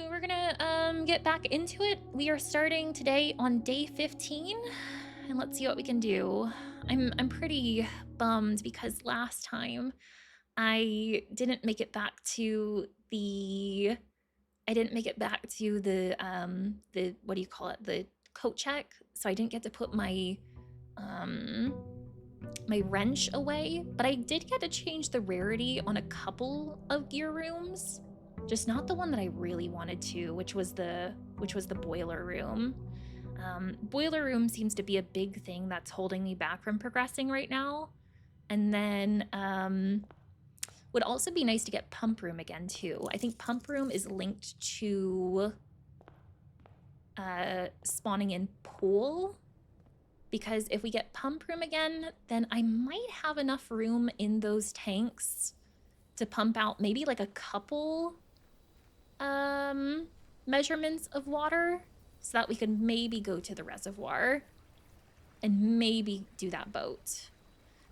So we're gonna get back into it. We are starting today on day 15, and let's see what we can do. I'm pretty bummed because last time I didn't make it back to the the what do you call it, the coat check, so I didn't get to put my my wrench away, but I did get to change the rarity on a couple of gear rooms, just not the one that I really wanted to, which was the boiler room. Boiler room seems to be a big thing that's holding me back from progressing right now. And then would also be nice to get pump room again too. I think pump room is linked to spawning in pool, because if we get pump room again, then I might have enough room in those tanks to pump out maybe like a couple measurements of water, so that we could maybe go to the reservoir and maybe do that boat.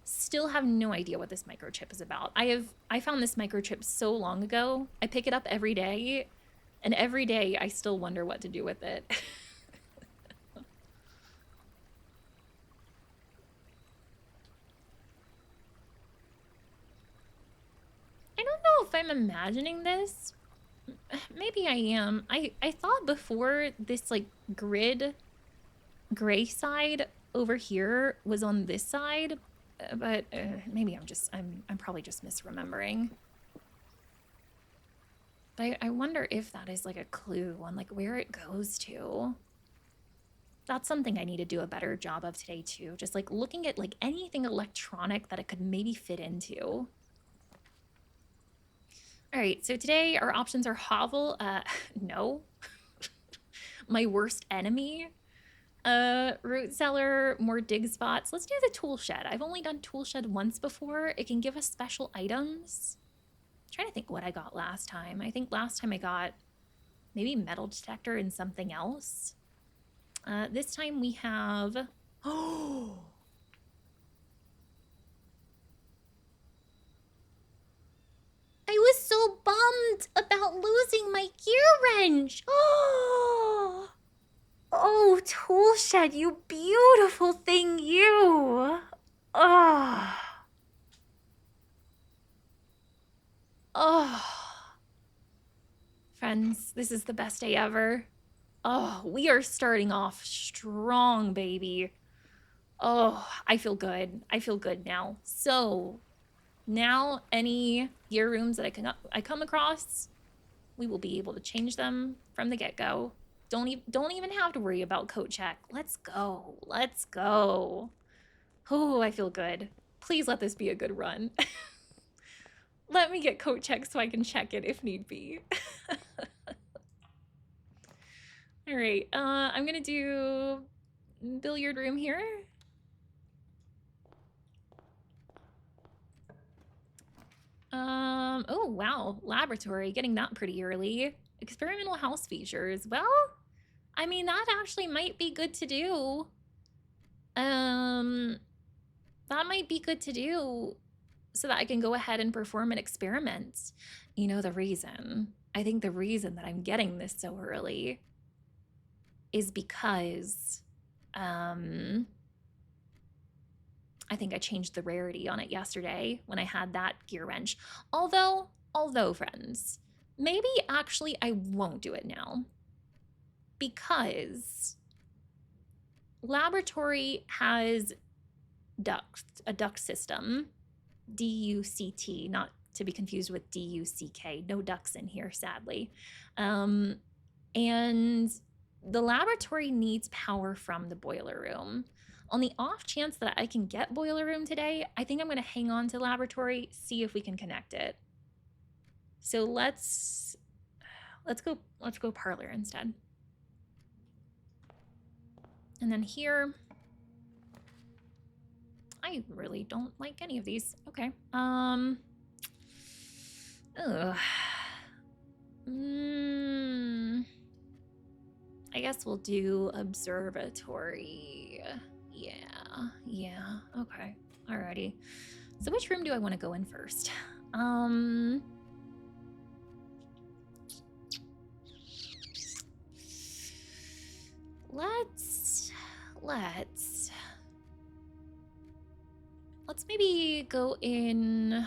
Still have no idea what this microchip is about. I found this microchip so long ago. I pick it up every day, and every day I still wonder what to do with it. I don't know if I'm imagining this. Maybe I am. I thought before this like grid gray side over here was on this side, but maybe I'm probably just misremembering. But I wonder if that is like a clue on like where it goes to. That's something I need to do a better job of today too. Just like looking at like anything electronic that it could maybe fit into. All right, so today our options are hovel, no. My worst enemy. Root cellar, more dig spots. Let's do the tool shed. I've only done tool shed once before. It can give us special items. I'm trying to think what I got last time. I think last time I got maybe metal detector and something else. This time we have, oh, I was so bummed about losing my gear wrench. Oh, oh, tool shed, you beautiful thing, you. Oh. Oh. Friends, this is the best day ever. Oh, we are starting off strong, baby. Oh, I feel good. I feel good now. So now any gear rooms that I come across, we will be able to change them from the get-go. Don't even have to worry about coat check. Let's go. Let's go. Oh, I feel good. Please let this be a good run. Let me get coat check so I can check it if need be. All right, I'm gonna do billiard room here. Oh wow, laboratory, getting that pretty early. Experimental house features. Well, I mean, that actually might be good to do. That might be good to do so that I can go ahead and perform an experiment. You know the reason. I think the reason that I'm getting this so early is because I think I changed the rarity on it yesterday when I had that gear wrench. Although friends, maybe actually I won't do it now, because laboratory has a duct system, DUCT, not to be confused with DUCK. No ducks in here, sadly. And the laboratory needs power from the boiler room. On the off chance that I can get boiler room today, I think I'm going to hang on to laboratory, see if we can connect it. So let's go parlor instead. And then here, I really don't like any of these. Okay. Ugh. I guess we'll do observatory. Yeah. Okay. Alrighty. So which room do I want to go in first? Let's maybe go in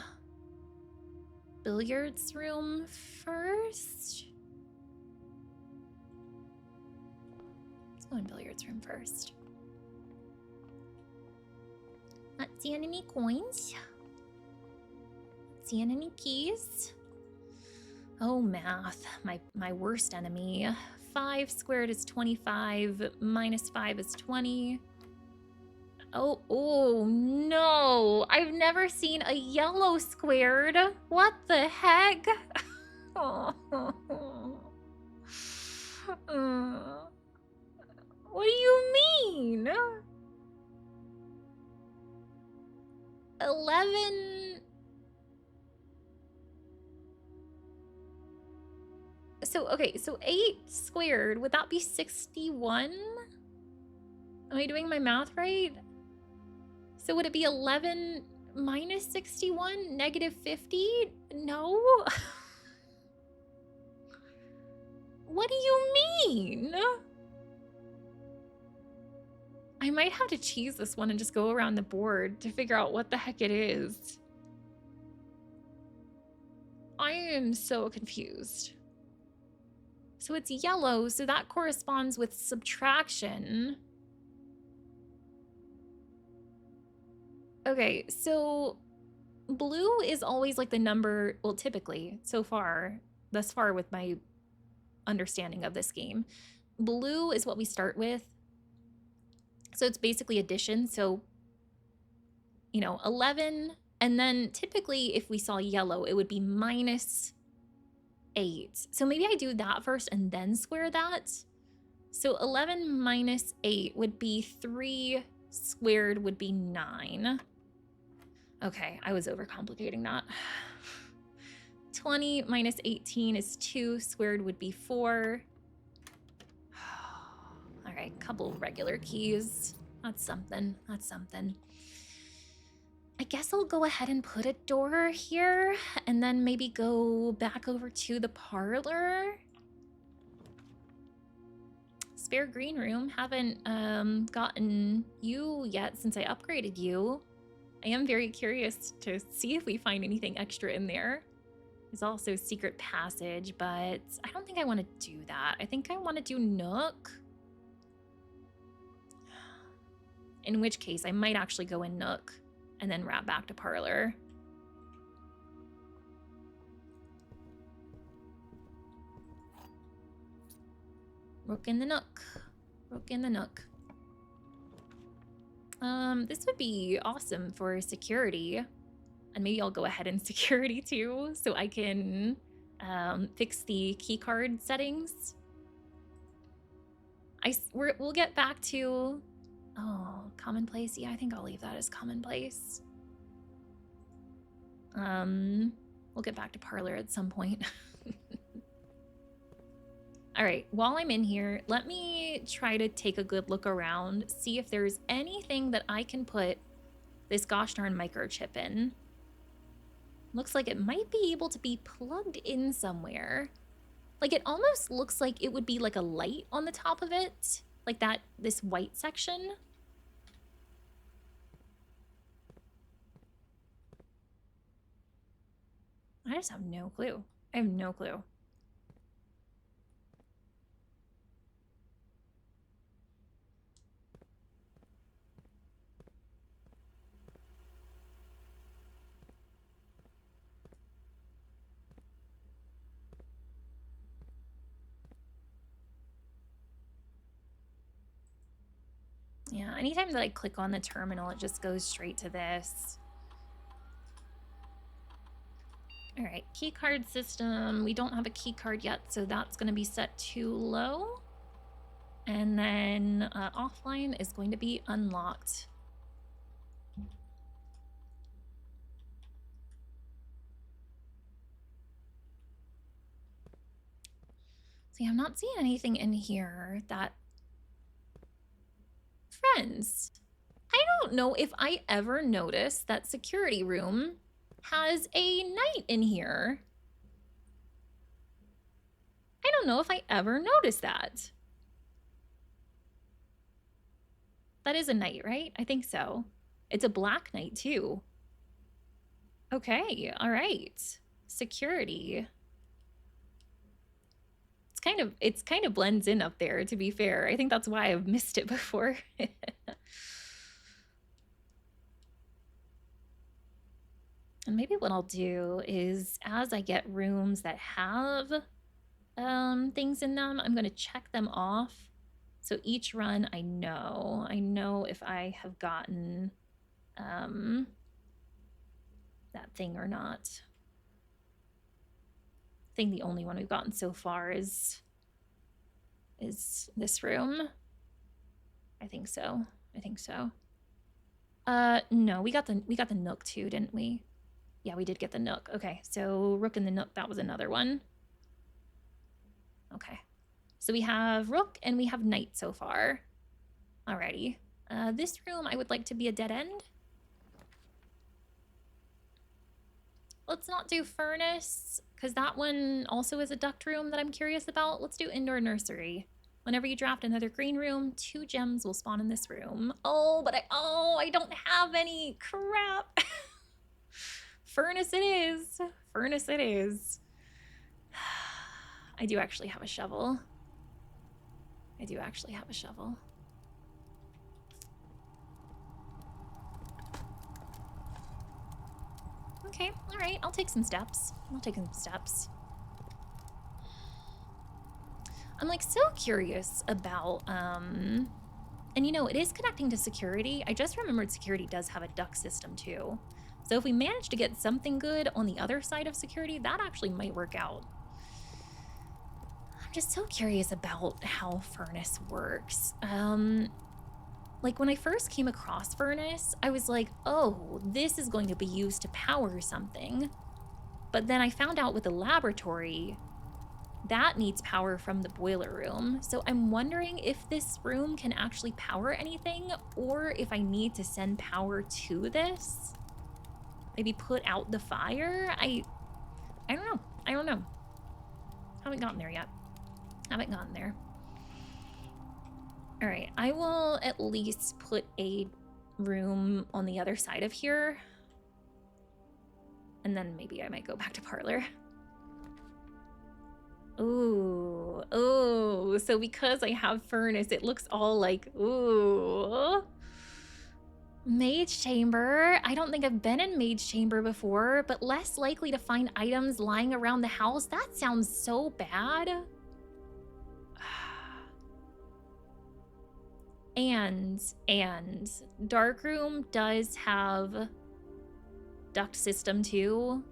billiards room first. Let's go in billiards room first. Not seeing any coins. Not seeing any keys. Oh, math, my worst enemy. 5 squared is 25, minus 5 is 20. Oh no! I've never seen a yellow squared. What the heck? What do you mean? 11. So, okay, so 8 squared, would that be 61? Am I doing my math right? So would it be 11 minus 61, negative 50? No? What do you mean? I might have to cheese this one and just go around the board to figure out what the heck it is. I am so confused. So it's yellow, so that corresponds with subtraction. Okay, so blue is always like the number, well, typically, so far, thus far with my understanding of this game, blue is what we start with. So it's basically addition. So, 11, and then typically if we saw yellow, it would be minus 8. So maybe I do that first and then square that. So 11 minus 8 would be 3 squared would be 9. Okay, I was overcomplicating that. 20 minus 18 is 2, squared would be 4. All right, couple regular keys. That's something, that's something. I guess I'll go ahead and put a door here and then maybe go back over to the parlor. Spare green room, haven't gotten you yet since I upgraded you. I am very curious to see if we find anything extra in there. There's also secret passage, but I don't think I want to do that. I think I want to do Nook. In which case, I might actually go in Nook and then wrap back to parlor. Rook in the Nook. Rook in the Nook. This would be awesome for security. And maybe I'll go ahead in security too, so I can fix the keycard settings. We'll get back to, commonplace. Yeah, I think I'll leave that as commonplace. We'll get back to parlor at some point. All right, while I'm in here, let me try to take a good look around, see if there's anything that I can put this gosh darn microchip in. Looks like it might be able to be plugged in somewhere. Like, it almost looks like it would be like a light on the top of it, like that, this white section. I just have no clue. I have no clue. Yeah, anytime that I click on the terminal, it just goes straight to this. All right, key card system. We don't have a key card yet, so that's going to be set to low. And then offline is going to be unlocked. See, I'm not seeing anything in here that... Friends, I don't know if I ever noticed that security room has a knight in here. I don't know if I ever noticed that. That is a knight, right? I think so. It's a black knight too. Okay, all right. Security. It's kind of blends in up there, to be fair. I think that's why I've missed it before. And maybe what I'll do is, as I get rooms that have things in them, I'm going to check them off. So each run, I know if I have gotten that thing or not. I think the only one we've gotten so far is this room. I think so. No, we got the Nook too, didn't we? Yeah, we did get the Nook. Okay, so Rook and the Nook, that was another one. Okay. So we have Rook and we have Knight so far. Alrighty. This room I would like to be a dead end. Let's not do Furnace, because that one also is a duct room that I'm curious about. Let's do Indoor Nursery. Whenever you draft another green room, 2 gems will spawn in this room. Oh, but I don't have any. Crap. Furnace it is. Furnace it is. I do actually have a shovel. Okay, all right. I'll take some steps. I'm like so curious about, and you know, it is connecting to security. I just remembered security does have a duct system too. So if we manage to get something good on the other side of security, that actually might work out. I'm just so curious about how Furnace works. Like when I first came across Furnace, I was like, oh, this is going to be used to power something. But then I found out with the laboratory, that needs power from the boiler room. So I'm wondering if this room can actually power anything, or if I need to send power to this. Maybe put out the fire? I don't know. Haven't gotten there yet. All right, I will at least put a room on the other side of here. And then maybe I might go back to Parlor. Ooh, so because I have Furnace, it looks all like, ooh. Mage Chamber. I don't think I've been in Mage Chamber before, but less likely to find items lying around the house. That sounds so bad. And Darkroom does have duct system too.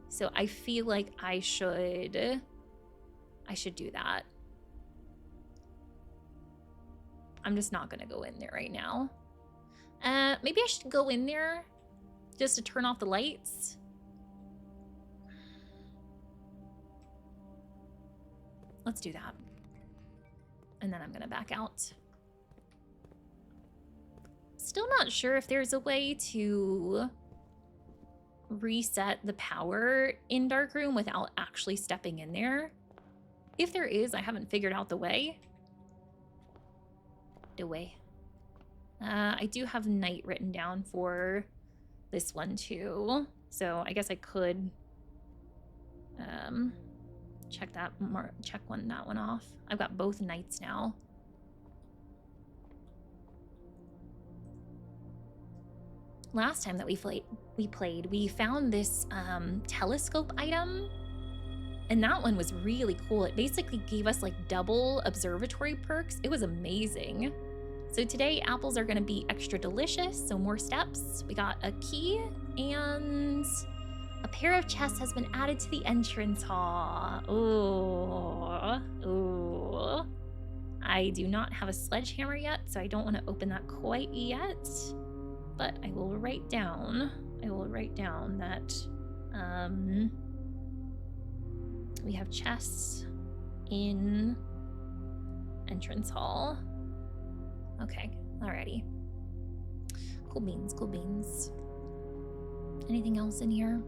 So I feel like I should do that. I'm just not gonna go in there right now. Maybe I should go in there just to turn off the lights. Let's do that. And then I'm gonna back out. Still not sure if there's a way to reset the power in Darkroom without actually stepping in there. If there is, I haven't figured out the way. I do have Night written down for this one too. So I guess I could check that one off. I've got both Nights now. Last time that we played, we found this telescope item, and that one was really cool. It basically gave us like double observatory perks. It was amazing. So today, apples are gonna be extra delicious, so more steps. We got a key, and a pair of chests has been added to the entrance hall. Ooh. I do not have a sledgehammer yet, so I don't want to open that quite yet. But I will write down that we have chests in entrance hall. Okay, alrighty. Cool beans. Anything else in here?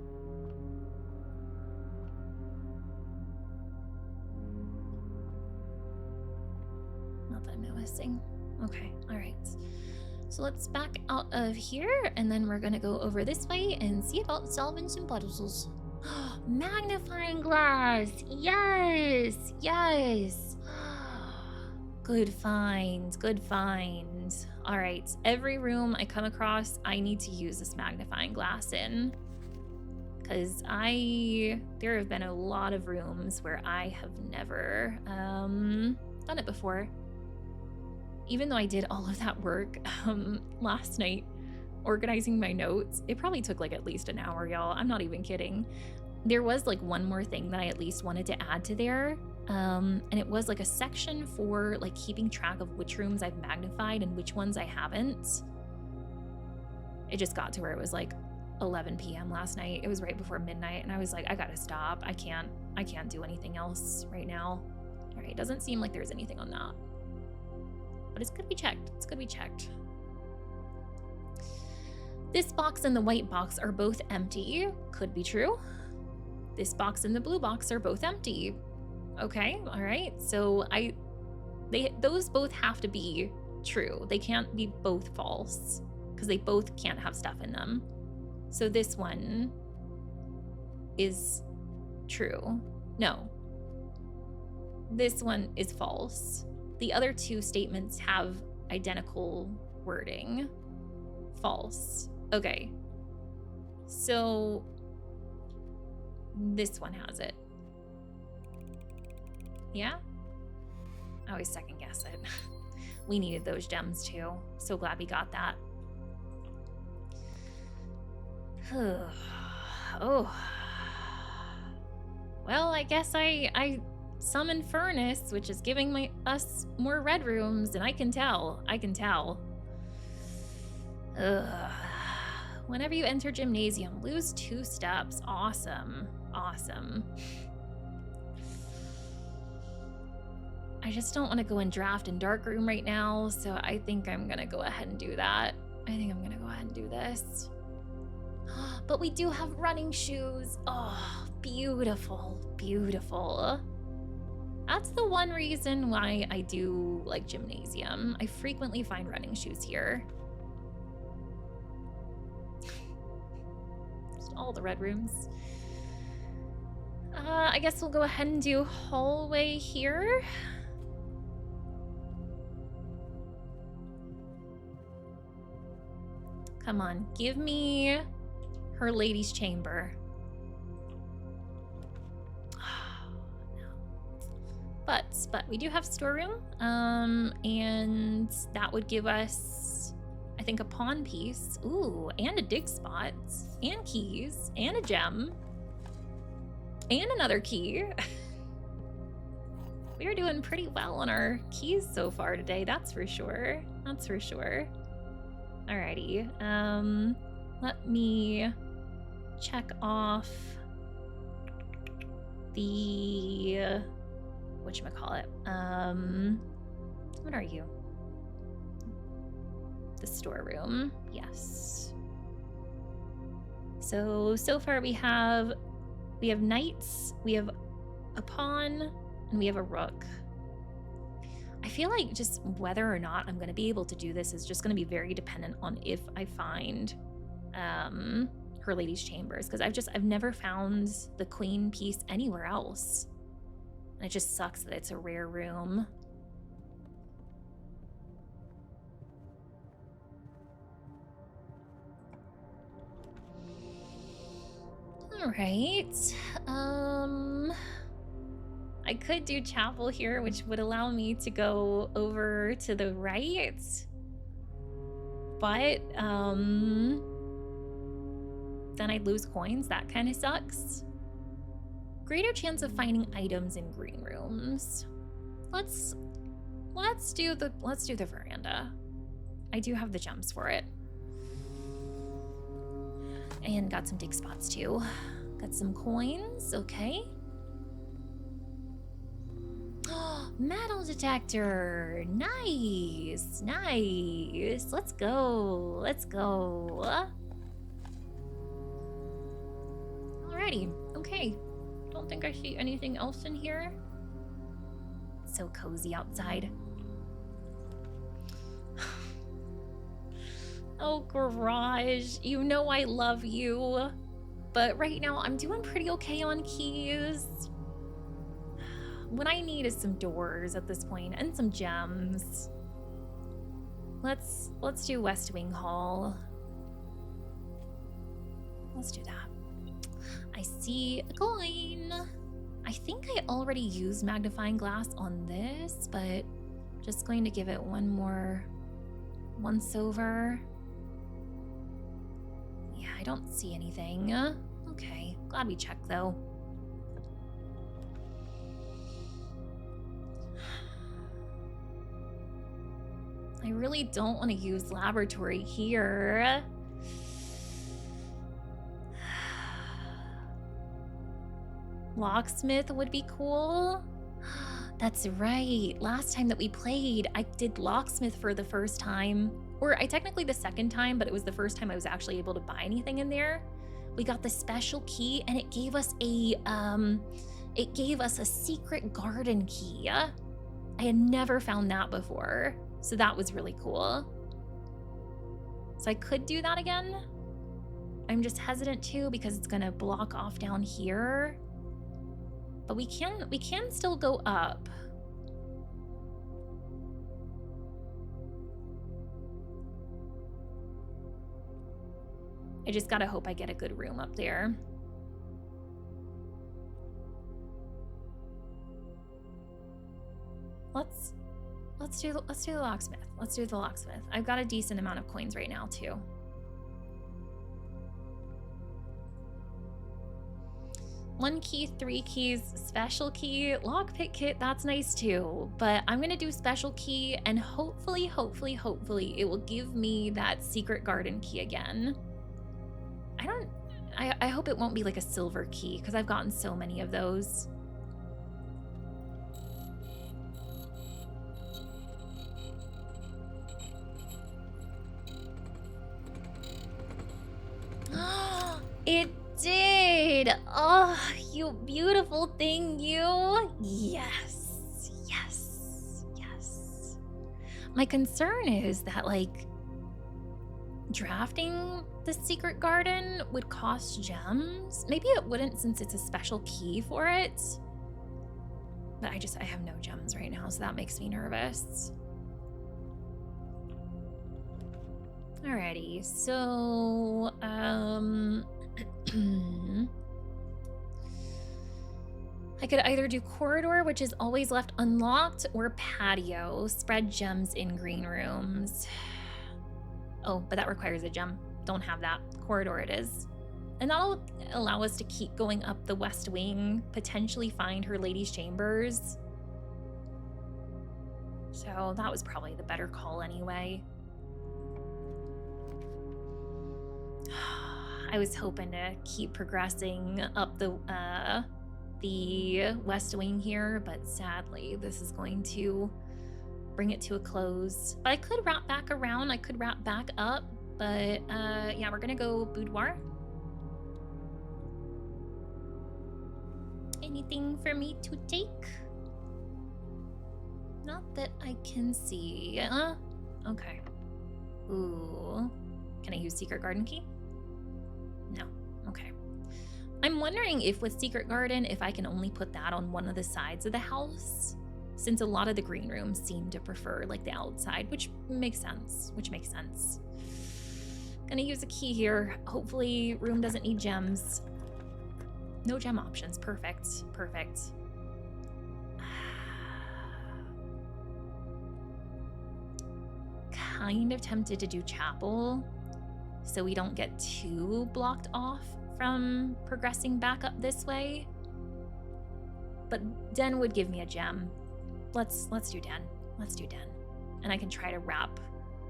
Not that I'm noticing. Okay, all right. So let's back out of here, and then we're gonna go over this way and see about solving some puzzles. Magnifying glass! Yes! Yes! Good find, good find. All right, every room I come across, I need to use this magnifying glass in. Because there have been a lot of rooms where I have never done it before. Even though I did all of that work last night, organizing my notes, it probably took like at least an hour, y'all. I'm not even kidding. There was like one more thing that I at least wanted to add to there. And it was like a section for like keeping track of which rooms I've magnified and which ones I haven't. It just got to where it was like 11 p.m. last night. It was right before midnight, and I was like, I gotta stop. I can't do anything else right now. All right, doesn't seem like there's anything on that. But it's good we checked. It's good we checked. This box and the white box are both empty. Could be true. This box and the blue box are both empty. Okay, all right. So those both have to be true. They can't be both false because they both can't have stuff in them. So this one is true. No. This one is false. The other two statements have identical wording. False. Okay. So this one has it. Yeah? I always second guess it. We needed those gems too. So glad we got that. Oh. Well, I guess I summoned Furnace, which is giving us more red rooms, and I can tell. Ugh. Whenever you enter gymnasium, lose 2 steps. Awesome. Awesome. I just don't want to go in draft and dark room right now, so I think I'm gonna go ahead and do that. I think I'm gonna go ahead and do this. But we do have running shoes. Oh, beautiful, beautiful. That's the one reason why I do like gymnasium. I frequently find running shoes here. Just all the red rooms. I guess we'll go ahead and do hallway here. Come on, give me her lady's chamber. But we do have storeroom, and that would give us, I think, a pawn piece. Ooh, and a dig spot, and keys, and a gem, and another key. We are doing pretty well on our keys so far today, that's for sure. That's for sure. Alrighty, let me check off the whatchamacallit. What are you? The storeroom, yes. So far we have knights, we have a pawn, and we have a rook. I feel like just whether or not I'm going to be able to do this is just going to be very dependent on if I find her lady's chambers, because I've never found the queen piece anywhere else. And it just sucks that it's a rare room. All right. I could do chapel here, which would allow me to go over to the right. But then I'd lose coins. That kind of sucks. Greater chance of finding items in green rooms. Let's do the veranda. I do have the gems for it. And got some dig spots too. Got some coins, okay. Metal detector, nice, nice. Let's go, let's go. Alrighty, okay. Don't think I see anything else in here. It's so cozy outside. Oh, garage, you know I love you. But right now, I'm doing pretty okay on keys. What I need is some doors at this point and some gems. Let's do West Wing Hall. Let's do that. I see a coin. I think I already used magnifying glass on this, but just going to give it one more once over. Yeah, I don't see anything. Okay, glad we checked though. I really don't want to use laboratory here. Locksmith would be cool. That's right. Last time that we played, I did locksmith for the first time. Or I technically the second time, but it was the first time I was actually able to buy anything in there. We got the special key and it gave us a secret garden key. I had never found that before. So that was really cool. So I could do that again. I'm just hesitant too because it's gonna block off down here. But we can still go up. I just gotta hope I get a good room up there. Let's do the locksmith. Let's do the locksmith. I've got a decent amount of coins right now too. One key, 3 keys, special key, lockpick kit, that's nice too. But I'm gonna do special key and hopefully it will give me that secret garden key again. I hope it won't be like a silver key because I've gotten so many of those. It did! Oh, you beautiful thing, you! Yes, yes, yes. My concern is that, like, drafting the secret garden would cost gems. Maybe it wouldn't since it's a special key for it. But I have no gems right now, so that makes me nervous. Alrighty, so, I could either do corridor, which is always left unlocked, or patio, spread gems in green rooms. Oh, but that requires a gem. Don't have that. Corridor it is. And that'll allow us to keep going up the west wing, potentially find her lady's chambers. So that was probably the better call anyway. I was hoping to keep progressing up the west wing here, but sadly this is going to bring it to a close. But I could wrap back around, I could wrap back up, but yeah, we're gonna go boudoir. Anything for me to take? Not that I can see. Okay. Ooh. Can I use secret garden key? No. Okay. I'm wondering if with secret garden, if I can only put that on one of the sides of the house, since a lot of the green rooms seem to prefer like the outside, which makes sense, Gonna use a key here. Hopefully room doesn't need gems. No gem options, perfect. Kind of tempted to do chapel so we don't get too blocked off from progressing back up this way. But Den would give me a gem. Let's do Den. And I can try to wrap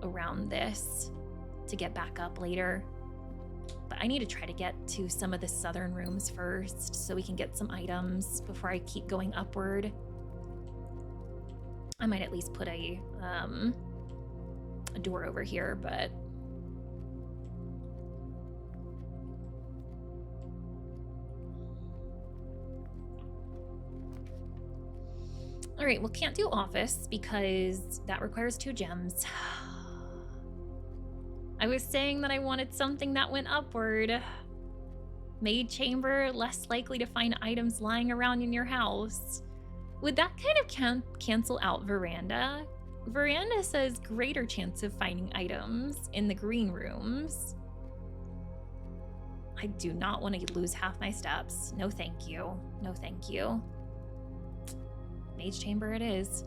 around this to get back up later. But I need to try to get to some of the southern rooms first so we can get some items before I keep going upward. I might at least put a door over here, but all right, well, can't do office because that requires 2 gems. I was saying that I wanted something that went upward. Maid chamber, less likely to find items lying around in your house. Would that kind of cancel out veranda? Veranda says greater chance of finding items in the green rooms. I do not want to lose half my steps. No thank you. No thank you. Mage chamber it is.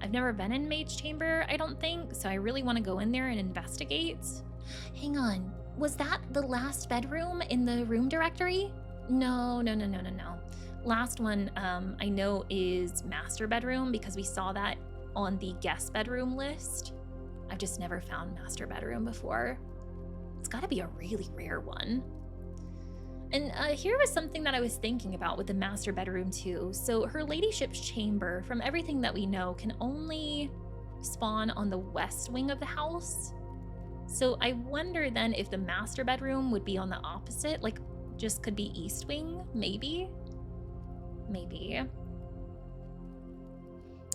I've never been in Mage Chamber, I don't think, so I really want to go in there and investigate. Hang on, was that the last bedroom in the room directory? No. Last one I know is master bedroom because we saw that on the guest bedroom list. I've just never found master bedroom before. It's gotta be a really rare one. And here was something that I was thinking about with the master bedroom too. So her ladyship's chamber, from everything that we know, can only spawn on the west wing of the house. So I wonder then if the master bedroom would be on the opposite, like just could be east wing, maybe? Maybe.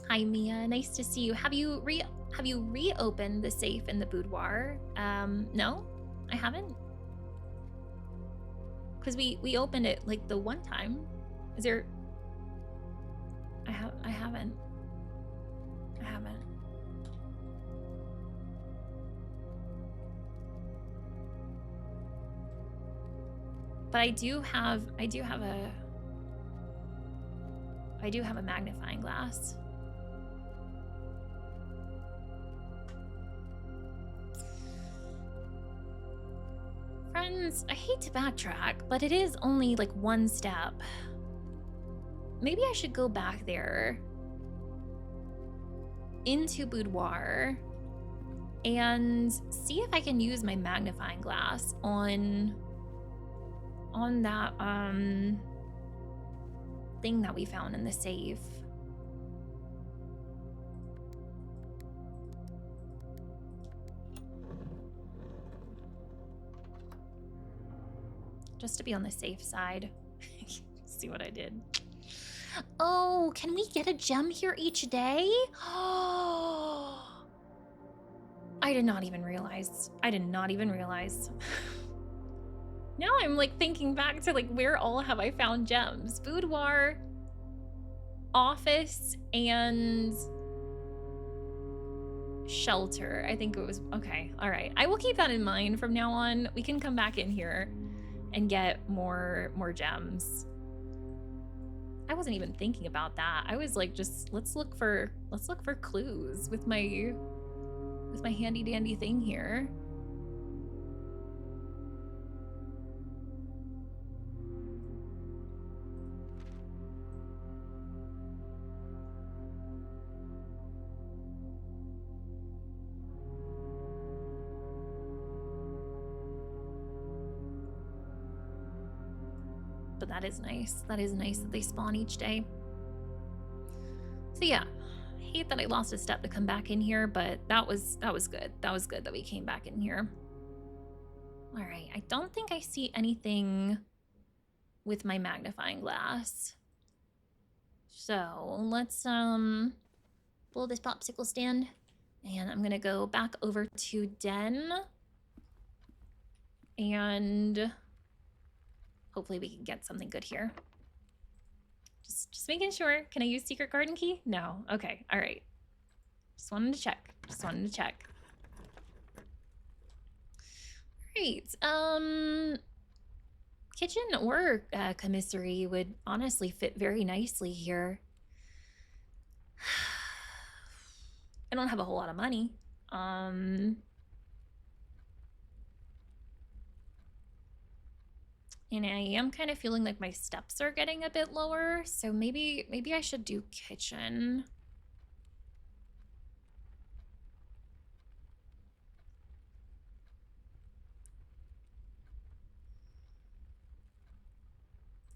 Hi Mia, nice to see you. Have you reopened the safe in the boudoir? No, I haven't. Because we opened it like the one time. Is there? I haven't. But I do have a magnifying glass. Friends, I hate to backtrack, but it is only like one step. Maybe I should go back there into boudoir and see if I can use my magnifying glass on that thing that we found in the safe. Just to be on the safe side. See what I did. Oh, can we get a gem here each day? Oh, I did not even realize. Now I'm like thinking back to like where all have I found gems? Boudoir, office, and shelter. I think it was, okay, all right. I will keep that in mind from now on. We can come back in here and get more gems. I wasn't even thinking about that. I was like, just let's look for clues with my handy dandy thing here. But that is nice. That is nice that they spawn each day. So yeah, I hate that I lost a step to come back in here, but that was good. That was good that we came back in here. All right, I don't think I see anything with my magnifying glass. So let's pull this popsicle stand, and I'm gonna go back over to Den, and hopefully we can get something good here. Just making sure. Can I use secret garden key? No. Okay. All right. Just wanted to check. All right. Kitchen or commissary would honestly fit very nicely here. I don't have a whole lot of money. And I am kind of feeling like my steps are getting a bit lower, so maybe I should do kitchen.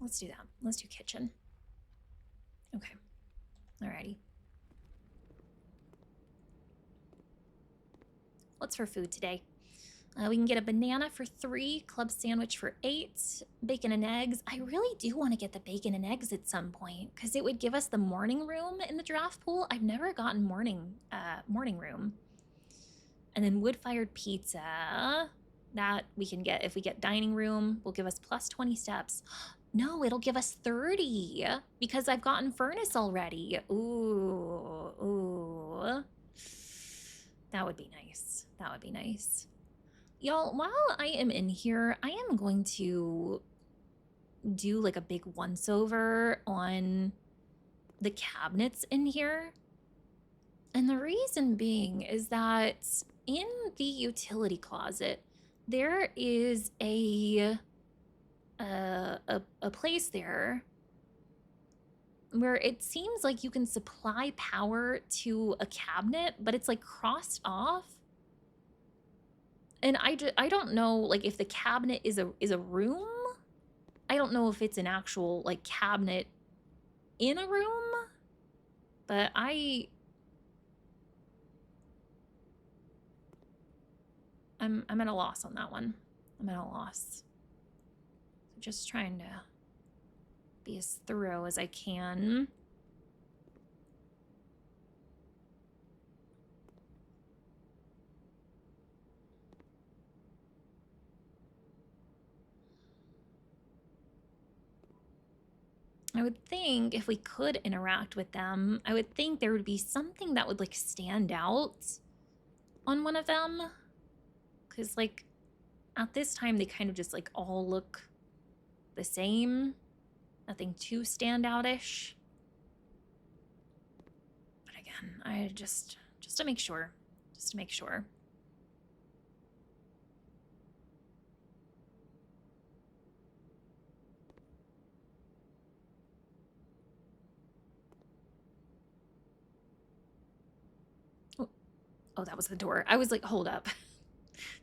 Let's do that. Let's do kitchen. Okay. Alrighty. What's for food today? We can get a banana for 3, club sandwich for 8, bacon and eggs. I really do want to get the bacon and eggs at some point because it would give us the morning room in the draft pool. I've never gotten morning room. And then wood-fired pizza, that we can get. If we get dining room, will give us plus 20 steps. No, it'll give us 30 because I've gotten furnace already. Ooh, ooh. That would be nice. That would be nice. Y'all, while I am in here, I am going to do like a big once-over on the cabinets in here. And the reason being is that in the utility closet, there is a place there where it seems like you can supply power to a cabinet, but it's like crossed off. And I don't know like if the cabinet is a room. I don't know if it's an actual like cabinet in a room, but I'm at a loss on that one. I'm at a loss. So just trying to be as thorough as I can. I would think if we could interact with them, I would think there would be something that would like stand out on one of them. Because like at this time, they kind of just like all look the same. Nothing too standout-ish. But again, I just to make sure. Just to make sure. Oh, that was the door. I was like, hold up.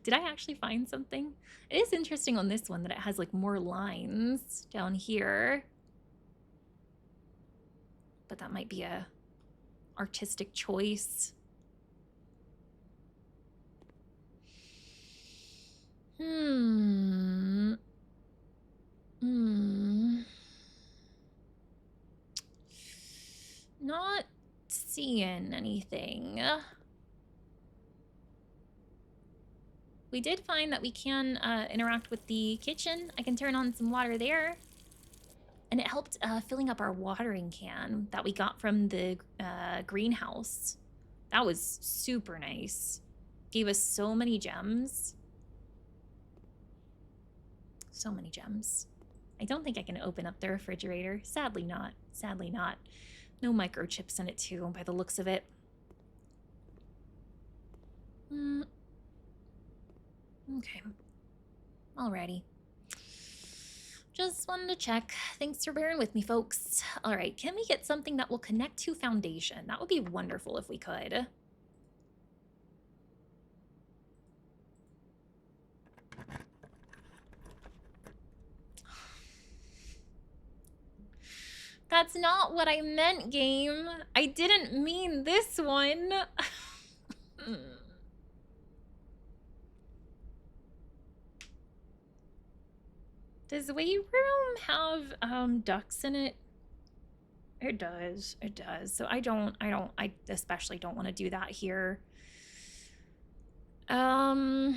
Did I actually find something? It is interesting on this one that it has like more lines down here. But that might be a artistic choice. Not seeing anything. We did find that we can interact with the kitchen. I can turn on some water there. And it helped filling up our watering can that we got from the greenhouse. That was super nice. Gave us so many gems. So many gems. I don't think I can open up the refrigerator. Sadly not. Sadly not. No microchips in it too, by the looks of it. Okay. Alrighty. Just wanted to check. Thanks for bearing with me, folks. All right, can we get something that will connect to foundation? That would be wonderful if we could. That's not what I meant, game. I didn't mean this one. Does the weight room have ducks in it? It does. It does. So I especially don't want to do that here. I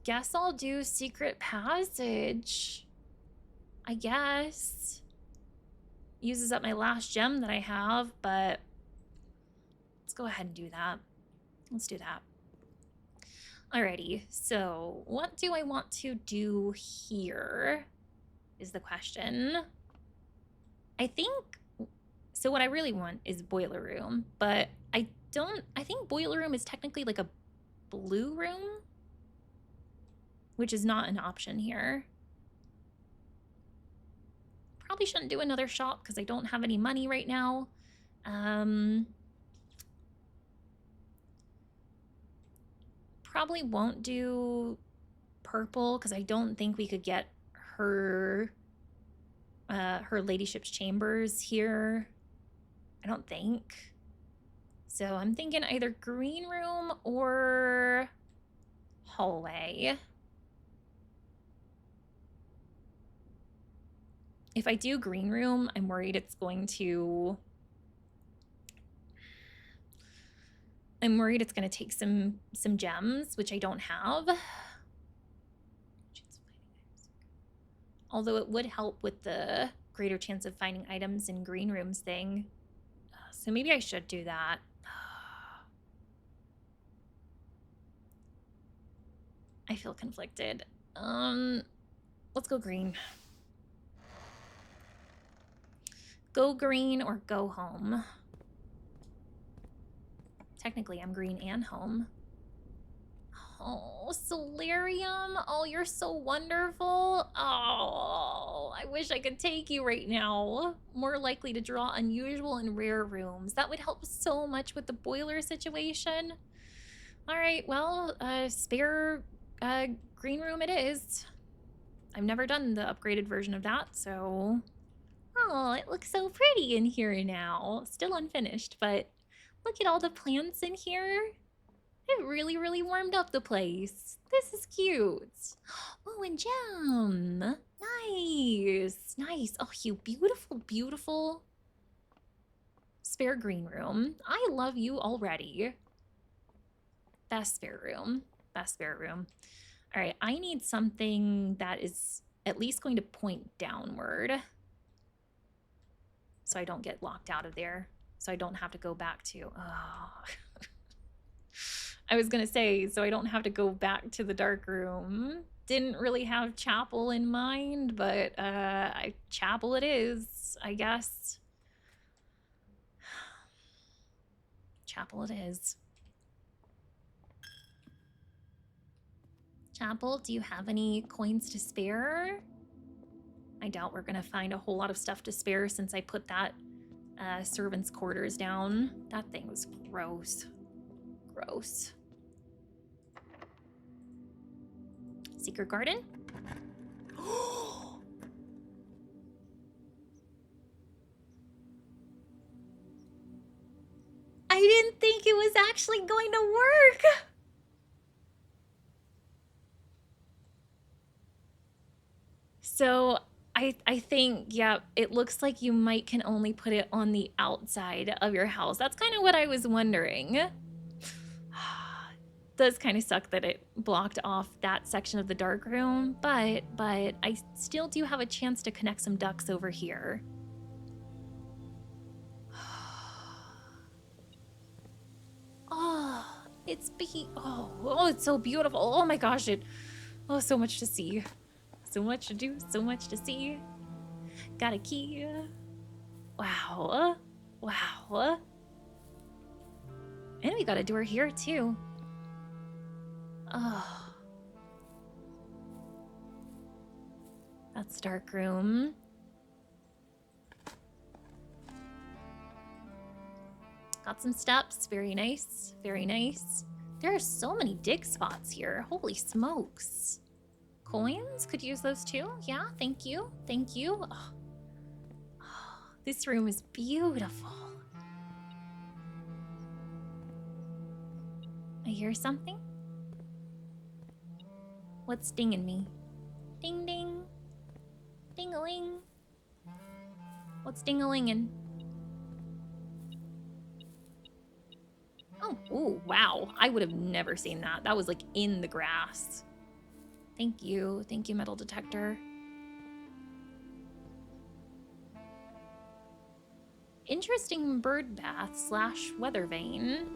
guess I'll do secret passage. I guess. Uses up my last gem that I have, but let's go ahead and do that. Let's do that. Alrighty, so what do I want to do here is the question. I think, so what I really want is boiler room, but I think boiler room is technically like a blue room, which is not an option here. Probably shouldn't do another shop because I don't have any money right now. Probably won't do purple because I don't think we could get her ladyship's chambers here. I don't think. So I'm thinking either green room or hallway. If I do green room, I'm worried it's going to I'm worried it's going to take some gems, which I don't have. Although it would help with the greater chance of finding items in green rooms thing. So maybe I should do that. I feel conflicted. Let's go green. Go green or go home. Technically, I'm green and home. Oh, solarium. Oh, you're so wonderful. Oh, I wish I could take you right now. More likely to draw unusual and rare rooms. That would help so much with the boiler situation. All right, well, spare green room it is. I've never done the upgraded version of that, so... Oh, it looks so pretty in here now. Still unfinished, but look at all the plants in here. It really, really warmed up the place. This is cute. Oh, and gem. Nice. Nice. Oh, you beautiful, beautiful spare green room. I love you already. Best spare room. Best spare room. All right, I need something that is at least going to point downward. So I don't get locked out of there. So I don't have to go back to... Oh... I was gonna say, so I don't have to go back to the dark room. Didn't really have chapel in mind, but chapel it is, I guess. Chapel it is. Chapel, do you have any coins to spare? I doubt we're gonna find a whole lot of stuff to spare since I put that servant's quarters down. That thing was gross. Gross. Secret garden? I didn't think it was actually going to work. So I think, yeah, it looks like you might can only put it on the outside of your house. That's kind of what I was wondering. Does kind of suck that it blocked off that section of the dark room, but I still do have a chance to connect some ducks over here. Oh, it's it's so beautiful. Oh my gosh, so much to see. So much to do, so much to see. Got a key. Wow. Wow. And we got a door here too. Oh. That's dark room. Got some steps. Very nice. Very nice. There are so many dig spots here. Holy smokes. Coins? Could use those too. Yeah, thank you. Thank you. Oh. Oh, this room is beautiful. I hear something. What's dinging me? Ding ding. Ding-a-ling. What's ding-a-linging? Oh, ooh, wow. I would have never seen that. That was like in the grass. Thank you, metal detector. Interesting bird bath / weather vane.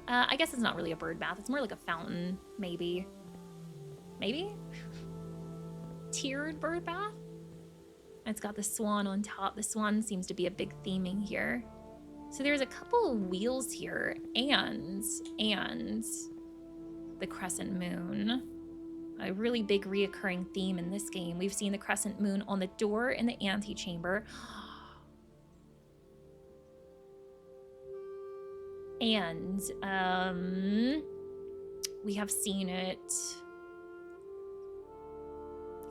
I guess it's not really a bird bath. It's more like a fountain, maybe. Maybe? Tiered bird bath? It's got the swan on top. The swan seems to be a big theming here. So there's a couple of wheels here and the crescent moon. A really big reoccurring theme in this game. We've seen the crescent moon on the door in the antechamber. And we have seen it.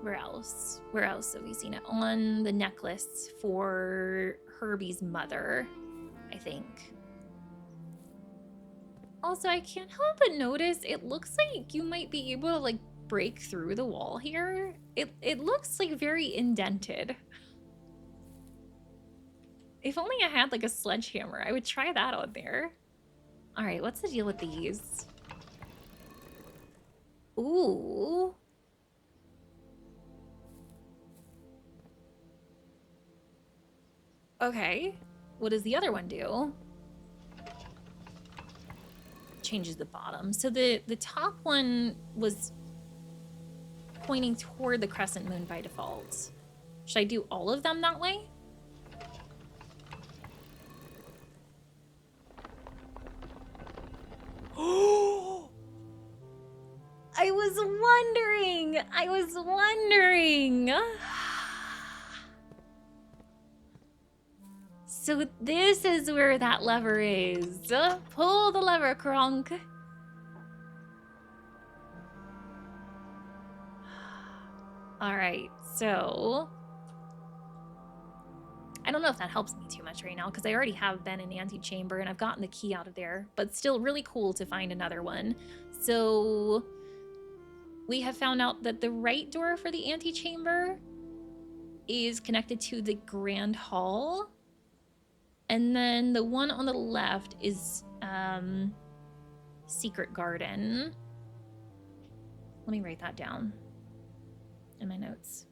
Where else? Where else have we seen it? On the necklace for Herbie's mother, I think. Also, I can't help but notice it looks like you might be able to like break through the wall here. It looks like very indented. If only I had like a sledgehammer, I would try that on there. All right, what's the deal with these? Ooh. Okay. What does the other one do? Changes the bottom. So the top one was pointing toward the crescent moon by default. Should I do all of them that way? Oh! I was wondering. So this is where that lever is. Pull the lever, Kronk. All right, so I don't know if that helps me too much right now because I already have been in antechamber and I've gotten the key out of there, but still really cool to find another one. So we have found out that the right door for the antechamber is connected to the grand hall. And then the one on the left is secret garden. Let me write that down in my notes.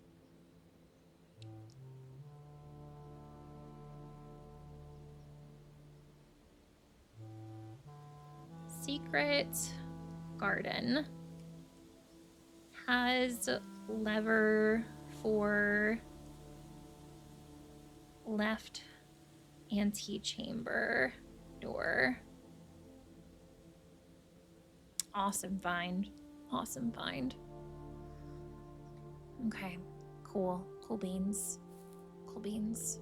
Secret garden has lever for left antechamber door. Awesome find. Awesome find. Okay, cool. Cool beans. Cool beans.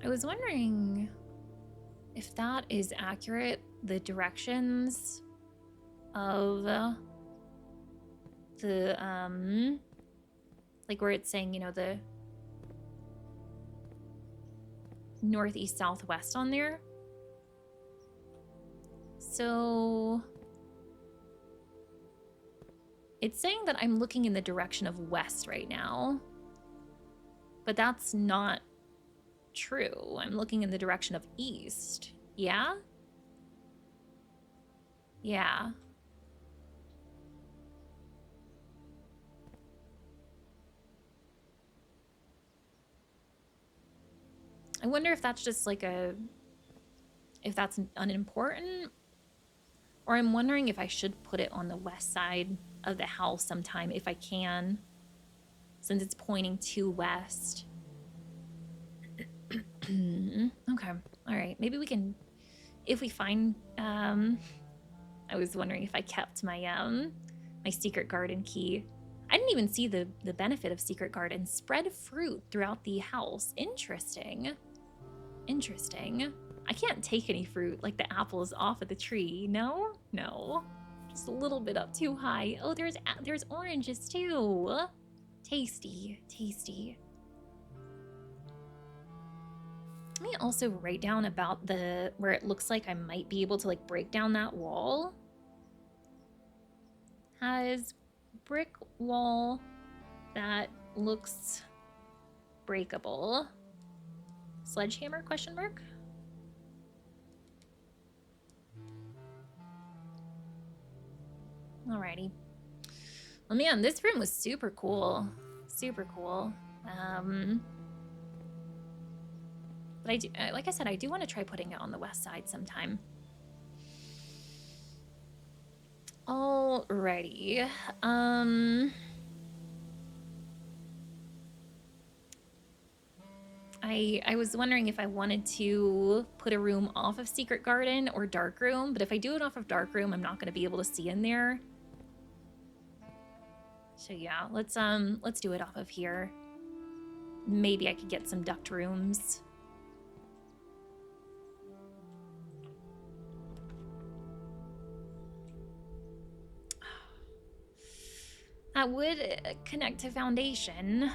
I was wondering if that is accurate, the directions of the, like where it's saying, you know, the northeast, southwest on there. So it's saying that I'm looking in the direction of west right now, but that's not true. I'm looking in the direction of east. Yeah? Yeah. I wonder if that's just like if that's unimportant, or I'm wondering if I should put it on the west side of the house sometime if I can, since it's pointing to west. Okay, all right, maybe we can, if we find, I was wondering if I kept my my secret garden key. I didn't even see the benefit of secret garden. Spread fruit throughout the house. Interesting. Interesting. I can't take any fruit, like the apples off of the tree. No? No. Just a little bit up too high. Oh, there's oranges too. Tasty, tasty. Let me also write down about where it looks like I might be able to like break down that wall. Has brick wall that looks breakable. Sledgehammer, question mark? Alrighty. Well, man, this room was super cool. Super cool. But I do, like I said, I do want to try putting it on the west side sometime. Alrighty. I was wondering if I wanted to put a room off of Secret Garden or Dark Room, but if I do it off of Dark Room, I'm not going to be able to see in there. So yeah, let's do it off of here. Maybe I could get some duct rooms. That would connect to foundation.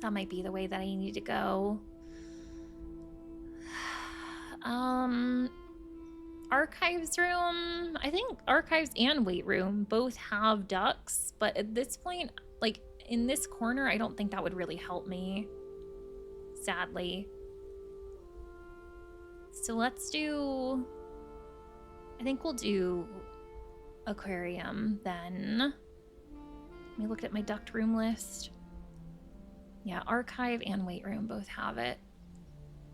That might be the way that I need to go. Archives room. I think archives and weight room both have ducts, but at this point, like in this corner, I don't think that would really help me, sadly. So let's do, I think we'll do aquarium then. Let me look at my duct room list. Yeah, archive and weight room both have it.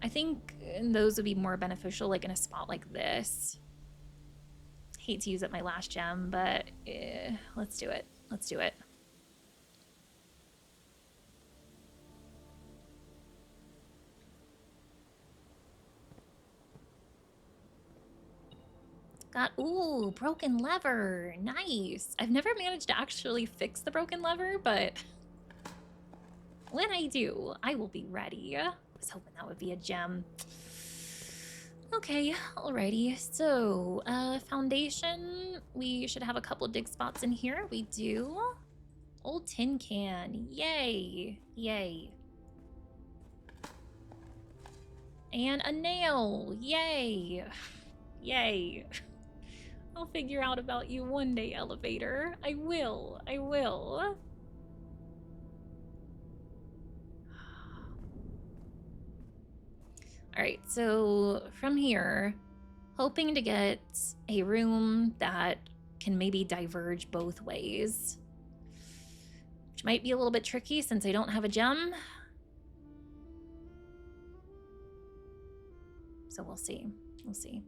I think those would be more beneficial, like in a spot like this. Hate to use up my last gem, but let's do it. Let's do it. Got, ooh, broken lever. Nice. I've never managed to actually fix the broken lever, but when I do, I will be ready. I was hoping that would be a gem. Okay, alrighty. So, foundation. We should have a couple of dig spots in here. We do. Old tin can. Yay. Yay. And a nail. Yay. Yay. I'll figure out about you one day, elevator. I will. I will. All right, so from here, hoping to get a room that can maybe diverge both ways, which might be a little bit tricky since I don't have a gem. So we'll see. We'll see.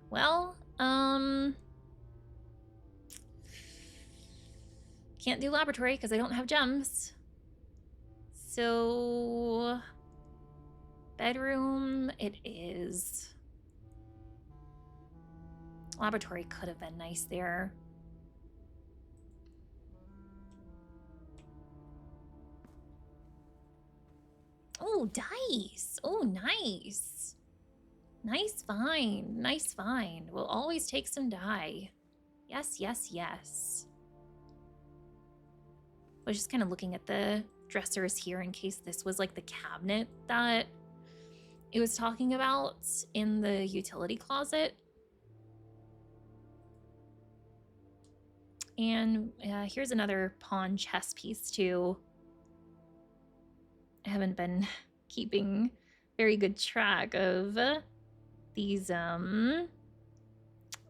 Well, can't do laboratory because I don't have gems. So, bedroom it is. Laboratory could have been nice there. Oh, dice. Oh, nice. Nice find. Nice find. We'll always take some dye. Yes, yes, yes. I was just kind of looking at the dressers here in case this was like the cabinet that it was talking about in the utility closet. And here's another pawn chess piece too. I haven't been keeping very good track of these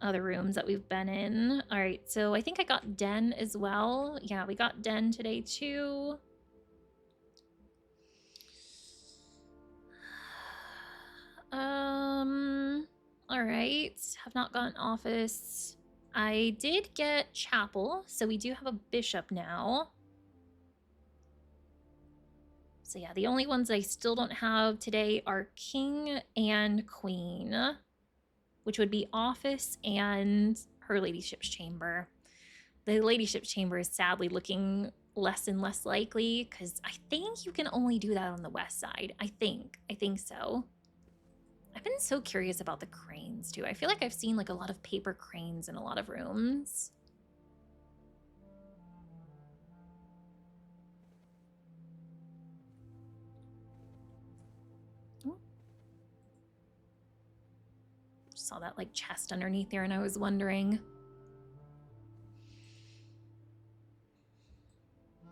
other rooms that we've been in. All right, so I think I got den as well. Yeah, we got den today too. All right, have not gotten office. I did get chapel, so we do have a bishop now. So yeah, the only ones I still don't have today are king and queen, which would be office and her ladyship's chamber. The ladyship's chamber is sadly looking less and less likely because I think you can only do that on the west side. I think so. I've been so curious about the cranes too. I feel like I've seen like a lot of paper cranes in a lot of rooms. Saw that like chest underneath there and I was wondering. I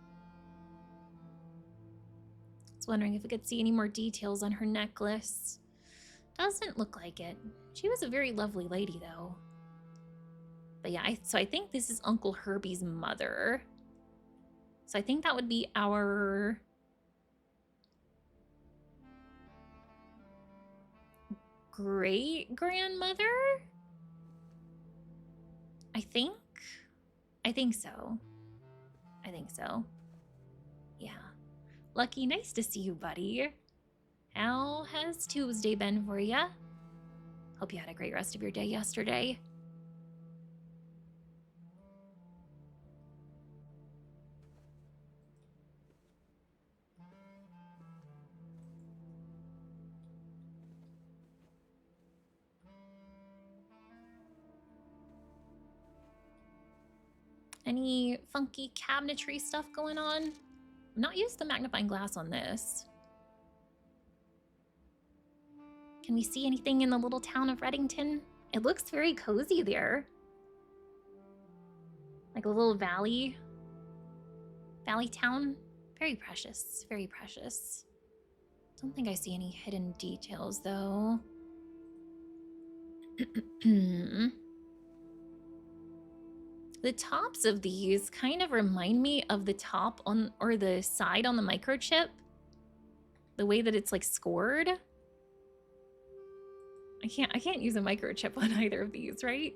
was wondering if I could see any more details on her necklace. Doesn't look like it. She was a very lovely lady though. But yeah, so I think this is Uncle Herbie's mother. So I think that would be our great-grandmother? I think so. I think so. Yeah. Lucky, nice to see you, buddy. How has Tuesday been for ya? Hope you had a great rest of your day yesterday. Any funky cabinetry stuff going on? I've not used the magnifying glass on this. Can we see anything in the little town of Reddington? It looks very cozy there. Like a little valley town. Very precious, very precious. Don't think I see any hidden details though. The tops of these kind of remind me of the top on, or the side on the microchip. The way that it's like scored. I can't use a microchip on either of these, right?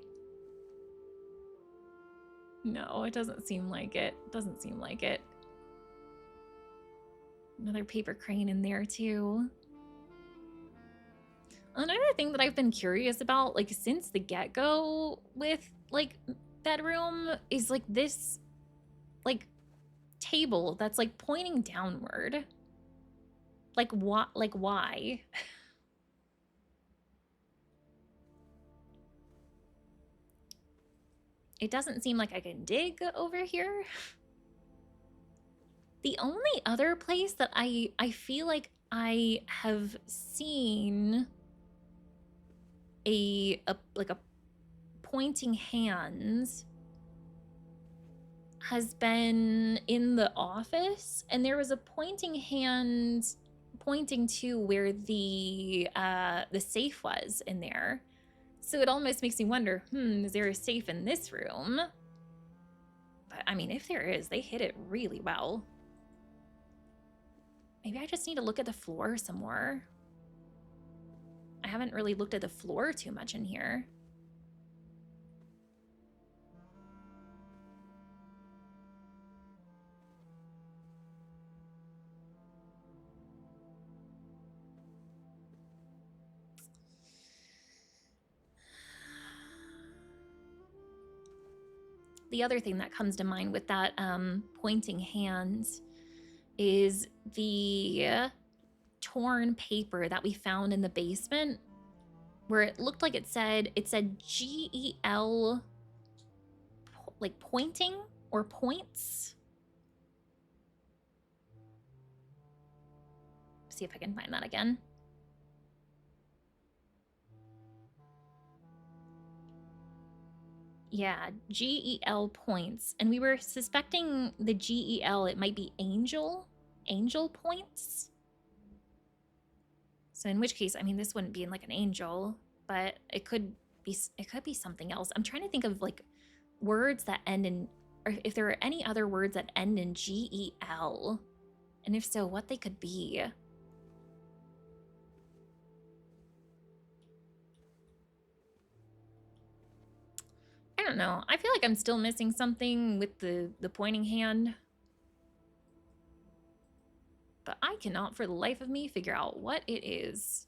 No, it doesn't seem like it. Doesn't seem like it. Another paper crane in there too. Another thing that I've been curious about, like since the get-go with like bedroom, is like this like table that's like pointing downward. Like what? Like why? It doesn't seem like I can dig over here. The only other place that I feel like I have seen a pointing hand has been in the office, and there was a pointing hand pointing to where the safe was in there. So it almost makes me wonder, is there a safe in this room? But I mean, if there is, they hit it really well. Maybe I just need to look at the floor some more. I haven't really looked at the floor too much in here. The other thing that comes to mind with that pointing hand is the torn paper that we found in the basement, where it looked like it said GEL, like pointing or points. See if I can find that again. Yeah, GEL points. And we were suspecting the GEL, it might be angel points. So in which case, I mean, this wouldn't be in like an angel, but it could be something else. I'm trying to think of like words that end in, or if there are any other words that end in GEL, and if so, what they could be. I don't know. I feel like I'm still missing something with the pointing hand. But I cannot for the life of me figure out what it is.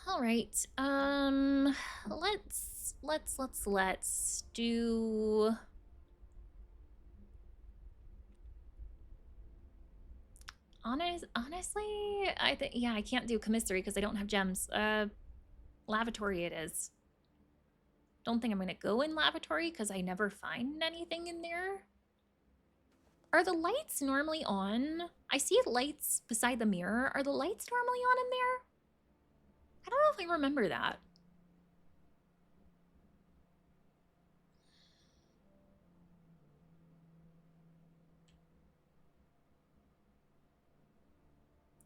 All right. Let's do honestly, I think, yeah, I can't do commissary because I don't have gems. Lavatory it is. Don't think I'm gonna go in lavatory because I never find anything in there. Are the lights normally on? I see lights beside the mirror. Are the lights normally on in there? I don't know if I remember that.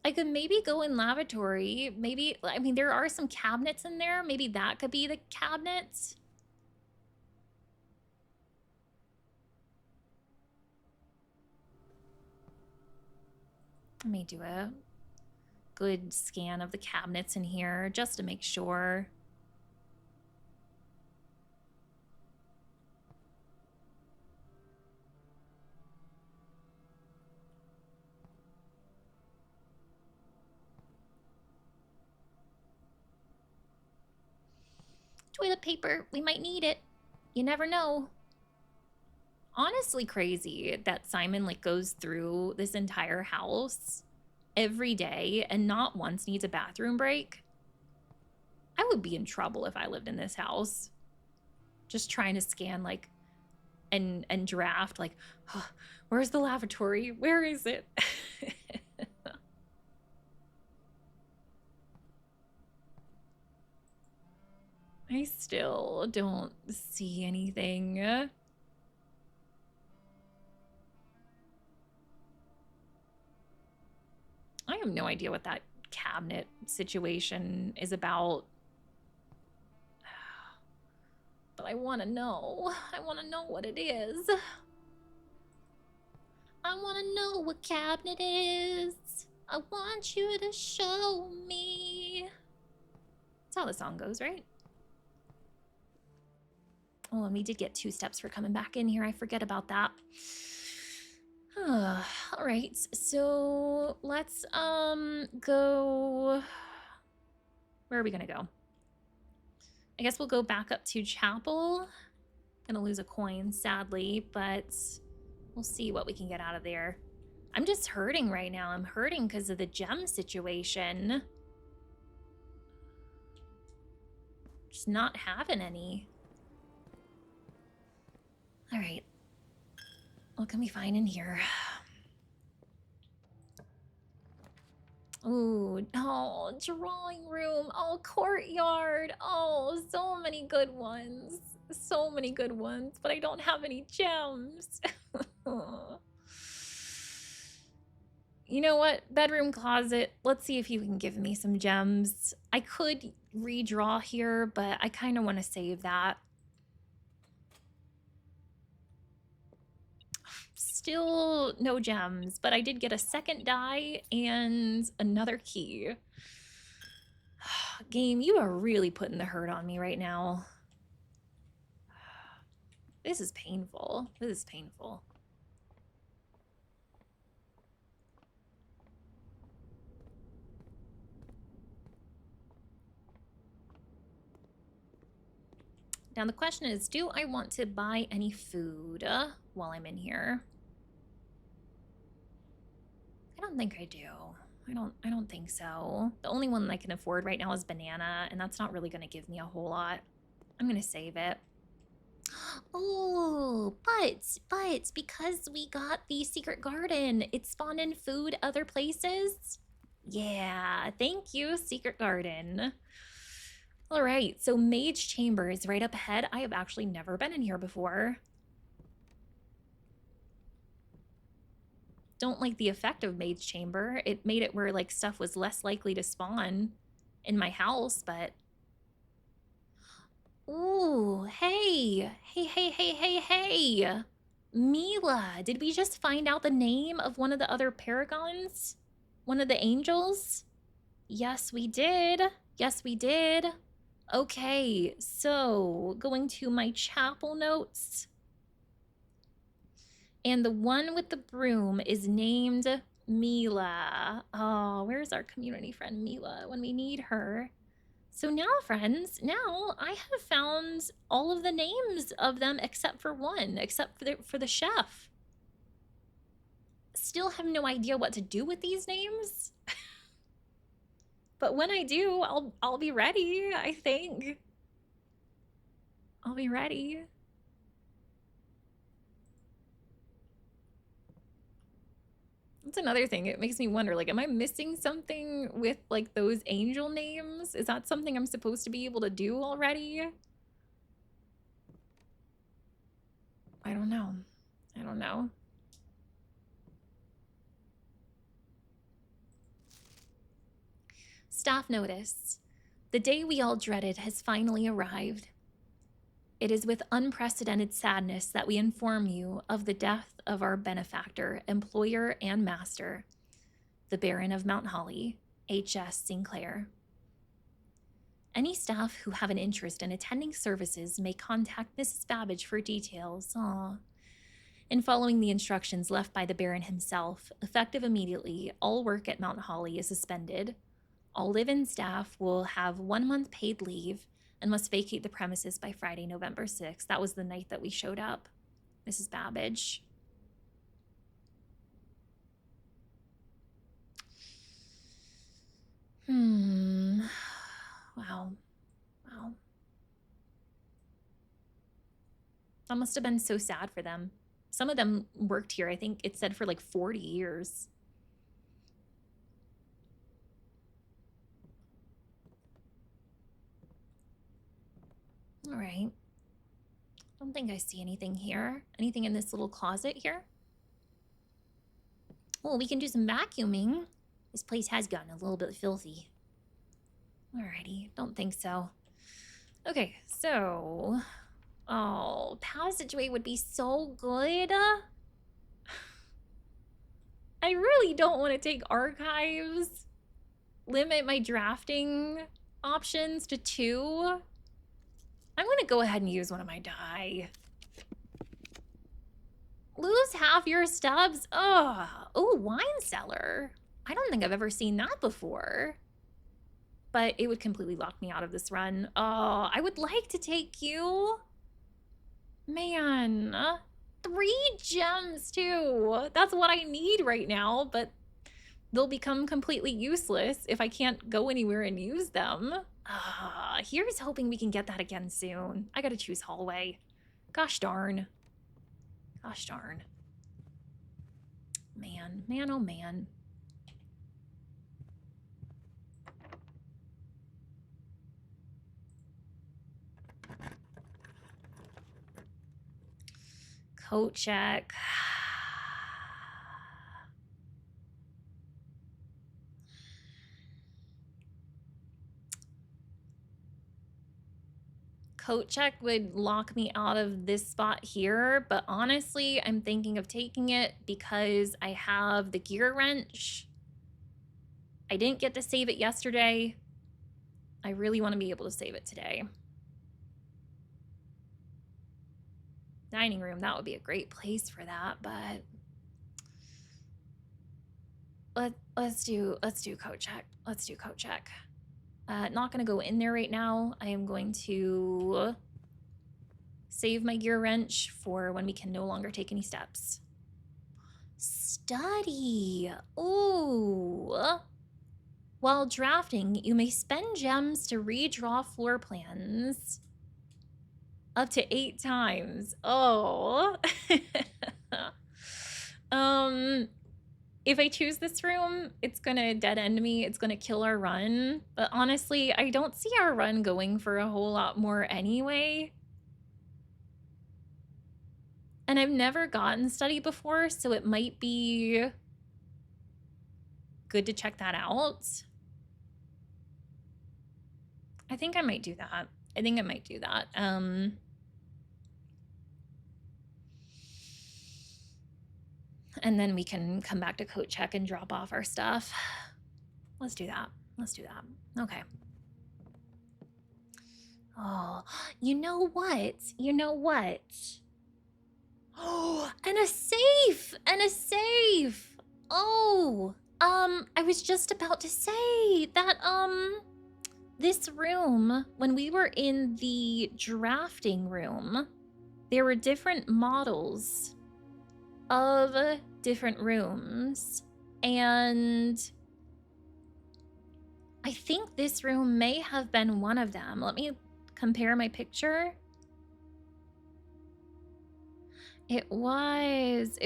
I could maybe go in lavatory. Maybe, I mean, there are some cabinets in there. Maybe that could be the cabinets. Let me do a good scan of the cabinets in here just to make sure. Toilet paper, we might need it. You never know. Honestly crazy that Simon like goes through this entire house every day and not once needs a bathroom break. I would be in trouble if I lived in this house. Just trying to scan like and draft like, oh, where's the lavatory? Where is it? I still don't see anything. I have no idea what that cabinet situation is about. But I want to know. I want to know what it is. I want to know what cabinet is. I want you to show me. That's how the song goes, right? Oh, and we did get 2 steps for coming back in here. I forget about that. All right, so let's go. Where are we gonna go? I guess we'll go back up to chapel. Gonna lose a coin, sadly, but we'll see what we can get out of there. I'm just hurting right now. I'm hurting because of the gem situation. Just not having any. All right. What can we find in here? Ooh, oh, drawing room. Oh, courtyard. Oh, so many good ones. So many good ones, but I don't have any gems. You know what? Bedroom closet. Let's see if you can give me some gems. I could redraw here, but I kind of want to save that. Still no gems, but I did get a second die and another key. Game, you are really putting the hurt on me right now. This is painful. This is painful. Now the question is, do I want to buy any food while I'm in here? I don't think I do. I don't think so. The only one I can afford right now is banana, and that's not really going to give me a whole lot. I'm going to save it. Oh, but because we got the secret garden, it spawned in food other places. Yeah, thank you, secret garden. All right, so Mage Chamber is right up ahead. I have actually never been in here before. Don't like the effect of Mage Chamber. It made it where like stuff was less likely to spawn in my house, but... Ooh, hey. Hey. Mila, did we just find out the name of one of the other paragons? One of the angels? Yes, we did. Yes, we did. Okay, so going to my chapel notes. And the one with the broom is named Mila. Oh, where's our community friend Mila when we need her? So now, friends, now I have found all of the names of them except for one, except for the chef. Still have no idea what to do with these names. But when I do, I'll be ready, I think. I'll be ready. That's another thing. It makes me wonder, like, am I missing something with, like, those angel names? Is that something I'm supposed to be able to do already? I don't know. I don't know. Staff notice. The day we all dreaded has finally arrived. It is with unprecedented sadness that we inform you of the death of our benefactor, employer, and master, the Baron of Mount Holly, H.S. Sinclair. Any staff who have an interest in attending services may contact Mrs. Babbage for details. Aww. In following the instructions left by the Baron himself, effective immediately, all work at Mount Holly is suspended. All live-in staff will have 1 month paid leave and must vacate the premises by Friday, November 6th. That was the night that we showed up. Mrs. Babbage. Wow. That must have been so sad for them. Some of them worked here, I think it said, for like 40 years. All right. I don't think I see anything here. Anything in this little closet here? Well, we can do some vacuuming. This place has gotten a little bit filthy. Alrighty, don't think so. Okay, so... Oh, passageway would be so good. I really don't want to take archives. Limit my drafting options to 2. I'm going to go ahead and use one of my die. Lose half your stubs? Oh, wine cellar. I don't think I've ever seen that before. But it would completely lock me out of this run. Oh, I would like to take you. Man, 3 gems too. That's what I need right now, but they'll become completely useless if I can't go anywhere and use them. Here's hoping we can get that again soon. I gotta choose hallway. Gosh darn. Gosh darn. Man, oh man. Coat check. Coat check would lock me out of this spot here, but honestly, I'm thinking of taking it because I have the gear wrench. I didn't get to save it yesterday. I really want to be able to save it today. Dining room, that would be a great place for that, but let's do coat check. Let's do coat check. Not gonna go in there right now. I am going to save my gear wrench for when we can no longer take any steps. Study. Ooh. While drafting, you may spend gems to redraw floor plans up to 8 times. Oh. If I choose this room, it's gonna dead end me. It's gonna kill our run. But honestly, I don't see our run going for a whole lot more anyway. And I've never gotten study before, so it might be good to check that out. I think I might do that. And then we can come back to coat check and drop off our stuff. Let's do that. Okay. Oh, you know what? Oh, and a safe! Oh, I was just about to say that, this room, when we were in the drafting room, there were different models of different rooms, and I think this room may have been one of them. Let me compare my picture. It was.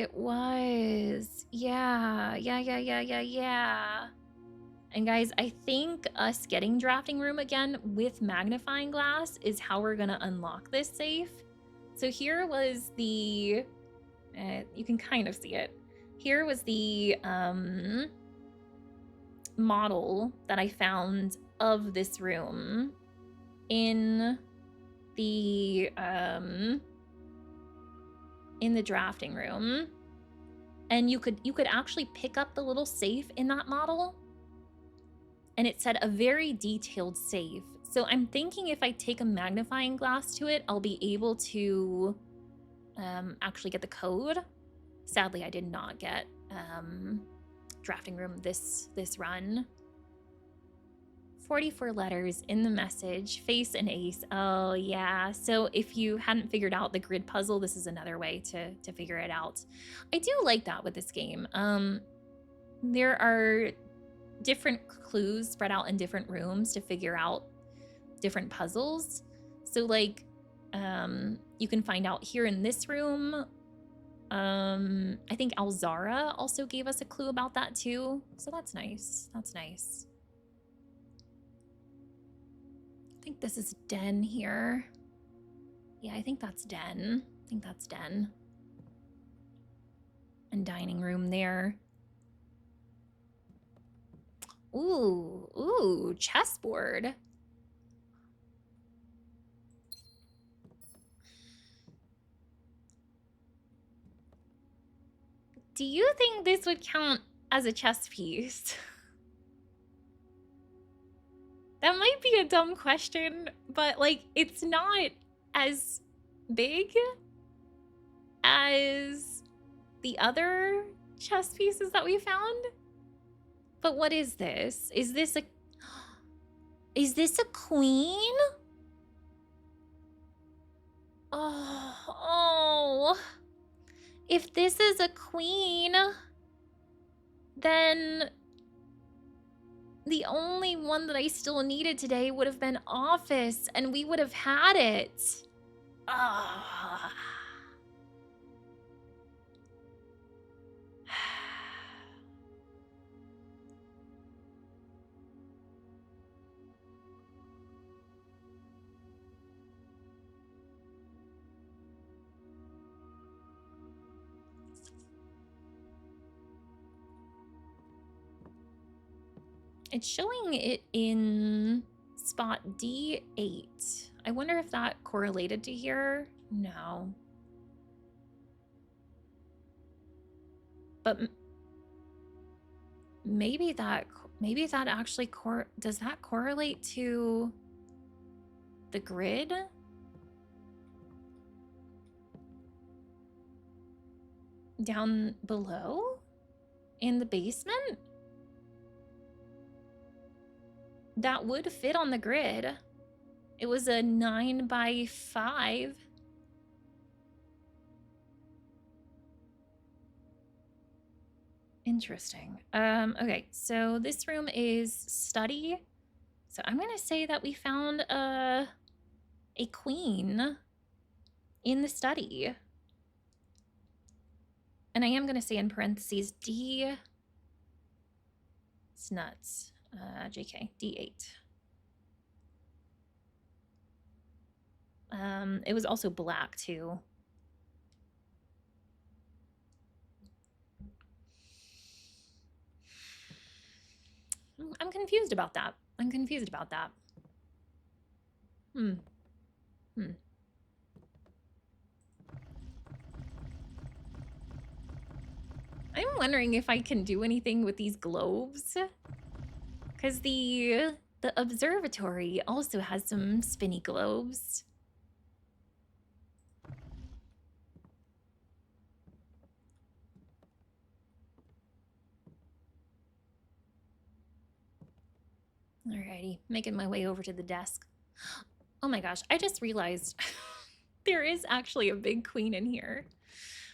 Yeah. And guys, I think us getting drafting room again with magnifying glass is how we're gonna unlock this safe. So here was the, you can kind of see it. Here was the model that I found of this room in the drafting room, and you could actually pick up the little safe in that model, and it said a very detailed safe. So I'm thinking if I take a magnifying glass to it, I'll be able to actually get the code. Sadly, I did not get drafting room this run. 44 letters in the message, face and ace. Oh yeah, so if you hadn't figured out the grid puzzle, this is another way to figure it out. I do like that with this game. There are different clues spread out in different rooms to figure out different puzzles. So like, You can find out here in this room. I think Alzara also gave us a clue about that too. So that's nice. That's nice. I think this is Den here. Yeah, I think that's Den. I think that's Den. And dining room there. Ooh, chessboard. Do you think this would count as a chess piece? That might be a dumb question, but like it's not as big as the other chess pieces that we found. But what is this? Is this a queen? Oh. If this is a queen, then the only one that I still needed today would have been office, and we would have had it. Ah. It's showing it in spot D8. I wonder if that correlated to here. No. But maybe that actually does that correlate to the grid? Down below? In the basement? That would fit on the grid. It was a 9x5. Interesting. Okay, so this room is study. So I'm gonna say that we found a queen in the study. And I am gonna say in parentheses D. It's nuts. JK, D8. It was also black too. I'm confused about that. I'm wondering if I can do anything with these globes. Because the observatory also has some spinny globes. Alrighty, making my way over to the desk. Oh my gosh, I just realized there is actually a big queen in here.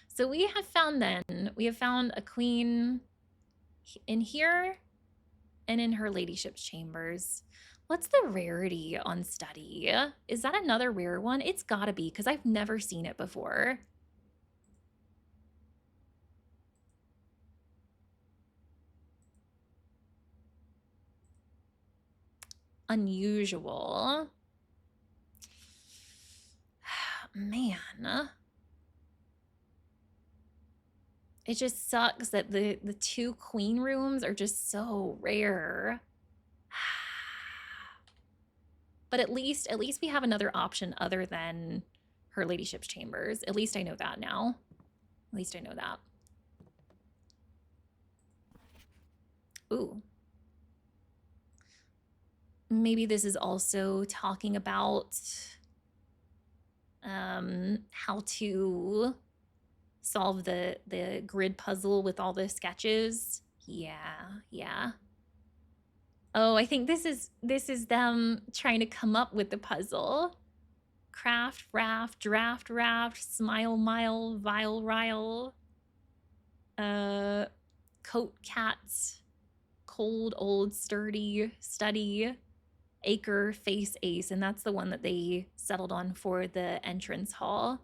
So we have found a queen in here and in her ladyship's chambers. What's the rarity on study? Is that another rare one? It's gotta be, because I've never seen it before. Unusual. Man. It just sucks that the two queen rooms are just so rare. But at least we have another option other than her ladyship's chambers. At least I know that now. At least I know that. Ooh. Maybe this is also talking about how to solve the grid puzzle with all the sketches. Yeah. Oh, I think this is them trying to come up with the puzzle. Craft, raft, draft, raft, smile, mile, vile, rile. Coat, cats, cold, old, sturdy, study. Acre Face Ace, and that's the one that they settled on for the entrance hall.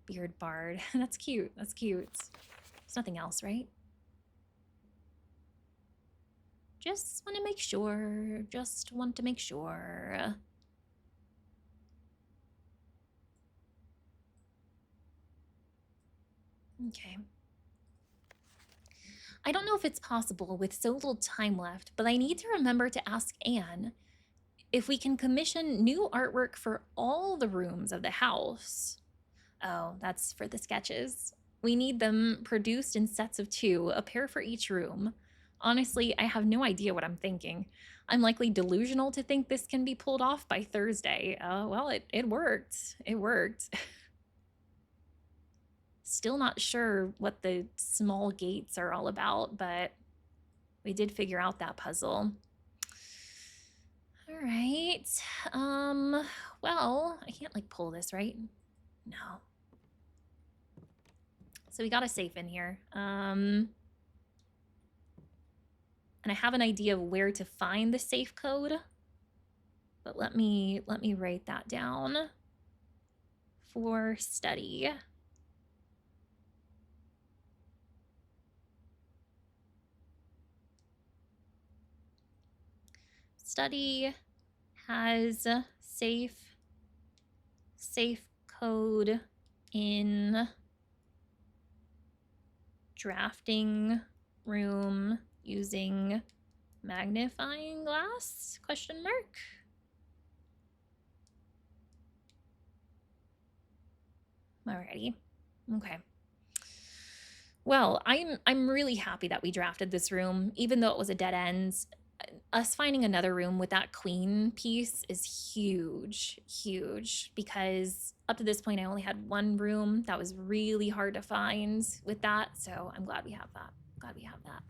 Beard Bard. That's cute. That's cute. There's nothing else, right? Just want to make sure. Just want to make sure. Okay. I don't know if it's possible with so little time left, but I need to remember to ask Anne if we can commission new artwork for all the rooms of the house. Oh, that's for the sketches. We need them produced in sets of 2, a pair for each room. Honestly, I have no idea what I'm thinking. I'm likely delusional to think this can be pulled off by Thursday. Well, it worked. It worked. Still not sure what the small gates are all about, but we did figure out that puzzle. All right. Well, I can't like pull this, right? No. So we got a safe in here. And I have an idea of where to find the safe code. But let me write that down for study. Study has safe code in drafting room using magnifying glass? Question mark. Alrighty. Okay. Well, I'm really happy that we drafted this room, even though it was a dead end. Us finding another room with that queen piece is huge, huge, because up to this point I only had one room that was really hard to find with that, so I'm glad we have that. Glad we have that.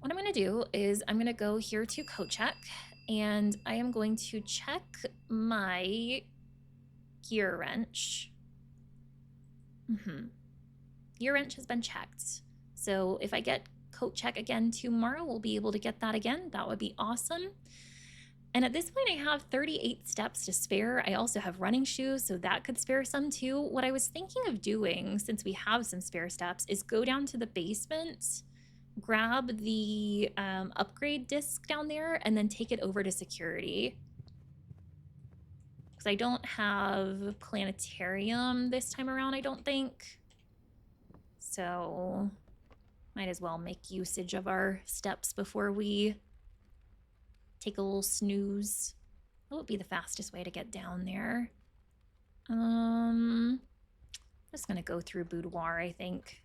What I'm gonna do is I'm gonna go here to code check, and I am going to check my gear wrench. Gear wrench has been checked. So if I get coat check again tomorrow, we'll be able to get that again. That would be awesome. And at this point, I have 38 steps to spare. I also have running shoes, so that could spare some too. What I was thinking of doing, since we have some spare steps, is go down to the basement, grab the upgrade disc down there, and then take it over to security. Because I don't have planetarium this time around, I don't think. So might as well make usage of our steps before we take a little snooze. What would be the fastest way to get down there? I'm just gonna go through boudoir, I think.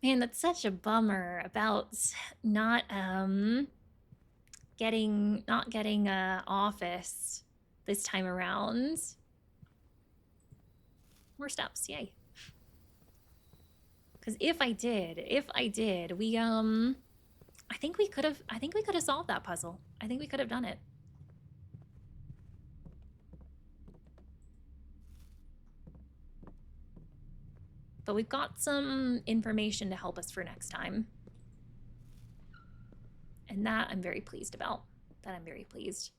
Man, that's such a bummer about not getting a office this time around. More steps, yay. Because if I did, we I think we could have solved that puzzle. I think we could have done it. But we've got some information to help us for next time. And that I'm very pleased about. That I'm very pleased.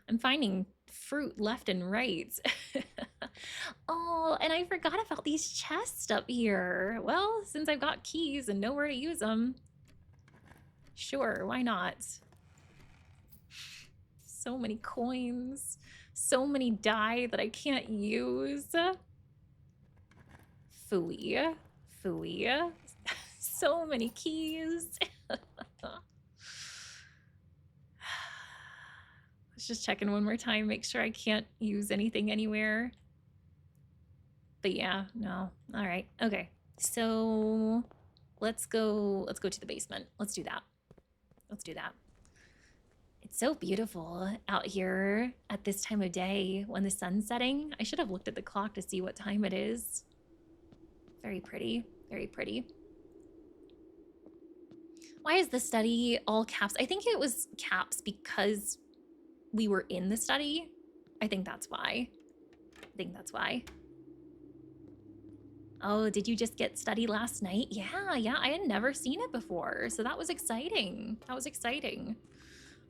I'm finding fruit left and right. Oh, and I forgot about these chests up here. Well, since I've got keys and know where to use them, sure, why not? So many coins, so many dye that I can't use. Phooey, phooey. So many keys. Let's just check in one more time, make sure I can't use anything anywhere. But yeah, no. All right. Okay. So let's go to the basement. Let's do that. Let's do that. It's so beautiful out here at this time of day when the sun's setting. I should have looked at the clock to see what time it is. Very pretty. Very pretty. Why is the study all caps? I think it was caps because we were in the study. I think that's why. Oh, did you just get study last night? Yeah, I had never seen it before, so that was exciting. That was exciting.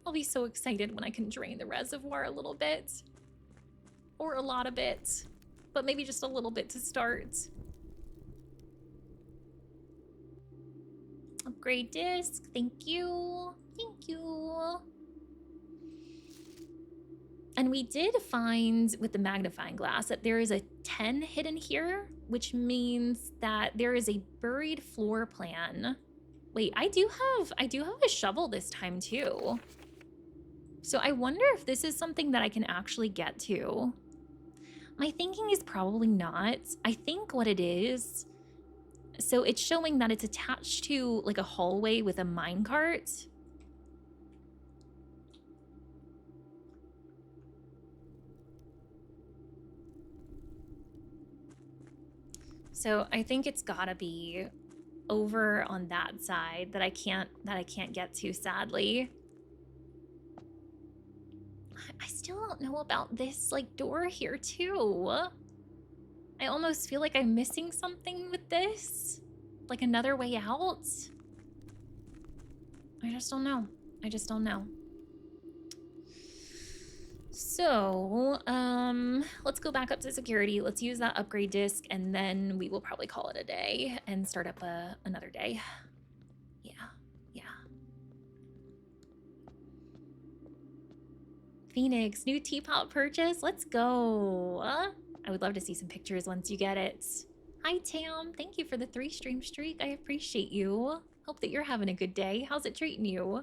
I'll be so excited when I can drain the reservoir a little bit. Or a lot of it. But maybe just a little bit to start. Upgrade disc. Thank you. Thank you. And we did find with the magnifying glass that there is a 10 hidden here, which means that there is a buried floor plan. Wait, I do have a shovel this time too. So I wonder if this is something that I can actually get to. My thinking is probably not. I think what it is, so it's showing that it's attached to like a hallway with a minecart. So I think it's gotta be over on that side that I can't get to, sadly. I still don't know about this like door here too. I almost feel like I'm missing something with this. Like another way out. I just don't know. I just don't know. So, let's go back up to security. Let's use that upgrade disc, and then we will probably call it a day and start up another day. Yeah. Phoenix, new teapot purchase. Let's go. I would love to see some pictures once you get it. Hi, Tam. Thank you for the 3-stream streak. I appreciate you. Hope that you're having a good day. How's it treating you?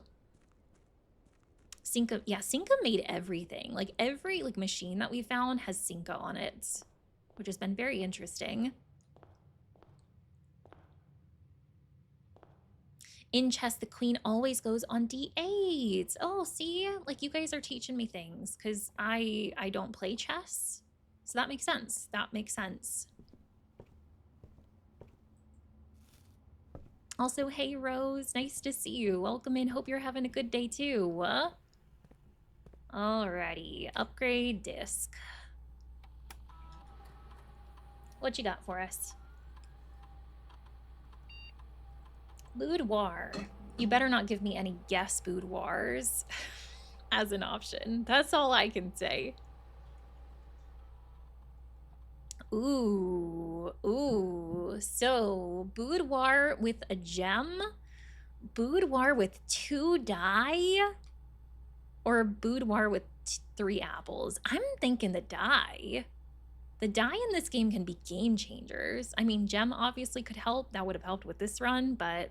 Cinca, yeah, Cinca made everything. Like every machine that we found has Cinca on it, which has been very interesting. In chess, the queen always goes on d8. Oh, see, like you guys are teaching me things because I don't play chess, so that makes sense. That makes sense. Also, hey Rose, nice to see you. Welcome in. Hope you're having a good day too. Alrighty, upgrade disc. What you got for us? Boudoir. You better not give me any guess boudoirs as an option. That's all I can say. Ooh. So, boudoir with a gem? Boudoir with 2 dye? Or boudoir with 3 apples? I'm thinking the dye. The dye in this game can be game changers. I mean, gem obviously could help. That would have helped with this run, but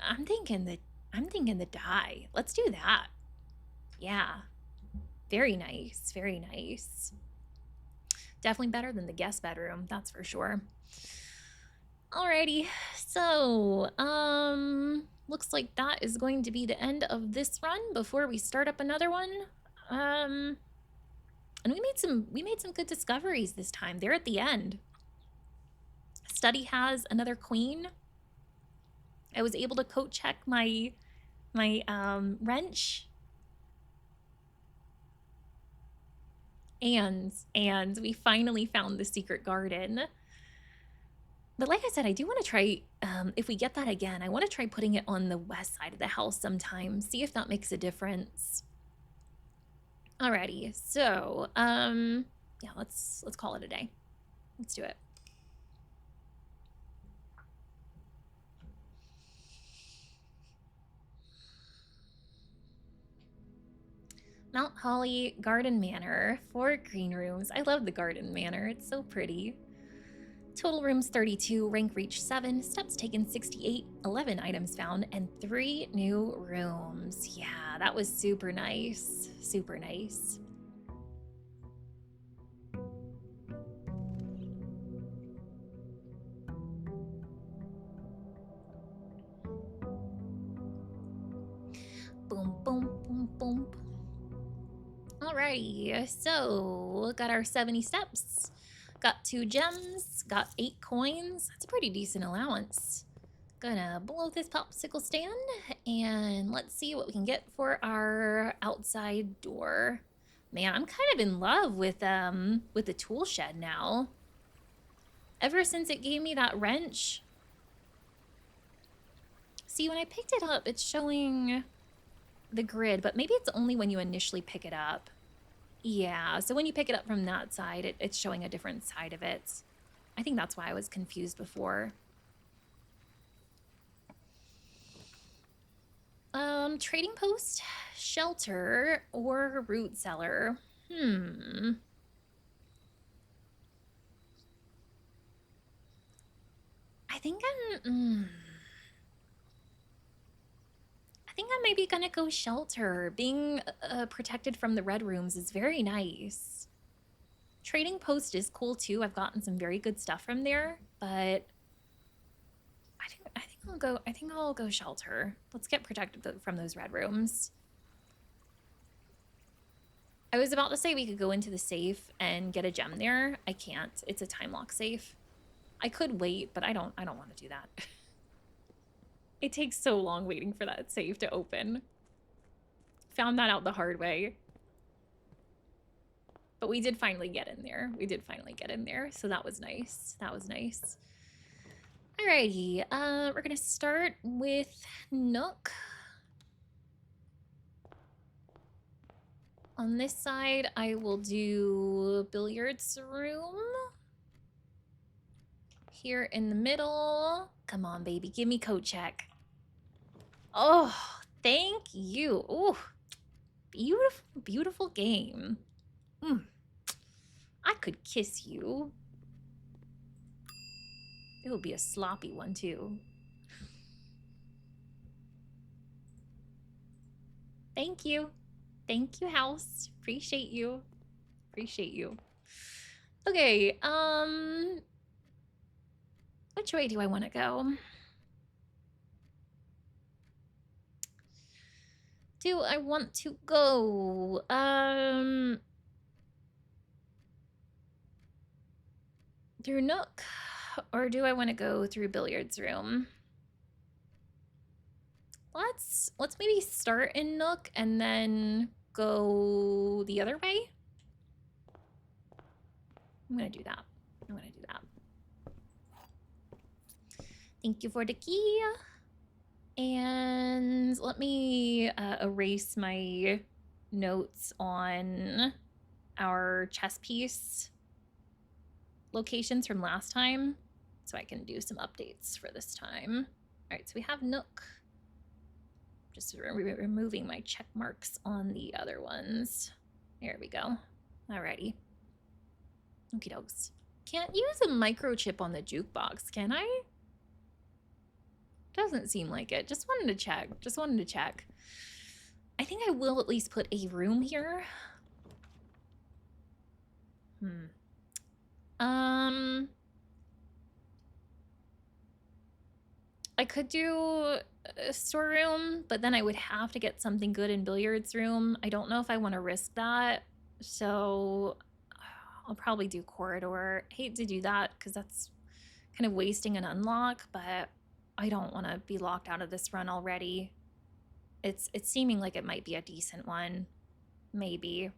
I'm thinking the dye. Let's do that. Yeah. Very nice. Very nice. Definitely better than the guest bedroom, that's for sure. Alrighty. So, looks like that is going to be the end of this run before we start up another one. And we made some good discoveries this time. They're at the end. Study has another queen. I was able to coat check my wrench. And we finally found the secret garden. But like I said, I do want to try, if we get that again, I want to try putting it on the west side of the house sometime, see if that makes a difference. Alrighty, so, yeah, let's call it a day. Let's do it. Mount Holly Garden Manor, 4 green rooms. I love the garden manor, it's so pretty. Total rooms 32, rank reach 7, steps taken 68, 11 items found, and 3 new rooms. Yeah, that was super nice. Super nice. Boom, boom, boom, boom. Alrighty, so got our 70 steps. Got 2 gems, got 8 coins. That's a pretty decent allowance. Gonna blow this popsicle stand and let's see what we can get for our outside door. Man, I'm kind of in love with the tool shed now. Ever since it gave me that wrench. See, when I picked it up, it's showing the grid, but maybe it's only when you initially pick it up. Yeah, so when you pick it up from that side, it's showing a different side of it. I think that's why I was confused before. Trading post, shelter, or root cellar. I think I think I'm maybe gonna go shelter. Being protected from the red rooms is very nice. Trading post is cool too. I've gotten some very good stuff from there, but I think I'll go shelter. Let's get protected from those red rooms. I was about to say we could go into the safe and get a gem there. I can't. It's a time lock safe. I could wait, but I don't want to do that. It takes so long waiting for that safe to open. Found that out the hard way. But we did finally get in there. So that was nice. Alrighty, we're gonna start with Nook. On this side, I will do billiards room. Here in the middle. Come on, baby, give me coat check. Oh, thank you. Oh, beautiful, beautiful game. I could kiss you. It would be a sloppy one, too. Thank you. Thank you, house. Appreciate you. Okay, which way do I want to go? Do I want to go, through Nook, or do I want to go through billiards room? Let's maybe start in Nook and then go the other way. I'm gonna do that. Thank you for the key. And let me erase my notes on our chess piece locations from last time so I can do some updates for this time. All right, so we have Nook. Just removing my check marks on the other ones. There we go. Alrighty. Okie dokes. Can't use a microchip on the jukebox, can I? Doesn't seem like it. Just wanted to check. I think I will at least put a room here. I could do a storeroom, but then I would have to get something good in billiards room. I don't know if I want to risk that, so I'll probably do corridor. Hate to do that because that's kind of wasting an unlock, but I don't want to be locked out of this run already. It's seeming like it might be a decent one, maybe.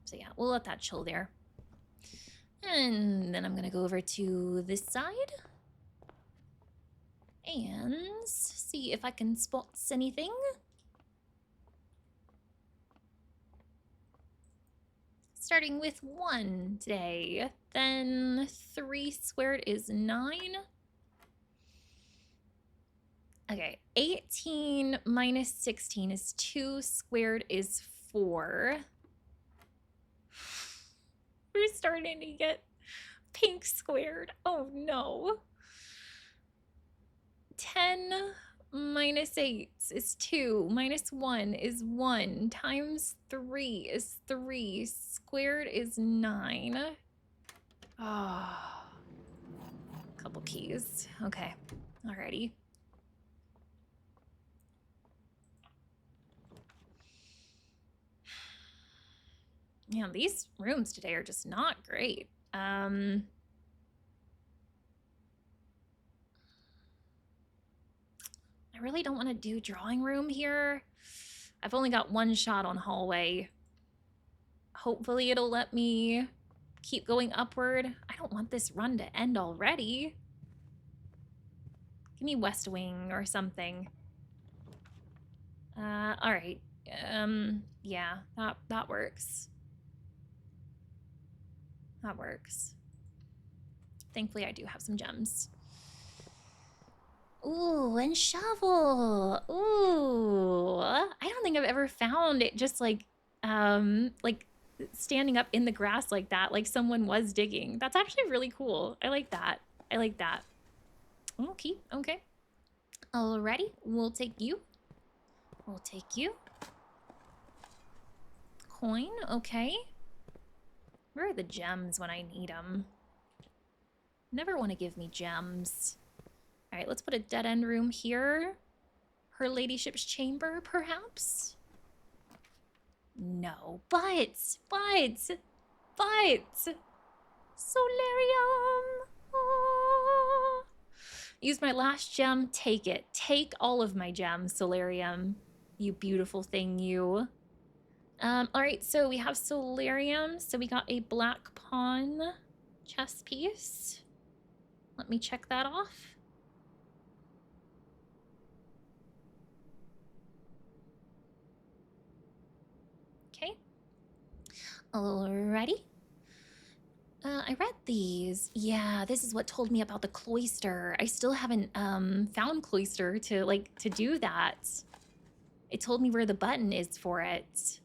So yeah, we'll let that chill there. And then I'm gonna go over to this side and see if I can spot anything. Starting with 1 today, then 3 squared is 9. Okay, 18 minus 16 is 2 squared is 4. We're starting to get pink squared. Oh no. 10 minus 8 is 2. Minus 1 is 1. Times 3 is 3. Squared is 9. Oh. Couple keys. Okay. Alrighty. Man, these rooms today are just not great. I really don't want to do drawing room here. I've only got 1 shot on hallway. Hopefully it'll let me keep going upward. I don't want this run to end already. Give me West Wing or something. All right. Yeah, that works. That works. Thankfully, I do have some gems. Ooh, and shovel. Ooh, I don't think I've ever found it just like standing up in the grass like that, like someone was digging. That's actually really cool. I like that. I like that. Okay, okay. Alrighty, we'll take you. We'll take you. Coin, okay. Where are the gems when I need them? Never want to give me gems. All right, let's put a dead end room here. Her ladyship's chamber, perhaps? No, but Solarium! Oh. Use my last gem, take it. Take all of my gems, Solarium. You beautiful thing, you. All right, so we have Solarium. So we got a black pawn chess piece. Let me check that off. Okay. Alrighty. I read these. Yeah, this is what told me about the cloister. I still haven't found cloister to do that. It told me where the button is for it.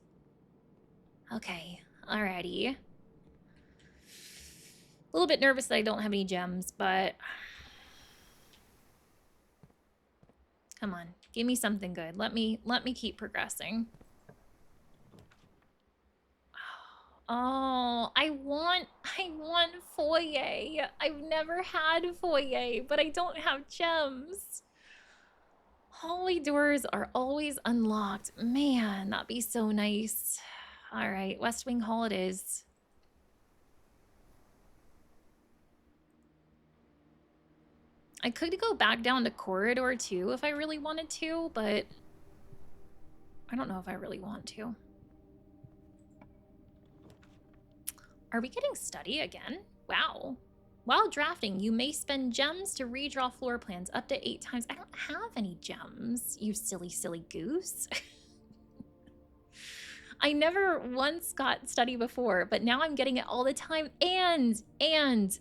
Okay, alrighty. A little bit nervous that I don't have any gems, but come on, give me something good. Let me keep progressing. Oh, I want foyer. I've never had foyer, but I don't have gems. Holy doors are always unlocked. Man, that'd be so nice. All right, West Wing Hall it is. I could go back down to corridor 2 if I really wanted to, but I don't know if I really want to. Are we getting study again? Wow. While drafting, you may spend gems to redraw floor plans up to 8 times. I don't have any gems, you silly, silly goose. I never once got study before, but now I'm getting it all the time. And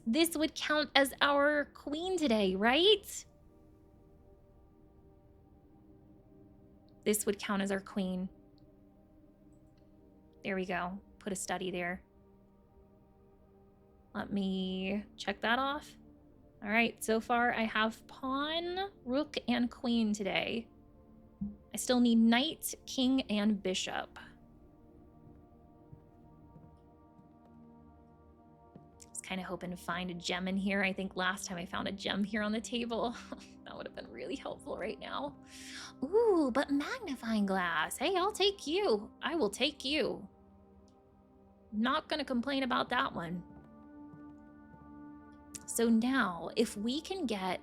this would count as our queen today, right? This would count as our queen. There we go. Put a study there. Let me check that off. All right, so far I have pawn, rook, and queen today. I still need knight, king, and bishop. I was kind of hoping to find a gem in here. I think last time I found a gem here on the table. That would have been really helpful right now. Ooh, but magnifying glass. Hey, I'll take you. I will take you. Not gonna complain about that one. So now, if we can get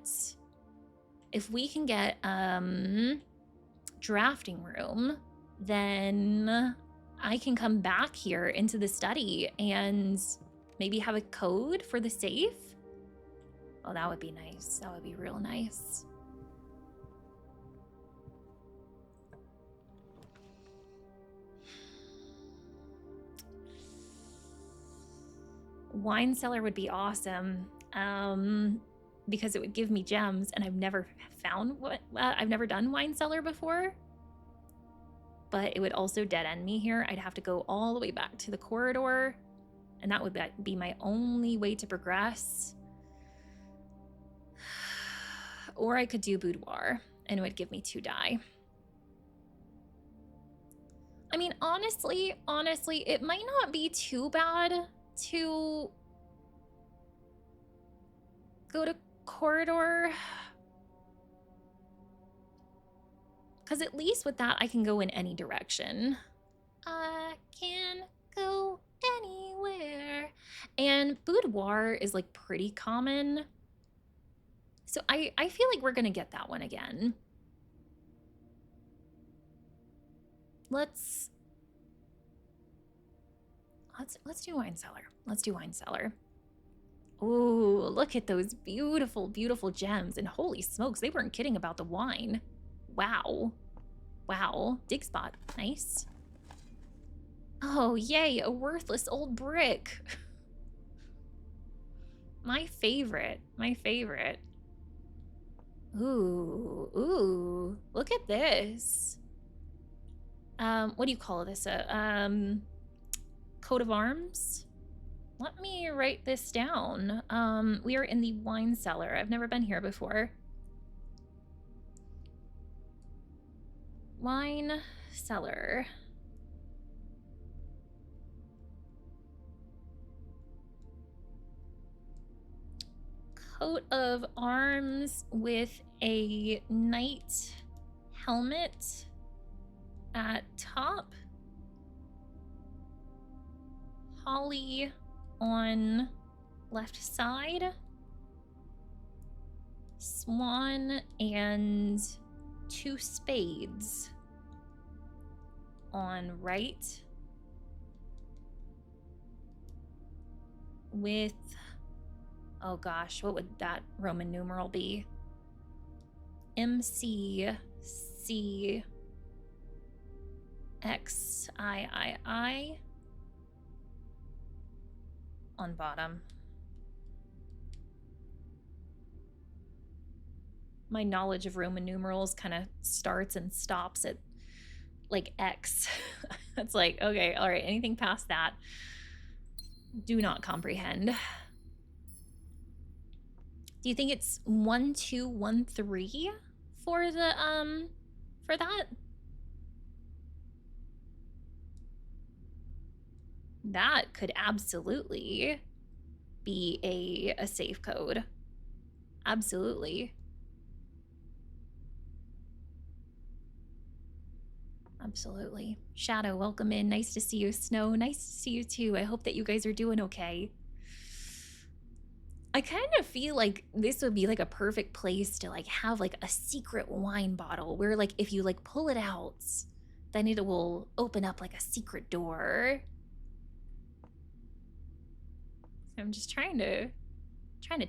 drafting room, then I can come back here into the study and maybe have a code for the safe. Oh, that would be nice. That would be real nice. Wine cellar would be awesome. Because it would give me gems, and I've never done wine cellar before, but it would also dead end me here. I'd have to go all the way back to the corridor, and that would be my only way to progress. Or I could do boudoir, and it would give me 2 die. I mean, honestly, it might not be too bad to go to corridor, because at least with that I can go in any direction. I can go anywhere. And boudoir is like pretty common, so I feel like we're gonna get that one again. Let's Let's do wine cellar. Let's do wine cellar. Ooh, look at those beautiful, beautiful gems. And holy smokes, they weren't kidding about the wine. Wow. Wow. Dig spot. Nice. Oh, yay, a worthless old brick. My favorite. My favorite. Ooh, ooh. Look at this. What do you call this? Coat of arms? Let me write this down. We are in the wine cellar. I've never been here before. Wine cellar. Coat of arms with a knight helmet at top. Holly on left side. Swan and 2 spades on right. With, oh gosh, what would that Roman numeral be? MCCXIII on bottom. My knowledge of Roman numerals kind of starts and stops at like X. It's like, okay, all right, anything past that, do not comprehend. Do you think it's 1213 for the for that? That could absolutely be a safe code. Absolutely. Absolutely. Shadow, welcome in. Nice to see you. Snow, nice to see you too. I hope that you guys are doing okay. I kind of feel like this would be like a perfect place to like have like a secret wine bottle where like if you like pull it out, then it will open up like a secret door. I'm just trying to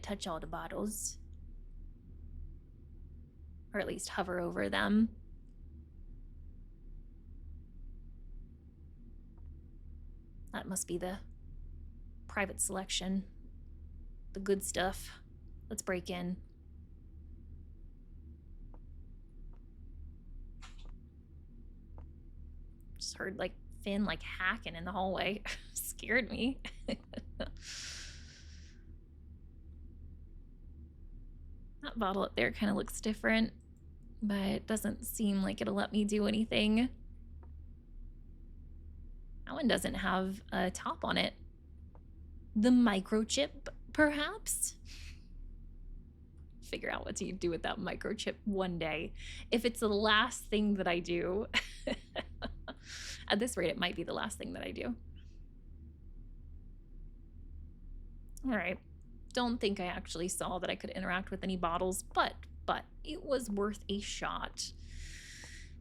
touch all the bottles. Or at least hover over them. That must be the private selection. The good stuff. Let's break in. Just heard like Finn like hacking in the hallway. Scared me. That bottle up there kind of looks different, but it doesn't seem like it'll let me do anything. That one doesn't have a top on it. The microchip, perhaps? Figure out what to do with that microchip one day. If it's the last thing that I do, at this rate, it might be the last thing that I do. All right. Don't think I actually saw that I could interact with any bottles, but it was worth a shot.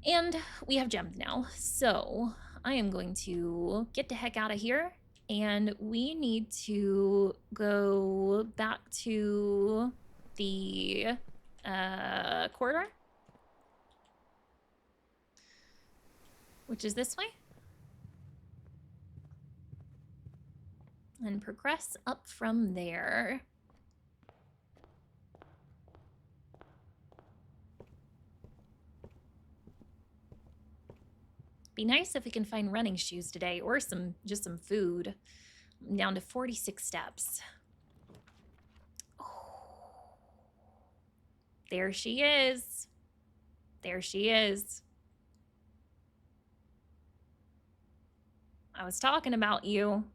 And we have gems now, so I am going to get the heck out of here, and we need to go back to the corridor, which is this way, and progress up from there. Be nice if we can find running shoes today, or just some food. I'm down to 46 steps. Oh. There she is. There she is. I was talking about you.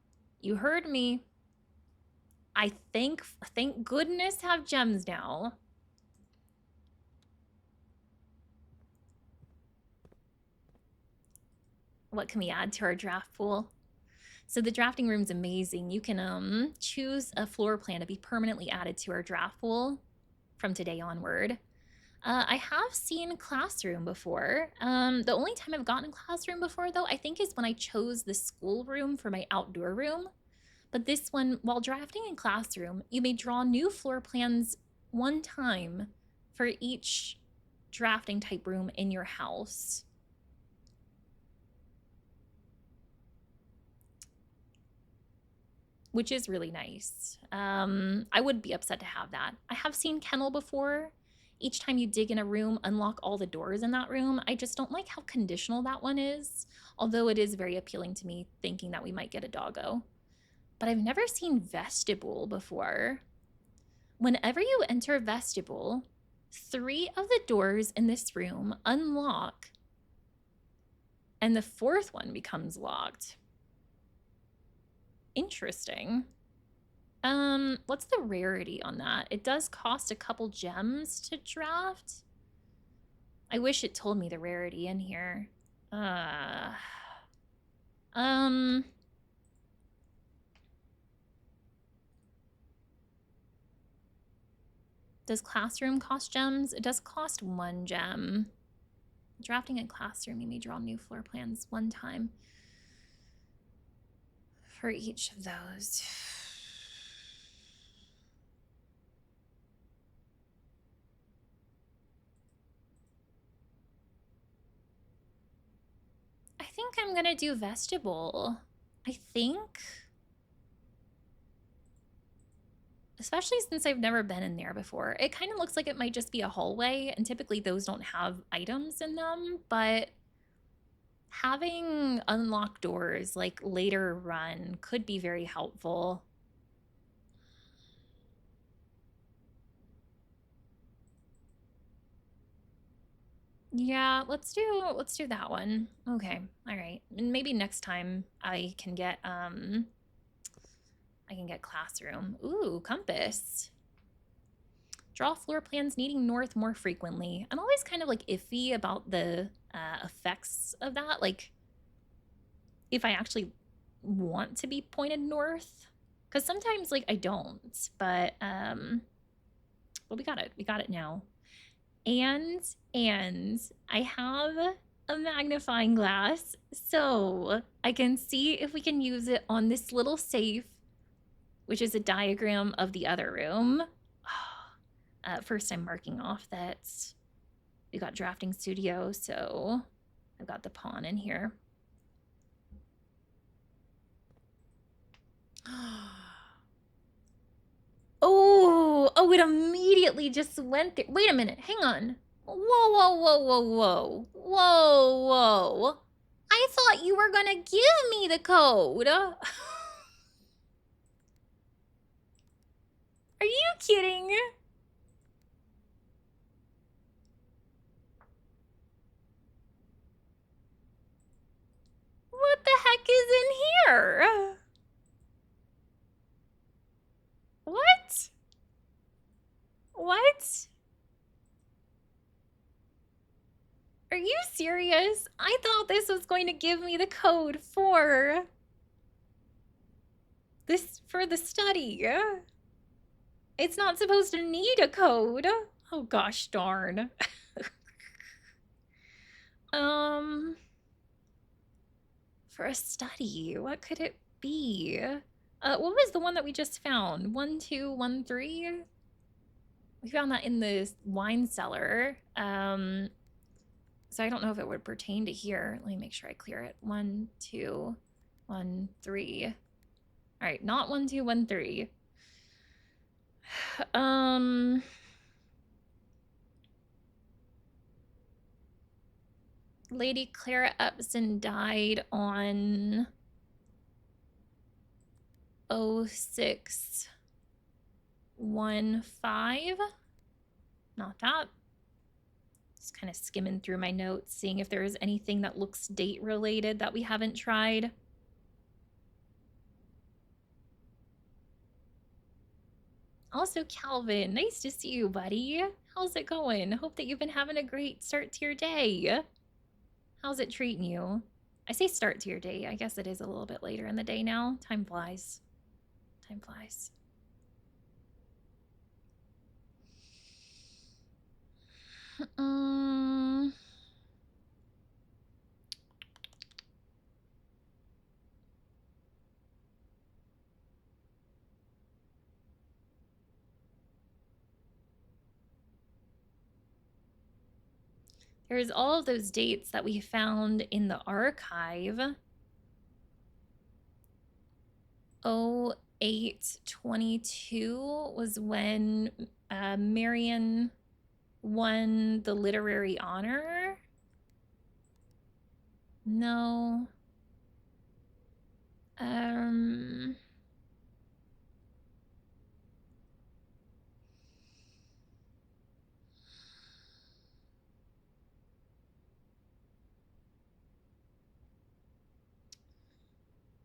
You heard me. I thank goodness have gems now. What can we add to our draft pool? So the drafting room's amazing. You can choose a floor plan to be permanently added to our draft pool from today onward. I have seen Classroom before. The only time I've gotten Classroom before, though, I think is when I chose the school room for my outdoor room. But this one, while drafting in Classroom, you may draw new floor plans one time for each drafting type room in your house. Which is really nice. I would be upset to have that. I have seen Kennel before. Each time you dig in a room, unlock all the doors in that room. I just don't like how conditional that one is, although it is very appealing to me, thinking that we might get a doggo. But I've never seen Vestibule before. Whenever you enter Vestibule, 3 of the doors in this room unlock, and the 4th one becomes locked. Interesting. What's the rarity on that? It does cost a couple gems to draft. I wish it told me the rarity in here. Does Classroom cost gems? It does cost 1 gem. Drafting in Classroom, you may draw new floor plans 1 time for each of those. I think I'm gonna do Vestibule. I think. Especially since I've never been in there before. It kind of looks like it might just be a hallway, and typically those don't have items in them, but having unlocked doors like later run could be very helpful. Yeah, let's do that one. Okay. All right. And maybe next time I can get Classroom. Ooh, compass. Draw floor plans needing north more frequently. I'm always kind of like iffy about the effects of that. Like, if I actually want to be pointed north, because sometimes like I don't. But well, we got it. We got it now. And I have a magnifying glass, so I can see if we can use it on this little safe, which is a diagram of the other room. First, I'm marking off that we got drafting studio, so I've got the pawn in here. Oh, it immediately just went there. Wait a minute, hang on. Whoa. I thought you were gonna give me the code. Are you kidding? What the heck is in here? What? What? Are you serious? I thought this was going to give me the code for the study. It's not supposed to need a code. Oh gosh darn. For a study, what could it be? What was the one that we just found? 1213? We found that in the wine cellar. So I don't know if it would pertain to here. Let me make sure I clear it. 1213. All right, not 1213. Lady Clara Epson died on 0615. Not that. Just kind of skimming through my notes, seeing if there is anything that looks date related that we haven't tried. Also, Calvin, nice to see you, buddy. How's it going? Hope that you've been having a great start to your day. How's it treating you? I say start to your day. I guess it is a little bit later in the day now. Time flies. Time flies. There's all of those dates that we found in the archive. 0822 was when Marion won the literary honor. No.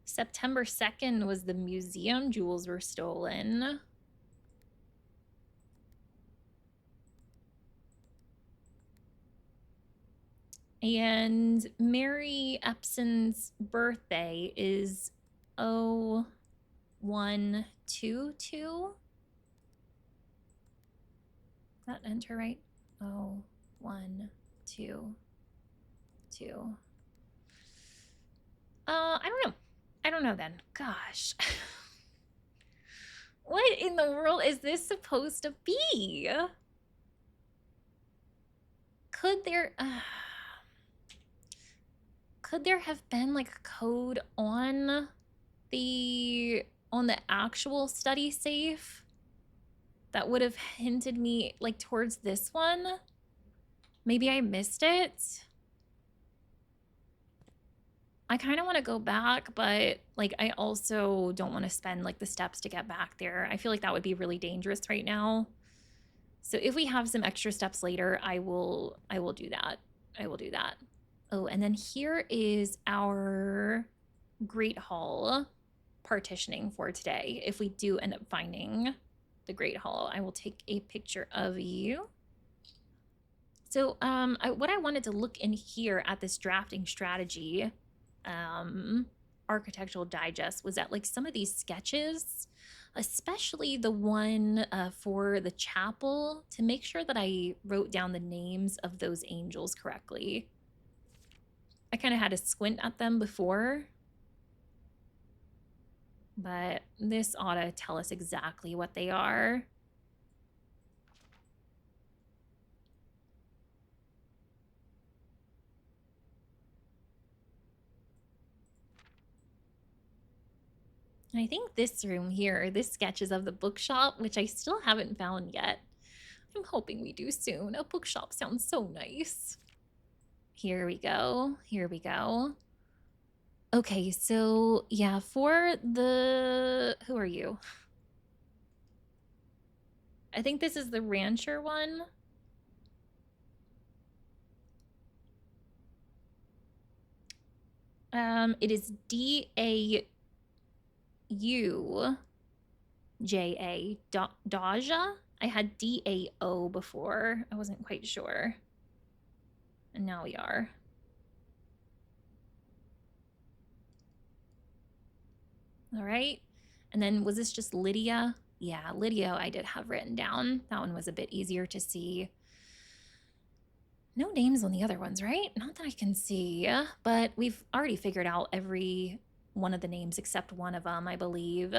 September 2nd was the museum jewels were stolen. And Mary Epson's birthday is 0122. Is that enter right? 0122. I don't know. I don't know then. Gosh. What in the world is this supposed to be? Could there have been like a code on the actual study safe that would have hinted me like towards this one? Maybe I missed it. I kind of want to go back, but like I also don't want to spend like the steps to get back there. I feel like that would be really dangerous right now. So if we have some extra steps later, I will do that. I will do that. Oh, and then here is our Great Hall partitioning for today. If we do end up finding the Great Hall, I will take a picture of you. So what I wanted to look in here at this drafting strategy architectural digest was that like some of these sketches, especially the one for the chapel, to make sure that I wrote down the names of those angels correctly. I kind of had to squint at them before, but this ought to tell us exactly what they are. And I think this room here, this sketch is of the bookshop, which I still haven't found yet. I'm hoping we do soon. A bookshop sounds so nice. Here we go. Here we go. Okay, so yeah, for the... Who are you? I think this is the rancher one. It is D-A-U-J-A. Daja? I had D-A-O before. I wasn't quite sure. And now we are. All right. And then was this just Lydia? Yeah, Lydia I did have written down. That one was a bit easier to see. No names on the other ones, right? Not that I can see, but we've already figured out every one of the names except one of them, I believe.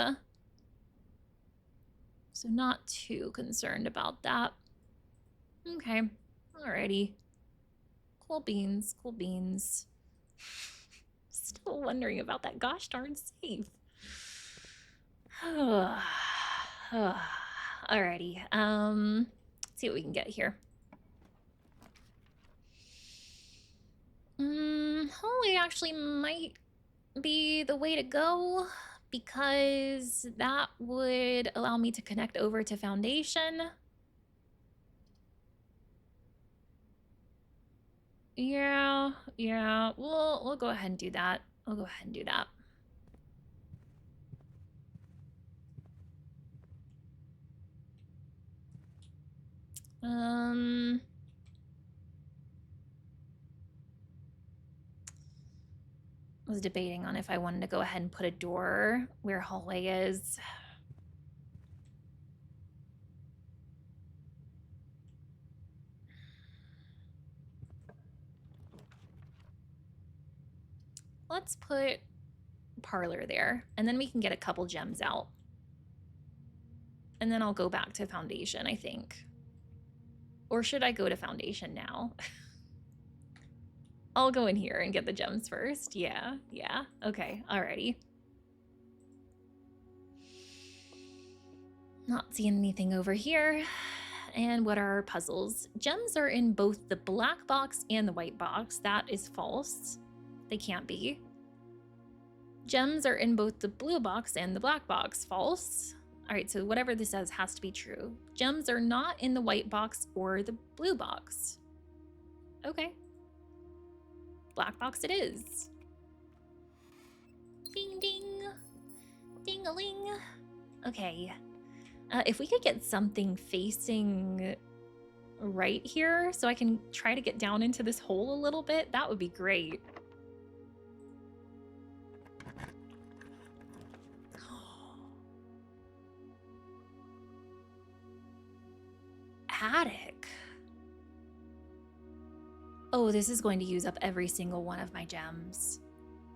So not too concerned about that. Okay, alrighty. Cool beans, cool beans. Still wondering about that gosh darn safe. Alrighty, let's see what we can get here. Hallway actually might be the way to go because that would allow me to connect over to Foundation. Yeah, we'll go ahead and do that. We'll go ahead and do that. Was debating on if I wanted to go ahead and put a door where hallway is. let's put parlor there, and then we can get a couple gems out. And then I'll go back to foundation, I think. Or should I go to foundation now? I'll go in here and get the gems first. Yeah, yeah. Okay, alrighty. Not seeing anything over here. And what are our puzzles? Gems are in both the black box and the white box. That is false. They can't be. Gems are in both the blue box and the black box. False. All right, so whatever this says has to be true. Gems are not in the white box or the blue box. Okay. Black box it is. Ding, ding. Ding-a-ling. Okay. If we could get something facing right here so I can try to get down into this hole a little bit, that would be great. Attic. Oh, this is going to use up every single one of my gems.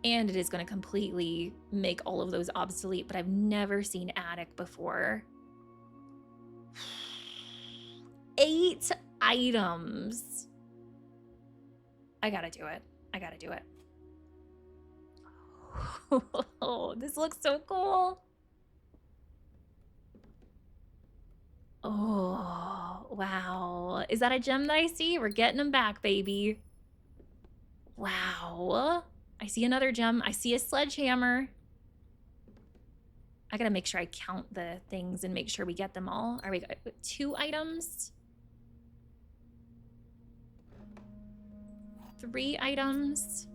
And it is going to completely make all of those obsolete, but I've never seen attic before. 8 items. I gotta do it. I gotta do it. Oh, this looks so cool. Oh, wow. Is that a gem that I see? We're getting them back, baby. Wow. I see another gem. I see a sledgehammer. I gotta make sure I count the things and make sure we get them all. Are we 2 items? 3 items.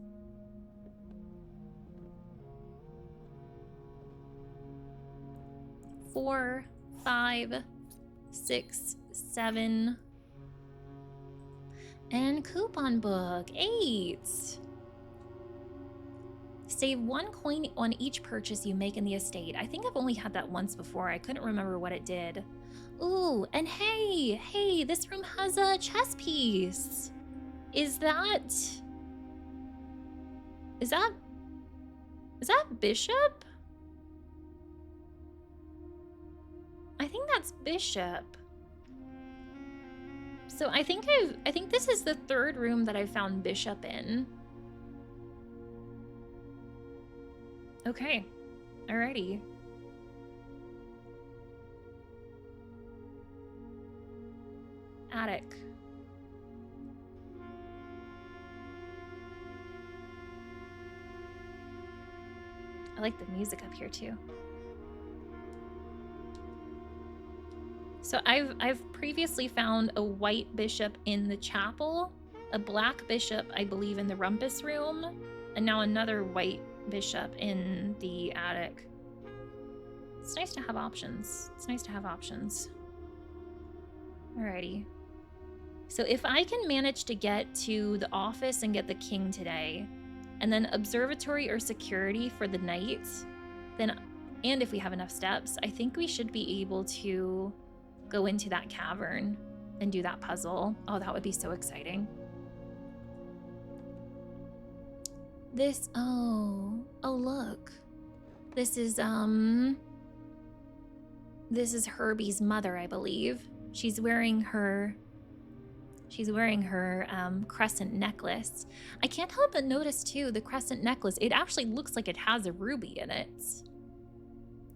4, 5, 6, 7. And coupon book, 8. Save 1 coin on each purchase you make in the estate. I think I've only had that once before. I couldn't remember what it did. Ooh, and hey, this room has a chess piece. Is that Bishop? I think that's Bishop. So I think this is the 3rd room that I found Bishop in. Okay. Alrighty. Attic. I like the music up here too. So I've previously found a white bishop in the chapel, a black bishop, I believe, in the rumpus room, and now another white bishop in the attic. It's nice to have options. It's nice to have options. Alrighty. So if I can manage to get to the office and get the king today, and then observatory or security for the night, then, and if we have enough steps, I think we should be able to go into that cavern and do that puzzle. Oh, that would be so exciting. This, oh look. This is Herbie's mother, I believe. She's wearing her crescent necklace. I can't help but notice too, the crescent necklace, it actually looks like it has a ruby in it,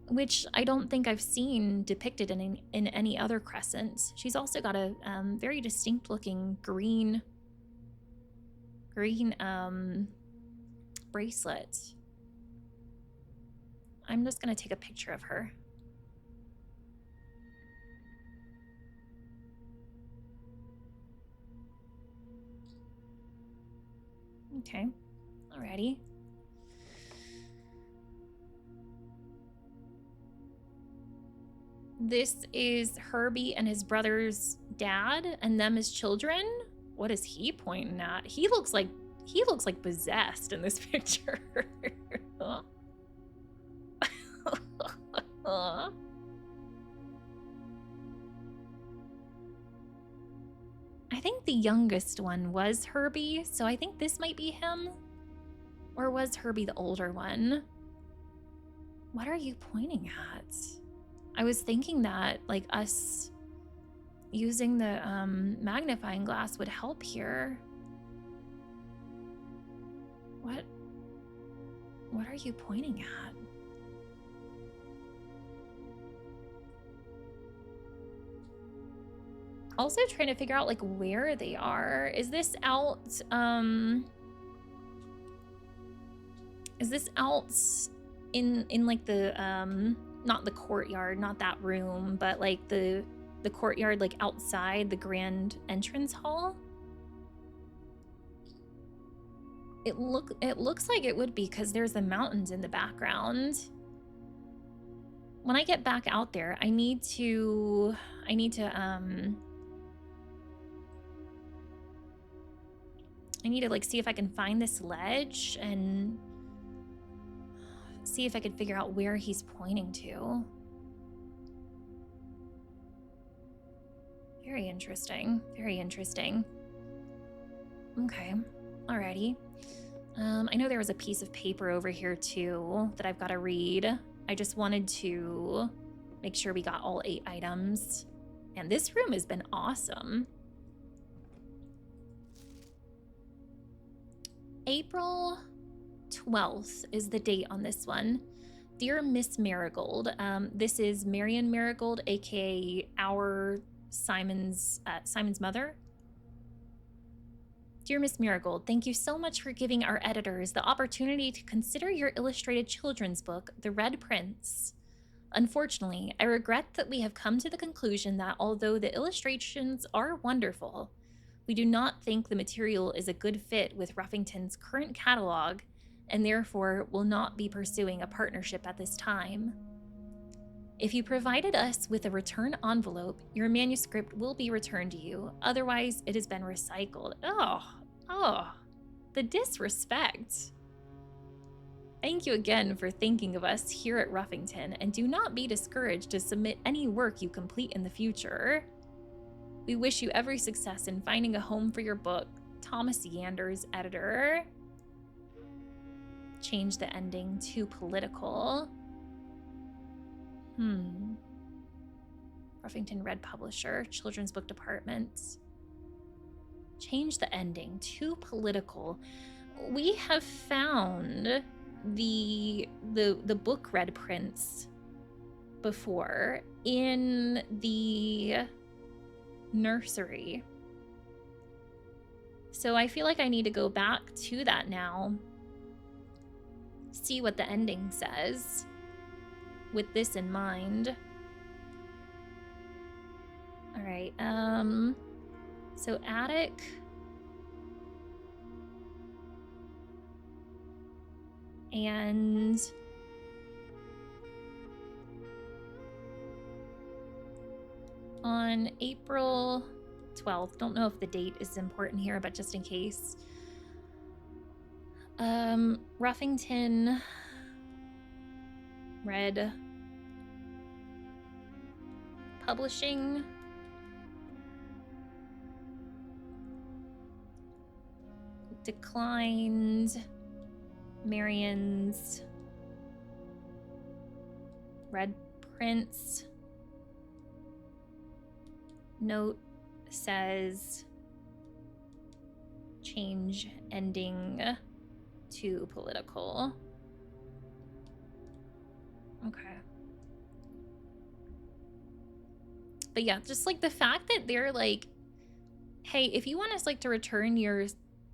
which I don't think I've seen depicted in any other crescent. She's also got a very distinct looking green bracelet. I'm just gonna take a picture of her. Okay, alrighty. This is Herbie and his brother's dad and them as children. What is he pointing at? He looks like possessed in this picture. I think the youngest one was Herbie, so I think this might be him. Or was Herbie the older one? What are you pointing at? I was thinking that, like, us using the magnifying glass would help here. What are you pointing at? Also trying to figure out, like, where they are. Is this out, in like the, not the courtyard, not that room, but like the courtyard, like outside the grand entrance hall? It looks like it would be, because there's the mountains in the background. When I get back out there, I need to like see if I can find this ledge and see if I can figure out where he's pointing to. Very interesting. Very interesting. Okay. Alrighty. I know there was a piece of paper over here too that I've got to read. I just wanted to make sure we got all 8 items. And this room has been awesome. April 12th is the date on this one. Dear Miss Marigold, this is Marion Marigold, aka our Simon's mother. Dear Miss Marigold, thank you so much for giving our editors the opportunity to consider your illustrated children's book, The Red Prince. Unfortunately, I regret that we have come to the conclusion that although the illustrations are wonderful, we do not think the material is a good fit with Ruffington's current catalog, and therefore will not be pursuing a partnership at this time. If you provided us with a return envelope, your manuscript will be returned to you. Otherwise, it has been recycled. Oh, the disrespect. Thank you again for thinking of us here at Ruffington, and do not be discouraged to submit any work you complete in the future. We wish you every success in finding a home for your book. Thomas Yanders, editor. Change the ending to political. Ruffington Red Publisher, Children's Book Department. Change the ending to political. We have found the book Red Prince before in the nursery. So I feel like I need to go back to that now. See what the ending says with this in mind. All right, so attic. And on April 12th, don't know if the date is important here, but just in case, Ruffington Red Publishing declined Marion's Red Prince. Note says change ending to political. Okay. But yeah, just like the fact that they're like, hey, if you want us like to return your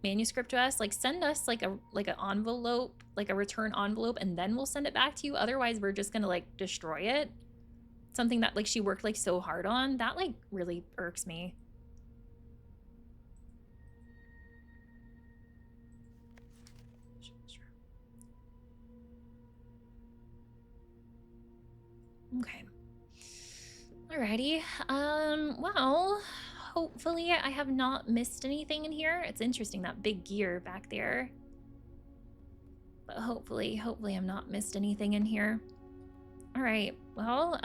manuscript to us, like send us like an envelope, like a return envelope, and then we'll send it back to you. Otherwise, we're just gonna like destroy it. Something that like she worked like so hard on. That like really irks me. Okay. Alrighty. Well, hopefully I have not missed anything in here. It's interesting, that big gear back there. But hopefully I'm not missed anything in here. All right. Well,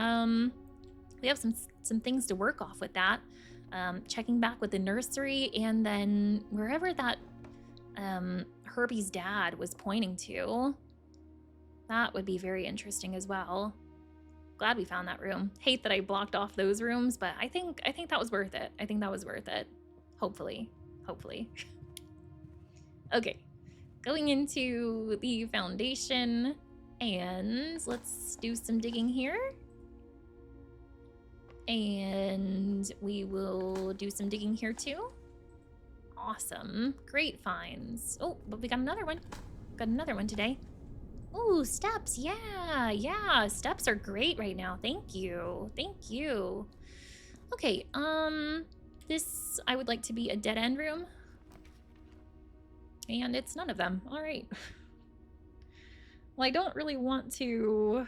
we have some things to work off with that. Checking back with the nursery, and then wherever that Herbie's dad was pointing to. That would be very interesting as well. Glad we found that room. Hate that I blocked off those rooms, but I think that was worth it. I think that was worth it. Hopefully. Hopefully. Okay. Going into the foundation, and let's do some digging here. And we will do some digging here too. Awesome. Great finds. Oh, but we got another one. Got another one today. Ooh, steps. Yeah. Steps are great right now. Thank you. Thank you. Okay, this I would like to be a dead end room. And it's none of them. All right. Well, I don't really want to,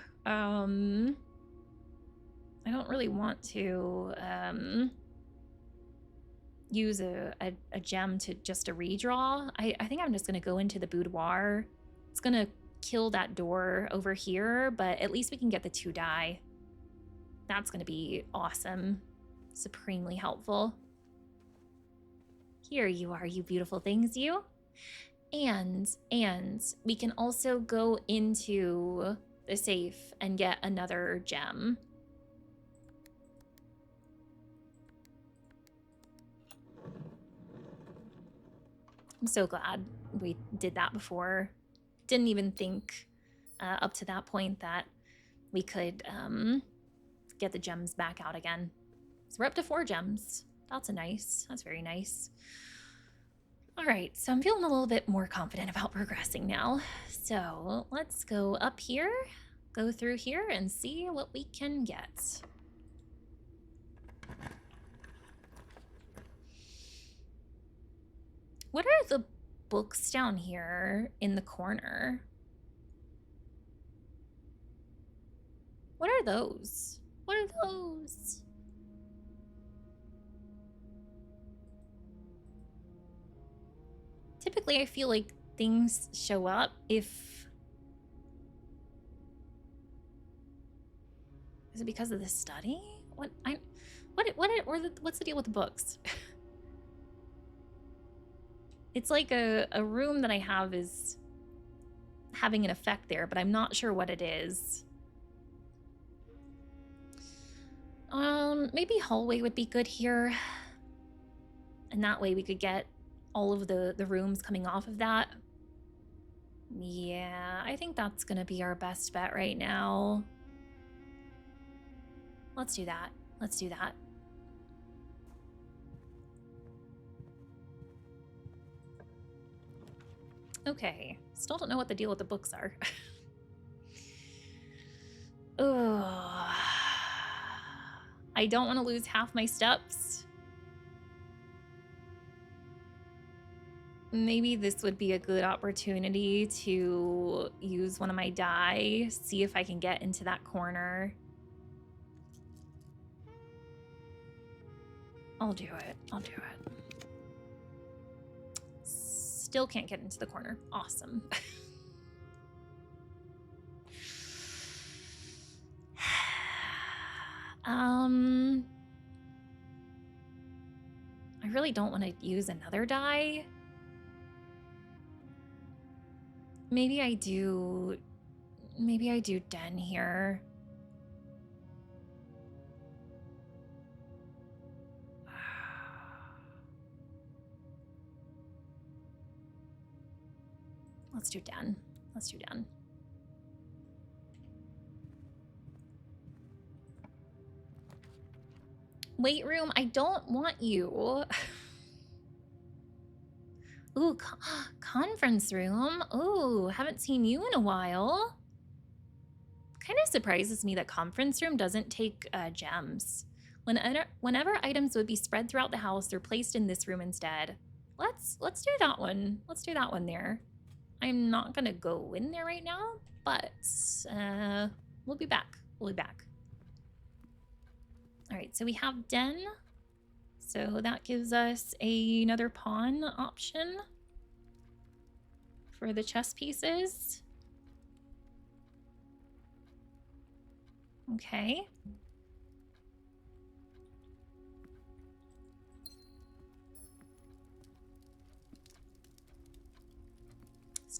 use a gem to just a redraw. I think I'm just gonna go into the boudoir. It's gonna kill that door over here, but at least we can get the 2 die. That's gonna be awesome. Supremely helpful. Here you are, you beautiful things, you. And we can also go into the safe and get another gem. I'm so glad we did that before. Didn't even think up to that point that we could get the gems back out again. So we're up to 4 gems. That's very nice. All right, so I'm feeling a little bit more confident about progressing now. So let's go up here, go through here, and see what we can get. What are the books down here in the corner? What are those? What are those? Typically, I feel like things show up if... Is it because of the study? What's the deal with the books? It's like a room that I have is having an effect there, but I'm not sure what it is. Maybe hallway would be good here. And that way we could get all of the rooms coming off of that. Yeah, I think that's gonna be our best bet right now. Let's do that. Let's do that. Okay, still don't know what the deal with the books are. Ugh. I don't want to lose half my steps. Maybe this would be a good opportunity to use one of my die, see if I can get into that corner. I'll do it. I'll do it. Still can't get into the corner. Awesome. I really don't want to use another die. Maybe I do den here. Let's do den. Let's do den. Weight room, I don't want you. Ooh, conference room. Ooh, haven't seen you in a while. Kind of surprises me that conference room doesn't take gems. Whenever items would be spread throughout the house, they're placed in this room instead. Let's do that one. Let's do that one there. I'm not gonna go in there right now, but we'll be back. We'll be back. All right, so we have den. So that gives us another pawn option for the chess pieces. Okay.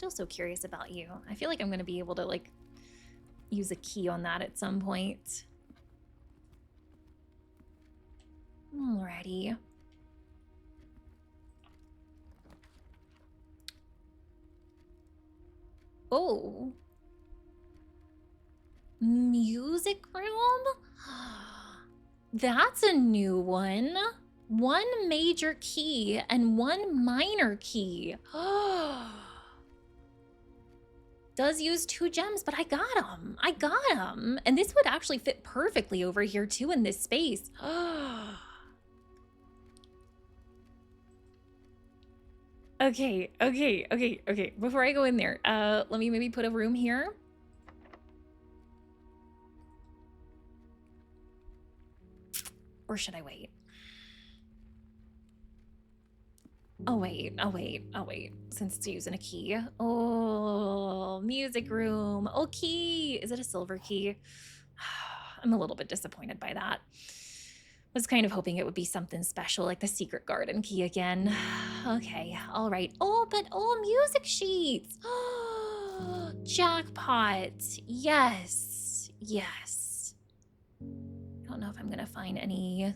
Still so curious about you. I feel like I'm gonna be able to like use a key on that at some point. Alrighty. Oh. Music room? That's a new one. One major key and one minor key. Does use 2 gems, but I got them. I got them. And this would actually fit perfectly over here too in this space. Okay. Before I go in there, let me maybe put a room here. Or should I wait? Oh, wait. Since it's using a key. Oh, music room. Oh, key. Is it a silver key? I'm a little bit disappointed by that. Was kind of hoping it would be something special, like the secret garden key again. Okay, all right. Oh, but music sheets. Jackpot. Yes. Don't know if I'm gonna find any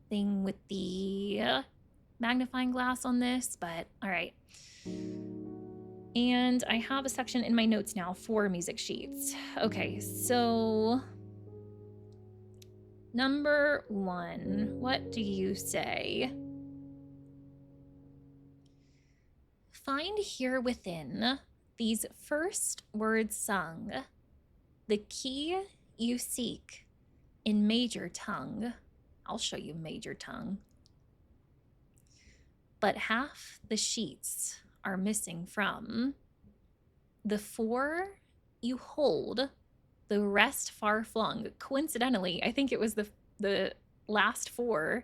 thing with the magnifying glass on this, but all right. And I have a section in my notes now for music sheets. Okay, so number 1, what do you say? Find here within these first words sung the key you seek in major tongue. I'll show you major tongue. But half the sheets are missing from the 4 you hold, the rest far flung. Coincidentally, I think it was the last 4,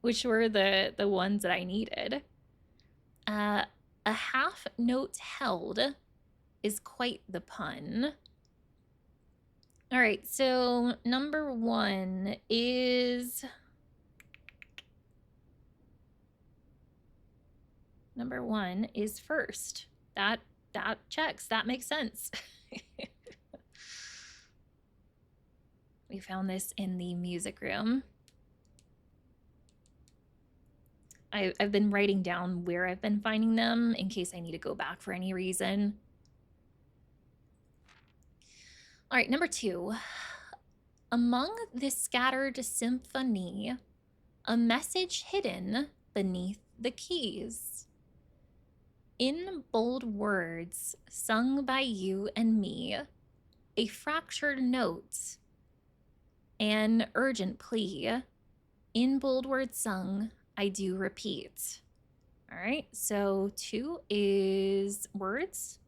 which were the ones that I needed. A half note held is quite the pun. All right, so number 1 is... Number 1 is first. That checks. That makes sense. We found this in the music room. I've been writing down where I've been finding them in case I need to go back for any reason. All right, number 2. Among this scattered symphony, a message hidden beneath the keys. In bold words sung by you and me, a fractured note, an urgent plea. In bold words sung, I do repeat. All right, so 2 is words.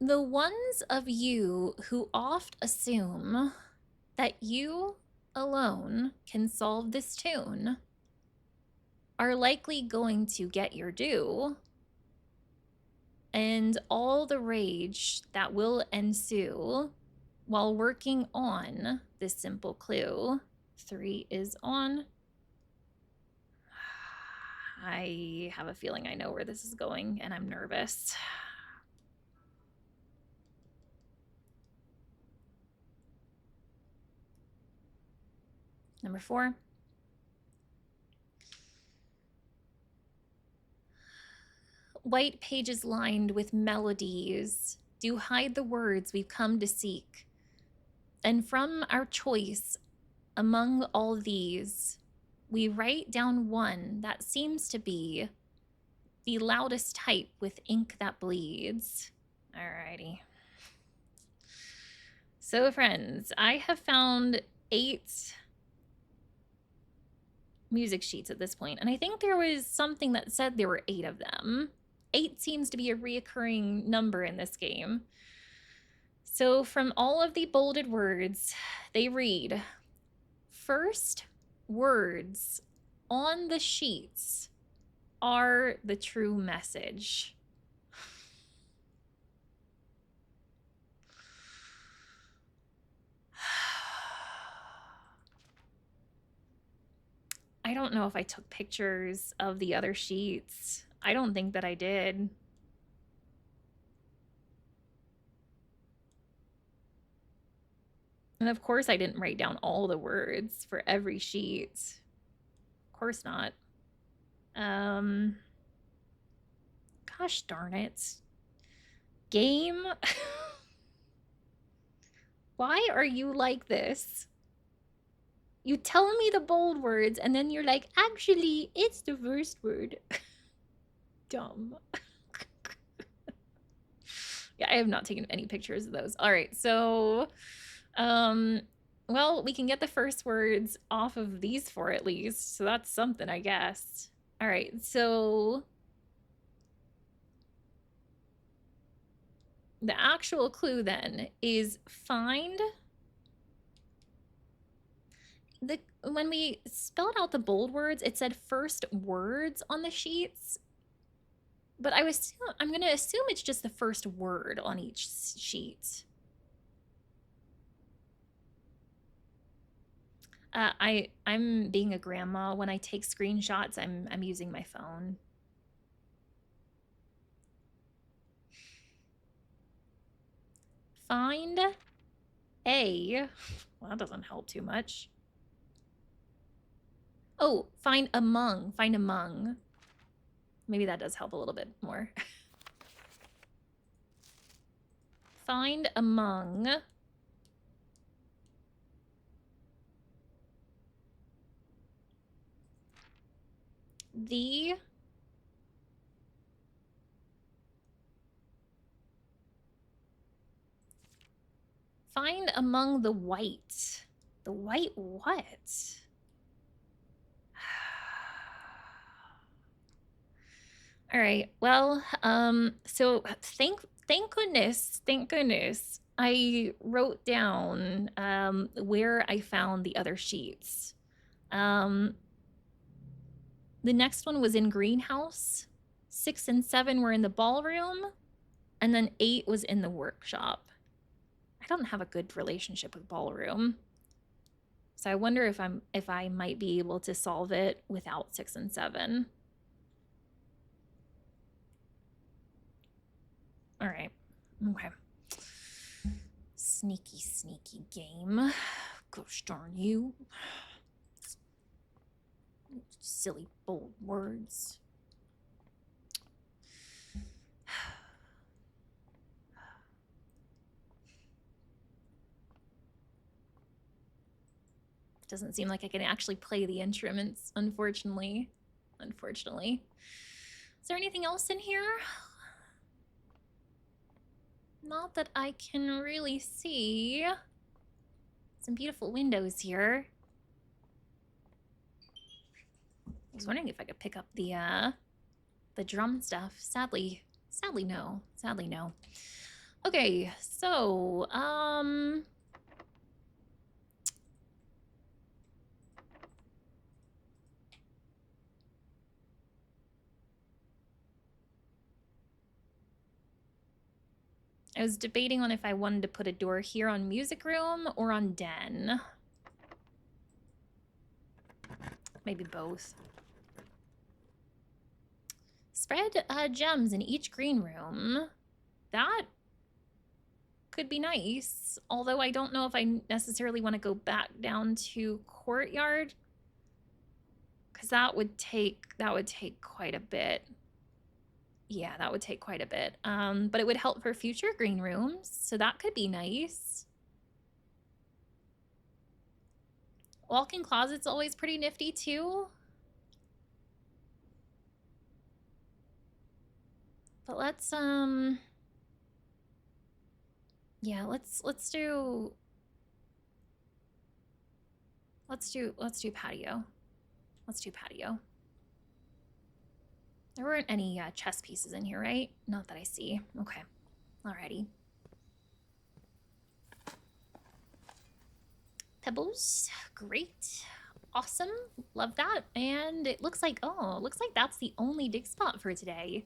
The ones of you who oft assume that you alone can solve this tune are likely going to get your due, and all the rage that will ensue while working on this simple clue. 3 is on. I have a feeling I know where this is going, and I'm nervous. Number 4. White pages lined with melodies do hide the words we've come to seek. And from our choice among all these, we write down one that seems to be the loudest type with ink that bleeds. Alrighty. So friends, I have found 8 music sheets at this point, and I think there was something that said there were 8 of them. 8 seems to be a reoccurring number in this game. So from all of the bolded words, they read, first words on the sheets are the true message? I don't know if I took pictures of the other sheets. I don't think that I did. And of course I didn't write down all the words for every sheet. Of course not. Gosh darn it. Game? Why are you like this? You tell me the bold words and then you're like, actually, it's the first word. Dumb. Yeah, I have not taken any pictures of those. All right, so, well, we can get the first words off of these four at least. So that's something, I guess. All right, so the actual clue then is find when we spelled out the bold words, it said first words on the sheets. But I'm going to assume it's just the first word on each sheet. I'm being a grandma. When I take screenshots, I'm using my phone. Find a. Well, that doesn't help too much. Oh, find among. Find among. Maybe that does help a little bit more. Find among the find among the white. The white what? All right. Well, so thank goodness I wrote down where I found the other sheets. The next one was in greenhouse. 6 and 7 were in the ballroom, and then 8 was in the workshop. I don't have a good relationship with ballroom. So I wonder if I might be able to solve it without 6 and 7. All right. Okay. Sneaky game. Gosh darn you. Silly bold words. Doesn't seem like I can actually play the instruments, unfortunately. Is there anything else in here? Not that I can really see. Some beautiful windows here. I was wondering if I could pick up the drum stuff. Sadly no. Sadly no. Okay, so I was debating on if I wanted to put a door here on music room or on den. Maybe both. Spread gems in each green room. That could be nice. Although I don't know if I necessarily want to go back down to courtyard. Because that would take quite a bit. Yeah, that would take quite a bit. But it would help for future green rooms, so that could be nice. Walk-in closet's always pretty nifty too. But let's yeah, let's do patio. Let's do patio. There weren't any chess pieces in here, right? Not that I see. Okay. Alrighty. Pebbles. Great. Awesome. Love that. And it looks like, oh, it looks like that's the only dig spot for today.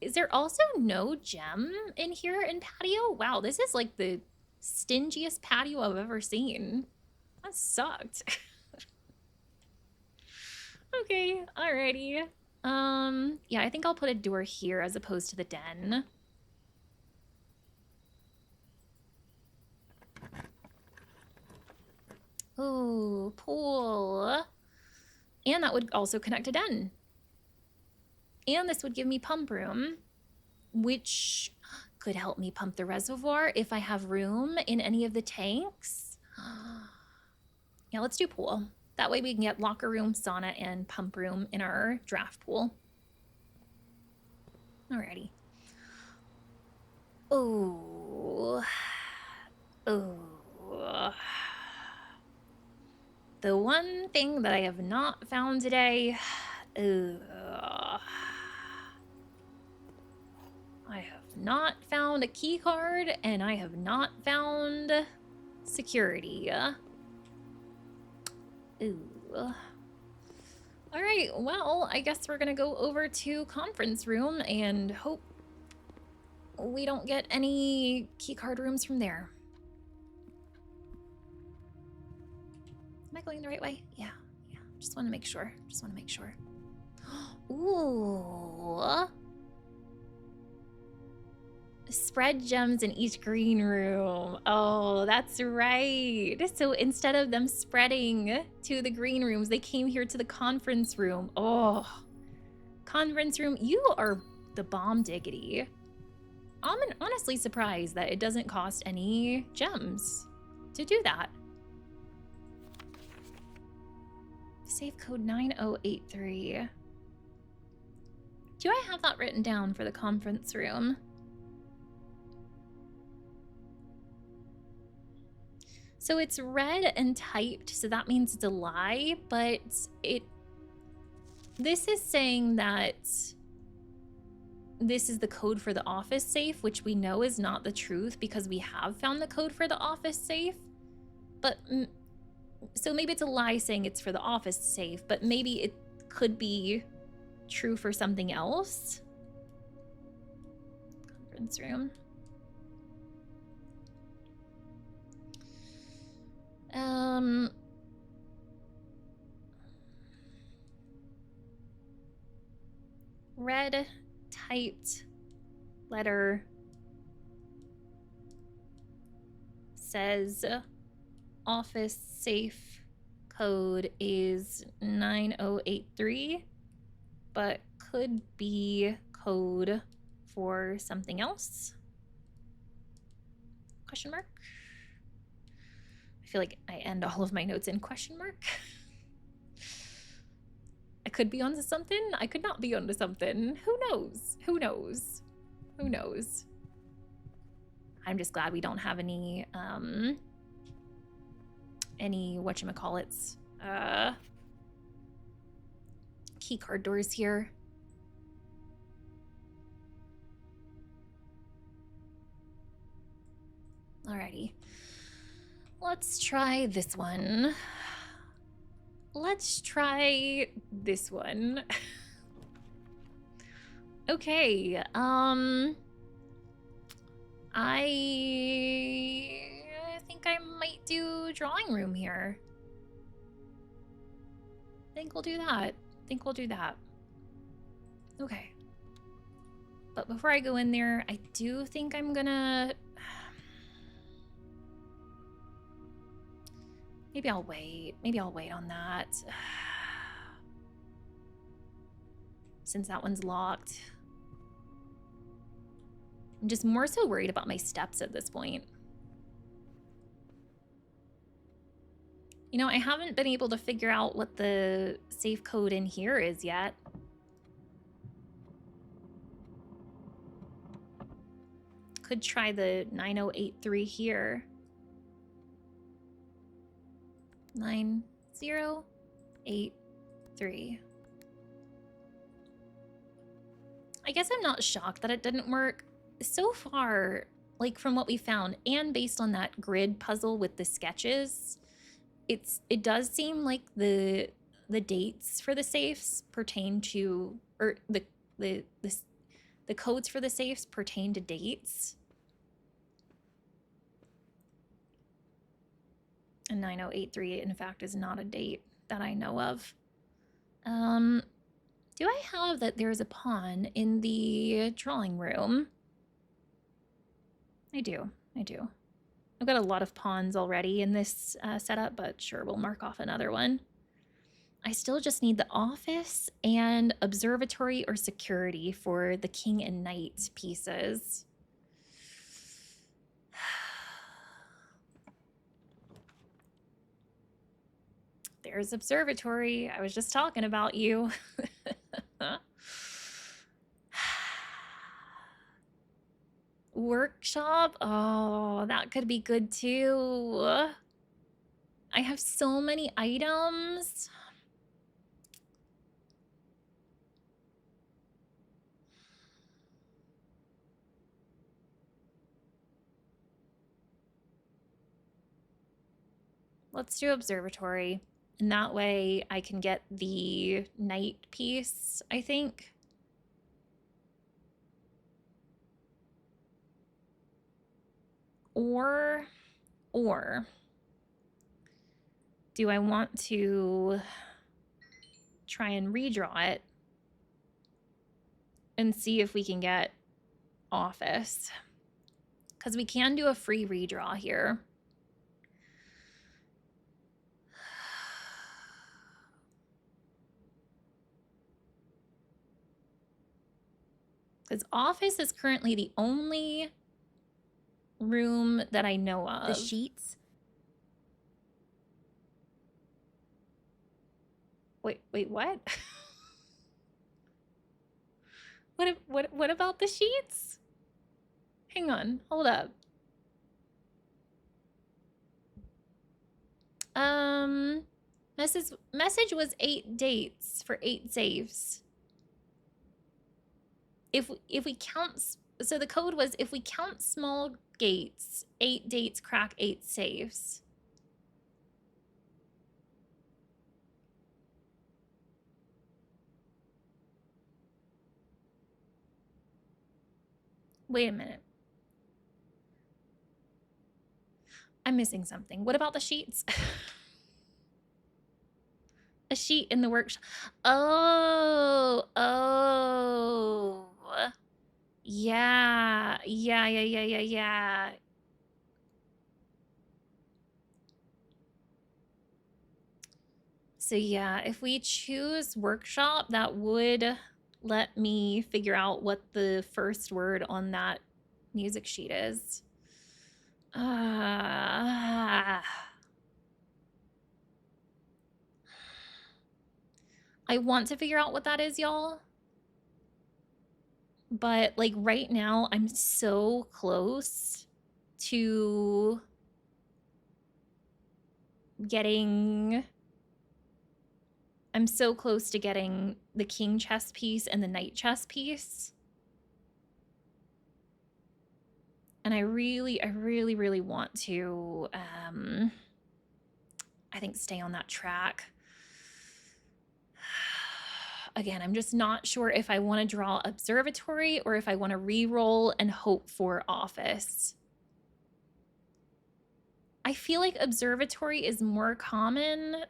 Is there also no gem in here in patio? Wow, this is like the stingiest patio I've ever seen. That sucked. Okay, alrighty. Yeah, I think I'll put a door here as opposed to the den. Ooh, pool. And that would also connect to den. And this would give me pump room, which could help me pump the reservoir if I have room in any of the tanks. Yeah, let's do pool. That way we can get locker room, sauna, and pump room in our draft pool. Alrighty. Oh. Oh. The one thing that I have not found today. I have not found a key card, and I have not found security. Ooh. Alright, well, I guess we're gonna go over to conference room and hope we don't get any keycard rooms from there. Am I going the right way? Yeah. Just want to make sure. Ooh. Spread gems in each green room. Oh, that's right. So instead of them spreading to the green rooms, they came here to the conference room. Oh, conference room, you are the bomb diggity. I'm honestly surprised that it doesn't cost any gems to do that. Safe code 9083. Do I have that written down for the conference room? So it's red and typed, so that means it's a lie, but this is saying that this is the code for the office safe, which we know is not the truth because we have found the code for the office safe. But so maybe it's a lie saying it's for the office safe, but maybe it could be true for something else. Conference room. Red typed letter says office safe code is 9083, but could be code for something else? Question mark? I feel like I end all of my notes in question mark. I could be onto something. I could not be onto something. Who knows? Who knows? Who knows? I'm just glad we don't have any whatchamacallits, key card doors here. Alrighty. Let's try this one. Let's try this one. Okay, I think I might do drawing room here. I think we'll do that. Okay. But before I go in there, I do think I'm gonna... Maybe I'll wait on that. Since that one's locked. I'm just more so worried about my steps at this point. You know, I haven't been able to figure out what the safe code in here is yet. Could try the 9083 here. 9083. I guess I'm not shocked that it didn't work. So far, like from what we found, and based on that grid puzzle with the sketches, it does seem like the dates for the safes pertain to, or the codes for the safes pertain to dates. And 9083, in fact, is not a date that I know of. Do I have that there's a pawn in the drawing room? I do. I've got a lot of pawns already in this setup, but sure, we'll mark off another one. I still just need the office and observatory or security for the king and knight pieces. There's observatory. I was just talking about you. Workshop? Oh, that could be good too. I have so many items. Let's do observatory. And that way I can get the night piece, I think. Or do I want to try and redraw it and see if we can get office? Because we can do a free redraw here. Because office is currently the only room that I know of. The sheets? Wait, what? What about the sheets? Hang on, hold up. Message was 8 dates for 8 saves. If we count, so the code was if we count small gates, 8 dates crack 8 saves. Wait a minute. I'm missing something. What about the sheets? A sheet in the workshop. Oh. Yeah. So yeah, if we choose workshop, that would let me figure out what the first word on that music sheet is. I want to figure out what that is, y'all. But like right now, I'm so close to getting... I'm so close to getting the king chess piece and the knight chess piece. And I really want to, I think, stay on that track. Again, I'm just not sure if I want to draw observatory or if I want to re-roll and hope for office. I feel like observatory is more common.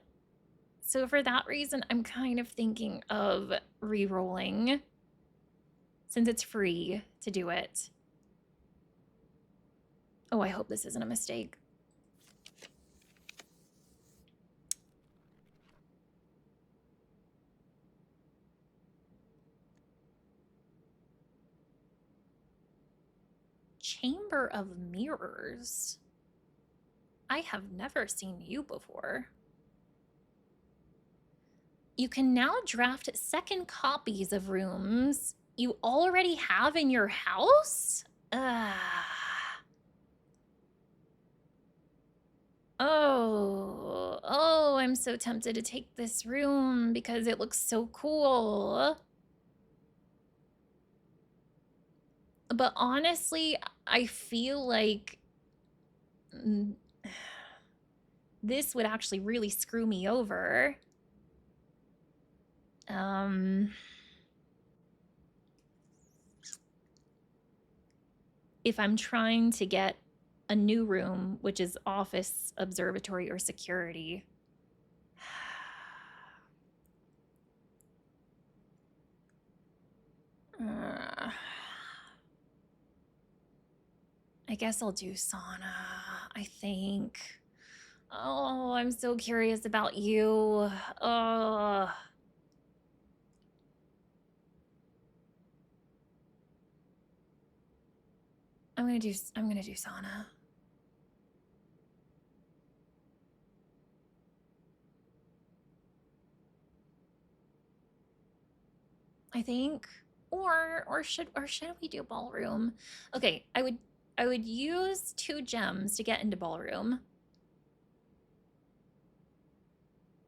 So for that reason, I'm kind of thinking of re-rolling since it's free to do it. Oh, I hope this isn't a mistake. Chamber of Mirrors. I have never seen you before. You can now draft second copies of rooms you already have in your house? Oh, I'm so tempted to take this room because it looks so cool. But honestly, I feel like this would actually really screw me over. If I'm trying to get a new room, which is office, observatory, or security. I guess I'll do sauna, I think. Oh, I'm so curious about you. Oh. I'm gonna do sauna. I think. Or should we do ballroom? Okay, I would use 2 gems to get into ballroom.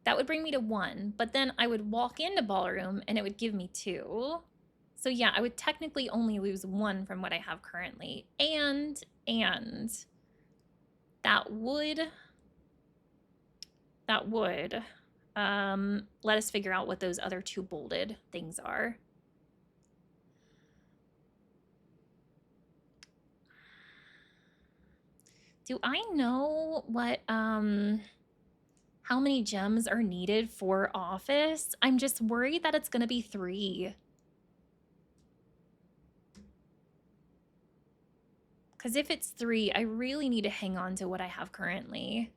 That would bring me to 1, but then I would walk into ballroom and it would give me 2. So yeah, I would technically only lose 1 from what I have currently. And that would let us figure out what those other 2 bolded things are. Do I know what how many gems are needed for office? I'm just worried that it's gonna be 3. Because if it's 3, I really need to hang on to what I have currently.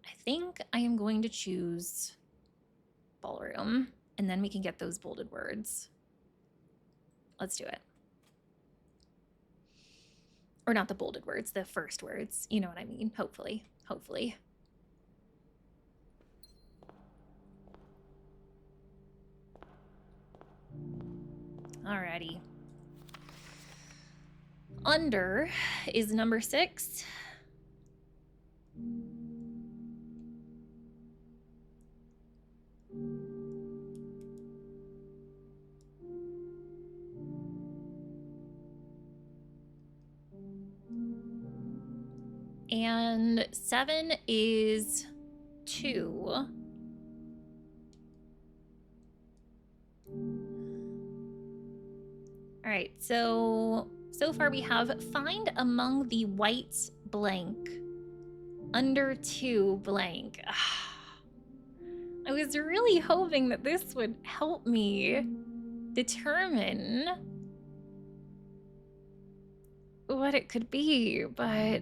I think I am going to choose ballroom, and then we can get those bolded words. Let's do it. Or not the bolded words, the first words. You know what I mean, hopefully. Hopefully. Alrighty. Under is number 6. And 7 is 2. All right, so far we have find among the white blank. Under 2 blank. I was really hoping that this would help me determine what it could be, but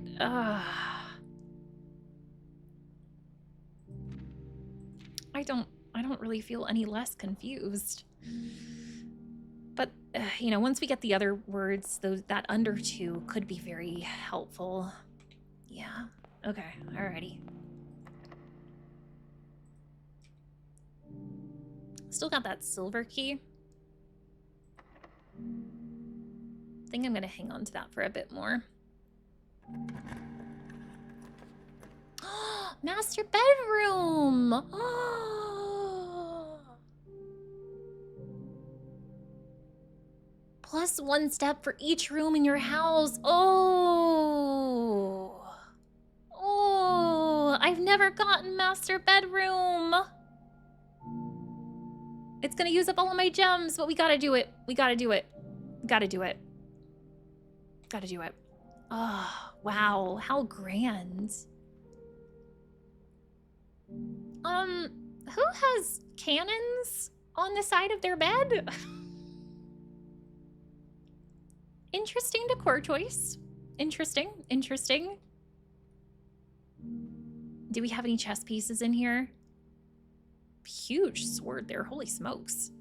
I don't really feel any less confused. But you know, once we get the other words, that under 2 could be very helpful. Yeah. Okay. Alrighty. Still got that silver key. I think I'm gonna hang on to that for a bit more. Master bedroom! Plus 1 step for each room in your house. Oh, I've never gotten master bedroom. It's gonna use up all of my gems, but we gotta do it. We gotta do it. Gotta do it. Gotta do it. Oh, wow, how grand. Who has cannons on the side of their bed? Interesting decor choice. Interesting. Do we have any chess pieces in here? Huge sword there, holy smokes.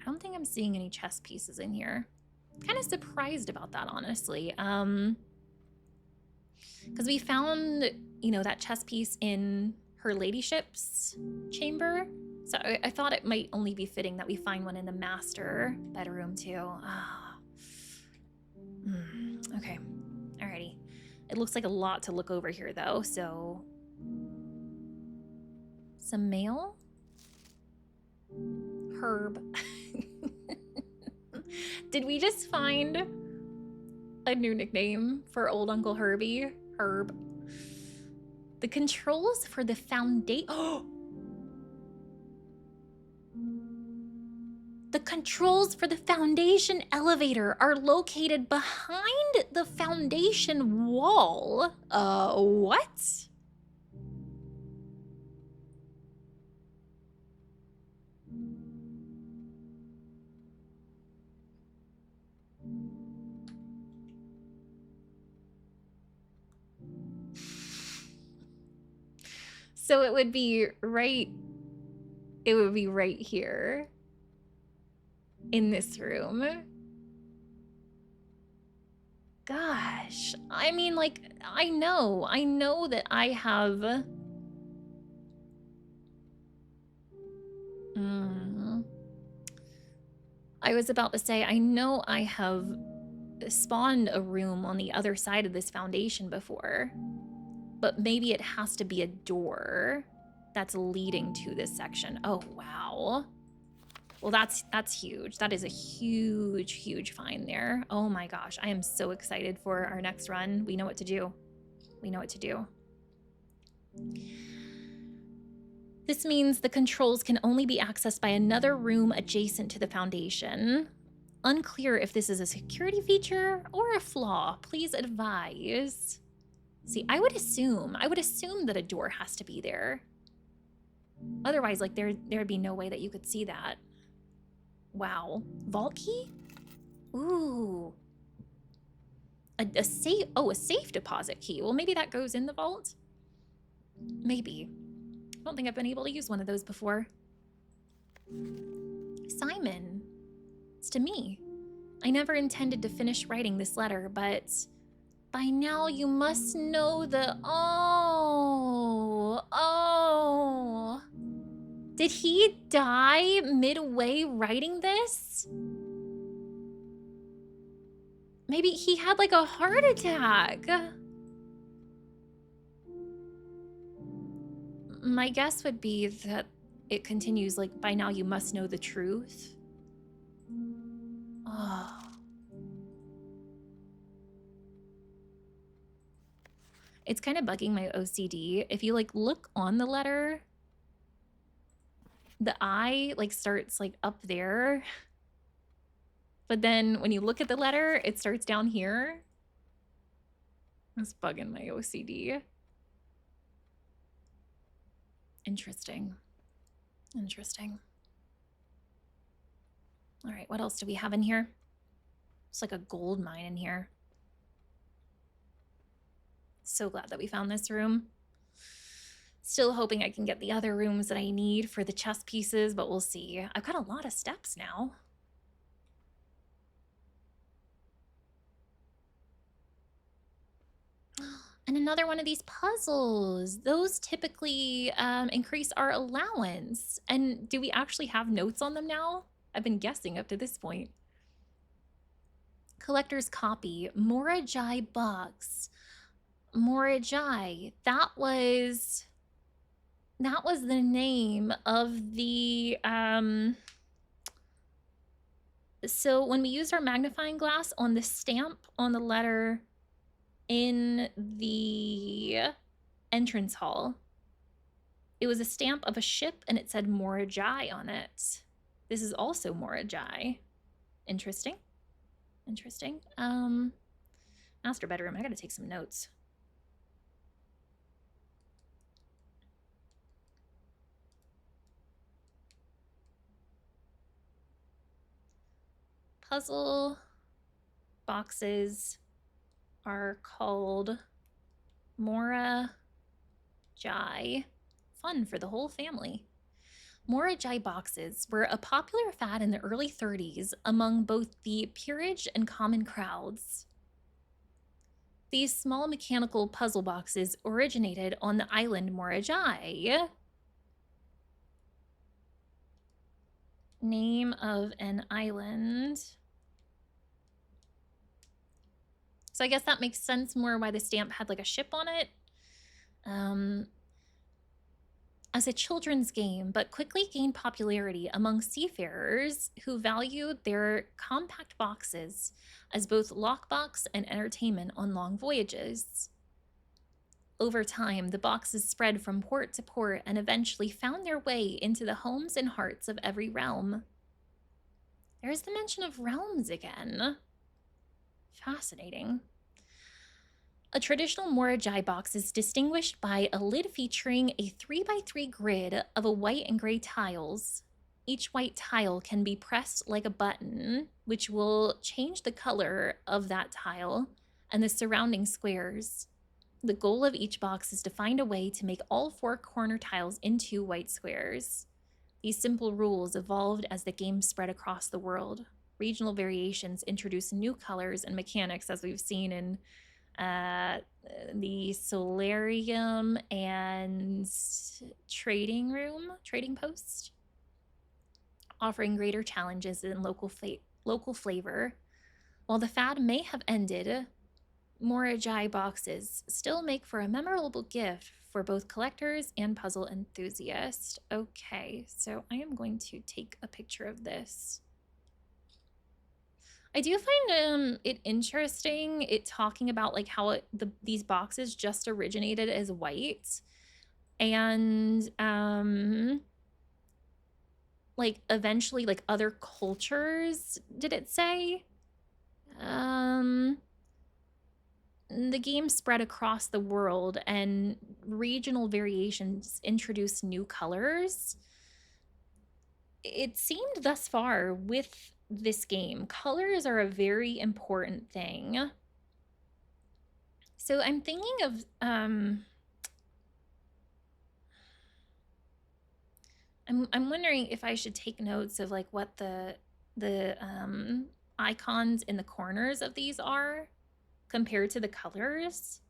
I don't think I'm seeing any chess pieces in here. Kind of surprised about that, honestly. Because we found, you know, that chess piece in her ladyship's chamber. So I thought it might only be fitting that we find one in the master bedroom too. Okay, alrighty. It looks like a lot to look over here though, so. Some mail? Herb. Did we just find A new nickname for old Uncle Herbie. Herb. The controls for the foundation. Oh! The controls for the foundation elevator are located behind the foundation wall. What? So it would be right here in this room. Gosh, I mean, like, I know that I have I was about to say, I know I have spawned a room on the other side of this foundation before, but maybe it has to be a door that's leading to this section. Oh, wow. Well, that's huge. That is a huge find there. Oh my gosh, I am so excited for our next run. We know what to do. We know what to do. This means the controls can only be accessed by another room adjacent to the foundation. Unclear if this is a security feature or a flaw. Please advise. See, I would assume that a door has to be there. Otherwise, like, there'd be no way that you could see that. Wow. Vault key? Ooh. A safe deposit key. Well, maybe that goes in the vault? Maybe. I don't think I've been able to use one of those before. Simon. It's to me. I never intended to finish writing this letter, but by now you must know the... Oh. Did he die midway writing this? Maybe he had like a heart attack. My guess would be that it continues like, by now you must know the truth. Oh. It's kind of bugging my OCD. If you like look on the letter, the eye like starts like up there. But then when you look at the letter, it starts down here. It's bugging my OCD. Interesting. Interesting. All right, what else do we have in here? It's like a gold mine in here. So glad that we found this room. Still hoping I can get the other rooms that I need for the chess pieces, but we'll see. I've got a lot of steps now. And another one of these puzzles. Those typically increase our allowance. And do we actually have notes on them now? I've been guessing up to this point. Collector's copy. Morajai box. Morajai. That was the name of the... So when we used our magnifying glass on the stamp on the letter in the entrance hall, it was a stamp of a ship and it said Morajai on it. This is also Morajai. Interesting. Interesting. Master bedroom. I gotta take some notes. Puzzle boxes are called Morajai. Fun for the whole family. Morajai boxes were a popular fad in the early 30s among both the peerage and common crowds. These small mechanical puzzle boxes originated on the island Morajai. Name of an island. So I guess that makes sense more why the stamp had like a ship on it. as a children's game, but quickly gained popularity among seafarers who valued their compact boxes as both lockbox and entertainment on long voyages. Over time, the boxes spread from port to port and eventually found their way into the homes and hearts of every realm. There's the mention of realms again. Fascinating. A traditional Morajai box is distinguished by a lid featuring a 3x3 grid of a white and gray tiles. Each white tile can be pressed like a button, which will change the color of that tile and the surrounding squares. The goal of each box is to find a way to make all 4 corner tiles into white squares. These simple rules evolved as the game spread across the world. Regional variations introduce new colors and mechanics, as we've seen in the solarium and trading post, offering greater challenges in local flavor. While the fad may have ended, Morajai boxes still make for a memorable gift for both collectors and puzzle enthusiasts. Okay, so I am going to take a picture of this. I do find it interesting, it talking about like how these boxes just originated as white, and like eventually like other cultures, did it say? The game spread across the world and regional variations introduced new colors. It seemed thus far with this game, colors are a very important thing. So I'm thinking of I'm wondering if I should take notes of like what the icons in the corners of these are compared to the colors.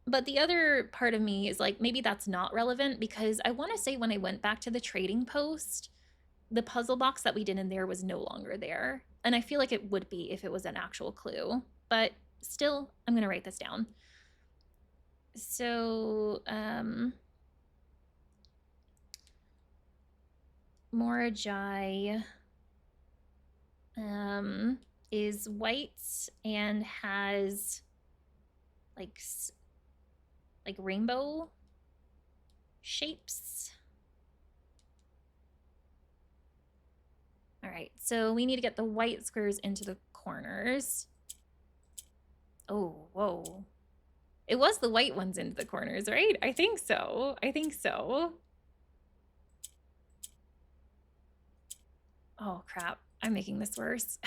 But the other part of me is like, maybe that's not relevant, because I want to say when I went back to the trading post, the puzzle box that we did in there was no longer there. And I feel like it would be if it was an actual clue. But still, I'm going to write this down. So, Morajai is white and has like rainbow shapes. All right, so we need to get the white squares into the corners. Oh, whoa. It was the white ones into the corners, right? I think so. I think so. Oh, crap. I'm making this worse.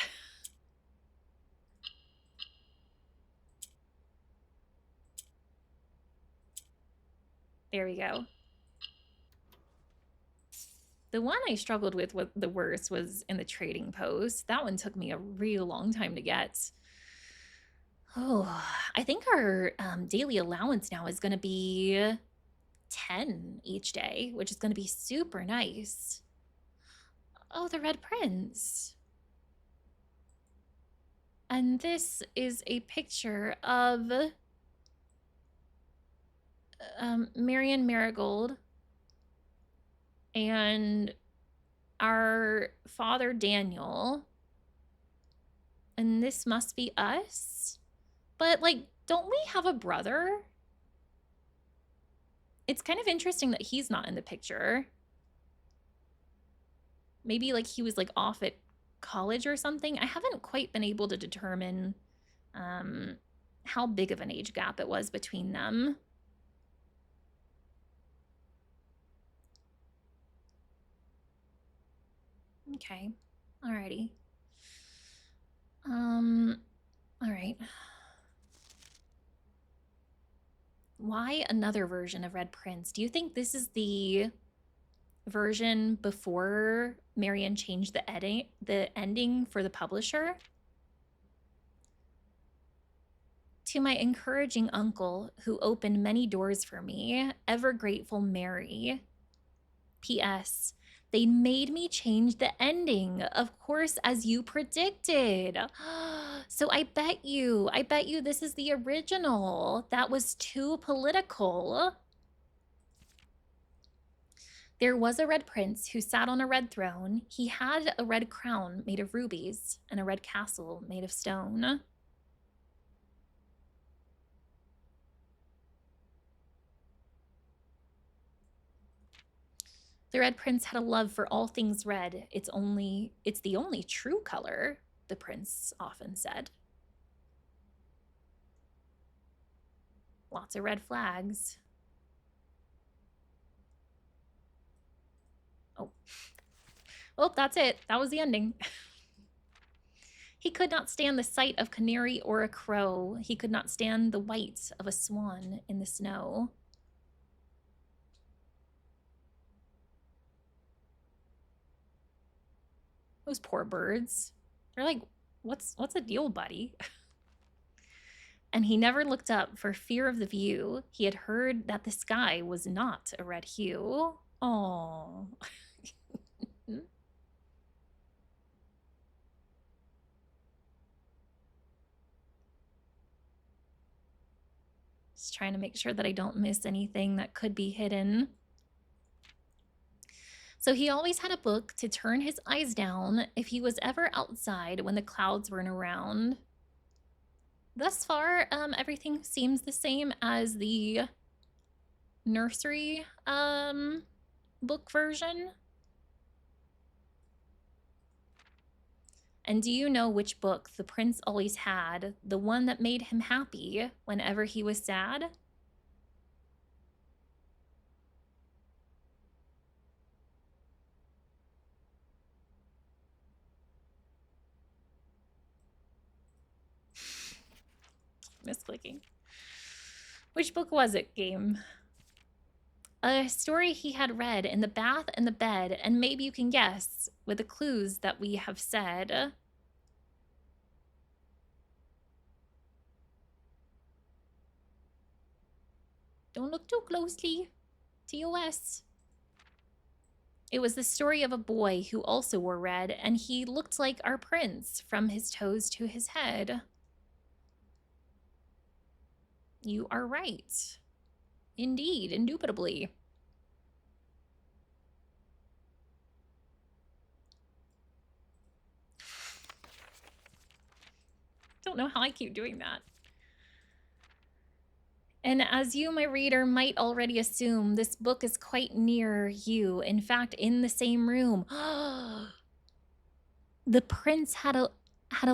There we go. The one I struggled with the worst was in the trading post. That one took me a real long time to get. Oh, I think our daily allowance now is going to be 10 each day, which is going to be super nice. Oh, the Red Prince. And this is a picture of Marion Marigold and our father Daniel. And this must be us. But, like, don't we have a brother? It's kind of interesting that he's not in the picture. Maybe, like, he was, like, off at college or something. I haven't quite been able to determine how big of an age gap it was between them. Okay. Alrighty. All right. Why another version of Red Prince? Do you think this is the version before Marion changed the ending for the publisher? To my encouraging uncle, who opened many doors for me, ever grateful Mary. P.S. They made me change the ending, of course, as you predicted. So I bet you this is the original. That was too political. There was a red prince who sat on a red throne. He had a red crown made of rubies and a red castle made of stone. The red prince had a love for all things red. It's the only true color, the prince often said. Lots of red flags. Oh. Well, that's it. That was the ending. He could not stand the sight of canary or a crow. He could not stand the white of a swan in the snow. Those poor birds. They're like, what's the deal, buddy? And he never looked up for fear of the view. He had heard that the sky was not a red hue. Oh. Just trying to make sure that I don't miss anything that could be hidden. So he always had a book to turn his eyes down if he was ever outside when the clouds weren't around. Thus far, everything seems the same as the nursery book version. And do you know which book the prince always had? The one that made him happy whenever he was sad? Misclicking. Which book was it, game? A story he had read in the bath and the bed, and maybe you can guess with the clues that we have said. Don't look too closely. TOS. It was the story of a boy who also wore red, and he looked like our prince from his toes to his head. You are right. Indeed, indubitably. Don't know how I keep doing that. And as you, my reader, might already assume, this book is quite near you. In fact, in the same room. The prince had a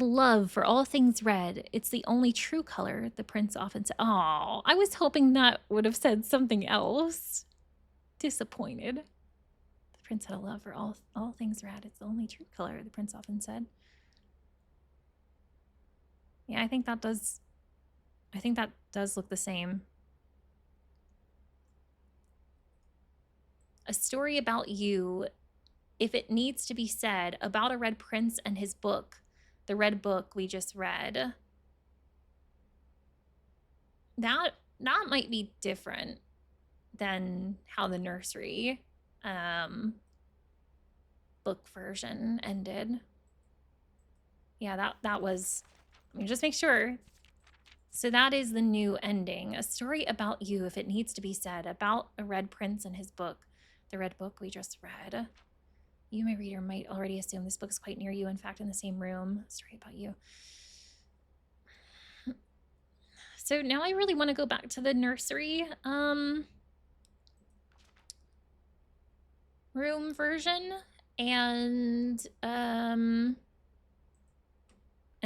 love for all things red. It's the only true color, the prince often said. Oh, I was hoping that would have said something else. Disappointed. The prince had a love for all things red. It's the only true color, the prince often said. Yeah, I think that does look the same. A story about you, if it needs to be said, about a red prince and his book, the red book we just read. That might be different than how the nursery book version ended. Yeah, that was, let me just make sure. So that is the new ending. A story about you, if it needs to be said, about a red prince and his book, the red book we just read. You, my reader, might already assume this book is quite near you, in fact, in the same room. A story about you. So now I really want to go back to the nursery room version and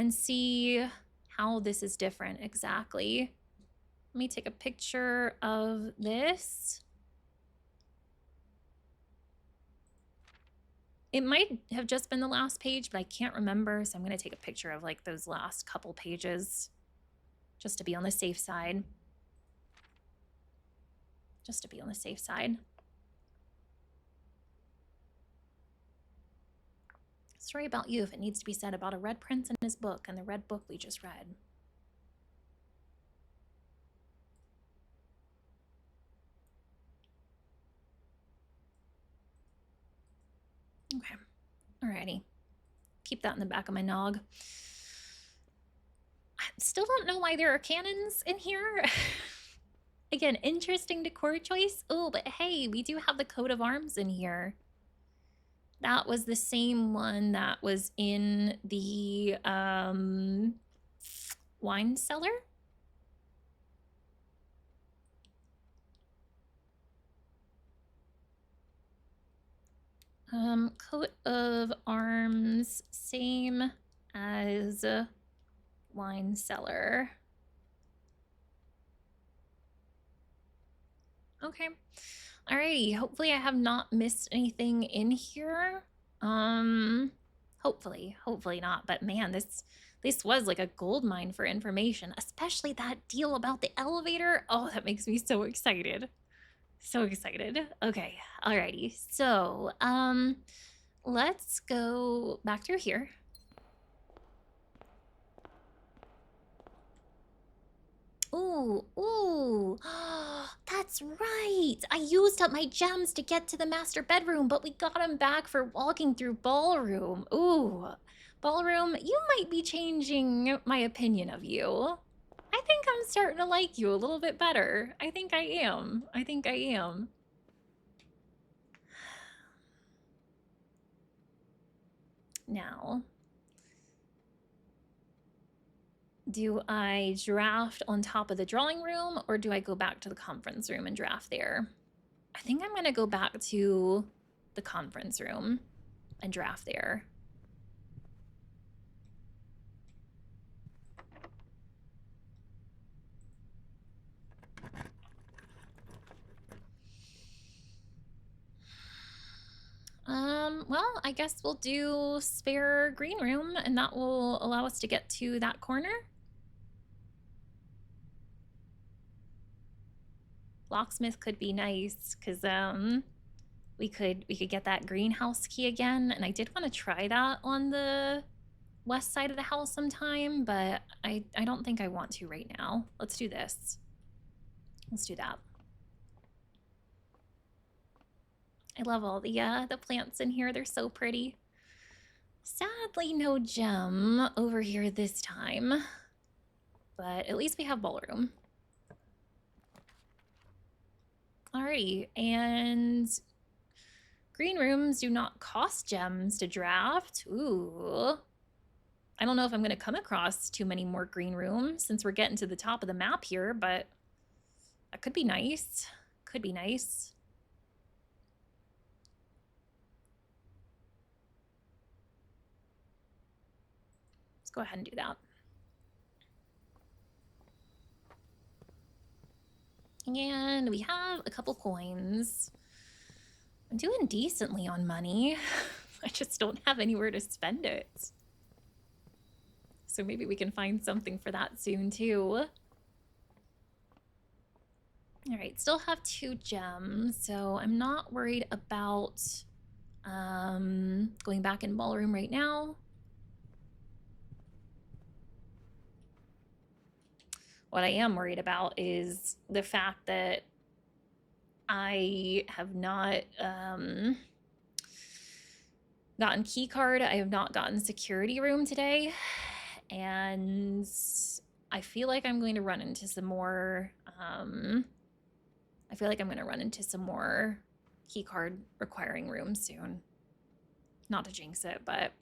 see how this is different exactly. Let me take a picture of this. It might have just been the last page, but I can't remember, so I'm going to take a picture of like those last couple pages just to be on the safe side. Just to be on the safe side. Story about you, if it needs to be said, about a red prince and his book, and the red book we just read. Okay, alrighty. Keep that in the back of my nog. I still don't know why there are cannons in here. Again, interesting decor choice. Oh, but hey, we do have the coat of arms in here. That was the same one that was in the wine cellar. Coat of arms, same as wine cellar. Okay. Alrighty. Hopefully I have not missed anything in here. Hopefully not. But man, this was like a gold mine for information, especially that deal about the elevator. Oh, that makes me so excited. So excited. Okay. Alrighty. So, let's go back through here. Ooh. That's right. I used up my gems to get to the master bedroom, but we got them back for walking through ballroom. Ooh. Ballroom, you might be changing my opinion of you. I think I'm starting to like you a little bit better. I think I am. Now, do I draft on top of the drawing room or do I go back to the conference room and draft there? I think I'm going to go back to the conference room and draft there. Well, I guess we'll do spare green room and that will allow us to get to that corner. Locksmith could be nice because we could get that greenhouse key again, and I did want to try that on the west side of the house sometime, but I don't think I want to right now. Let's do this. Let's do that. I love all the plants in here. They're so pretty. Sadly, no gem over here this time, but at least we have ballroom. Alrighty, and green rooms do not cost gems to draft. Ooh. I don't know if I'm going to come across too many more green rooms since we're getting to the top of the map here, but that could be nice. Could be nice. Let's go ahead and do that. And we have a couple coins. I'm doing decently on money. I just don't have anywhere to spend it. So maybe we can find something for that soon too. All right, still have 2 gems, so I'm not worried about going back in ballroom right now. What I am worried about is the fact that I have not gotten key card. I have not gotten security room today, and I feel like I'm going to run into some more. I feel like I'm going to run into some more key card requiring rooms soon. Not to jinx it, but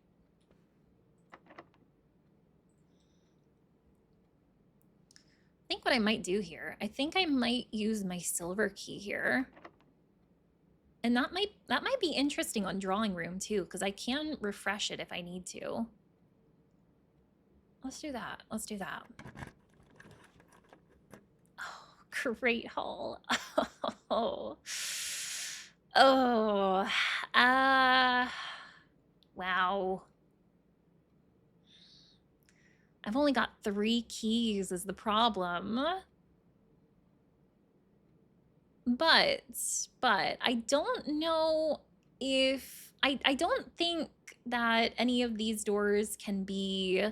I think what I might do here, I think I might use my silver key here. And that might be interesting on drawing room too, because I can refresh it if I need to. Let's do that. Let's do that. Oh, great haul. Oh. Oh. Wow. I've only got 3 keys is the problem. But I don't know if I don't think that any of these doors can be,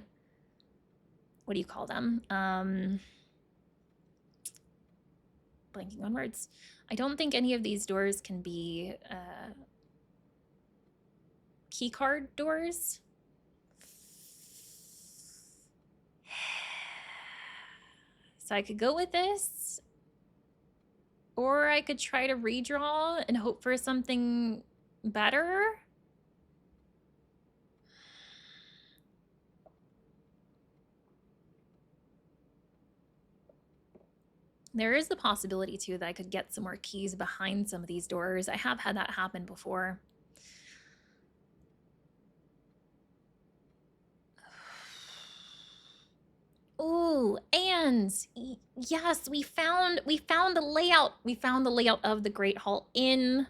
what do you call them? Blanking on words. I don't think any of these doors can be key card doors. So I could go with this, Or I could try to redraw and hope for something better. There is the possibility, too, that I could get some more keys behind some of these doors. I have had that happen before. Ooh, and yes, we found the layout. We found the layout of the Great Hall in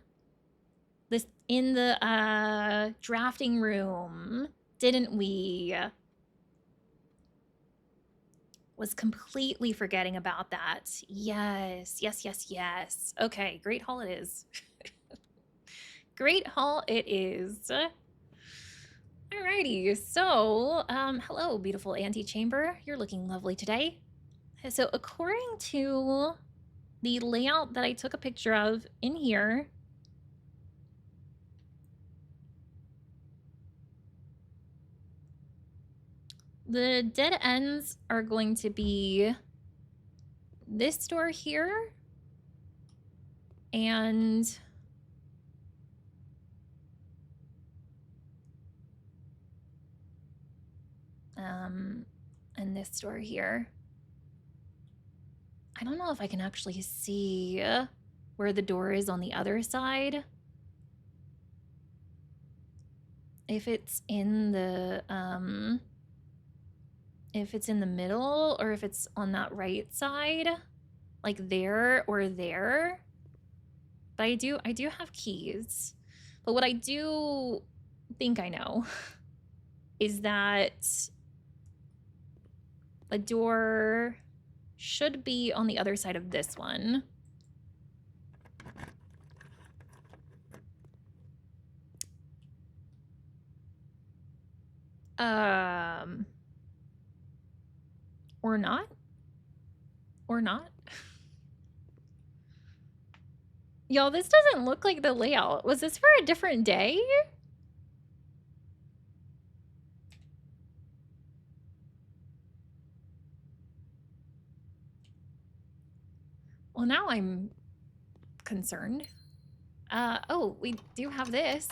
the drafting room, didn't we? Was completely forgetting about that. Yes, yes, yes, yes. Okay, Great Hall it is. Great Hall it is. Alrighty, so, hello, beautiful antechamber. You're looking lovely today. So according to the layout that I took a picture of in here, the dead ends are going to be this door here and this door here. I don't know if I can actually see where the door is on the other side. If it's in the middle or if it's on that right side, like there or there. But I do have keys. But what I do think I know is that a door should be on the other side of this one. Or not. Or not. Y'all, this doesn't look like the layout. Was this for a different day? Well, now I'm concerned. Oh, we do have this.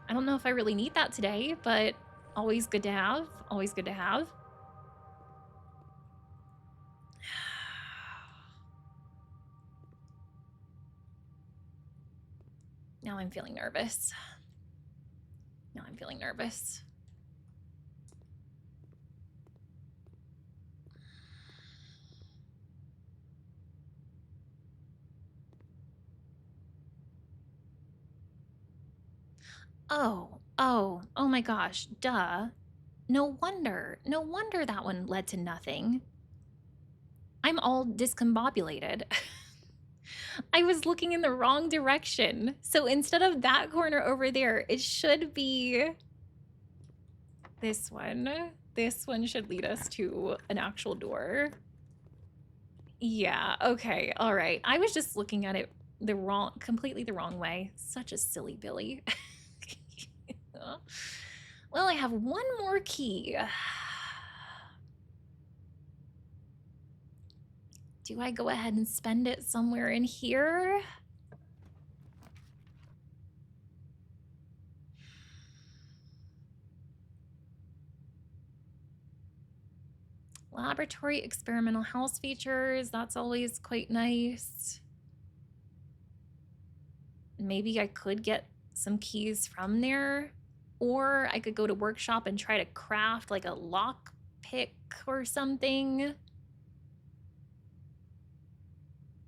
I don't know if I really need that today, but always good to have. Always good to have. Now I'm feeling nervous. Now I'm feeling nervous. Oh my gosh, duh. No wonder that one led to nothing. I'm all discombobulated. I was looking in the wrong direction. So instead of that corner over there, it should be this one. This one should lead us to an actual door. Yeah, okay, all right. I was just looking at it completely the wrong way. Such a silly Billy. Well, I have one more key. Do I go ahead and spend it somewhere in here? Laboratory experimental house features, that's always quite nice. Maybe I could get some keys from there, or I could go to workshop and try to craft like a lock pick or something.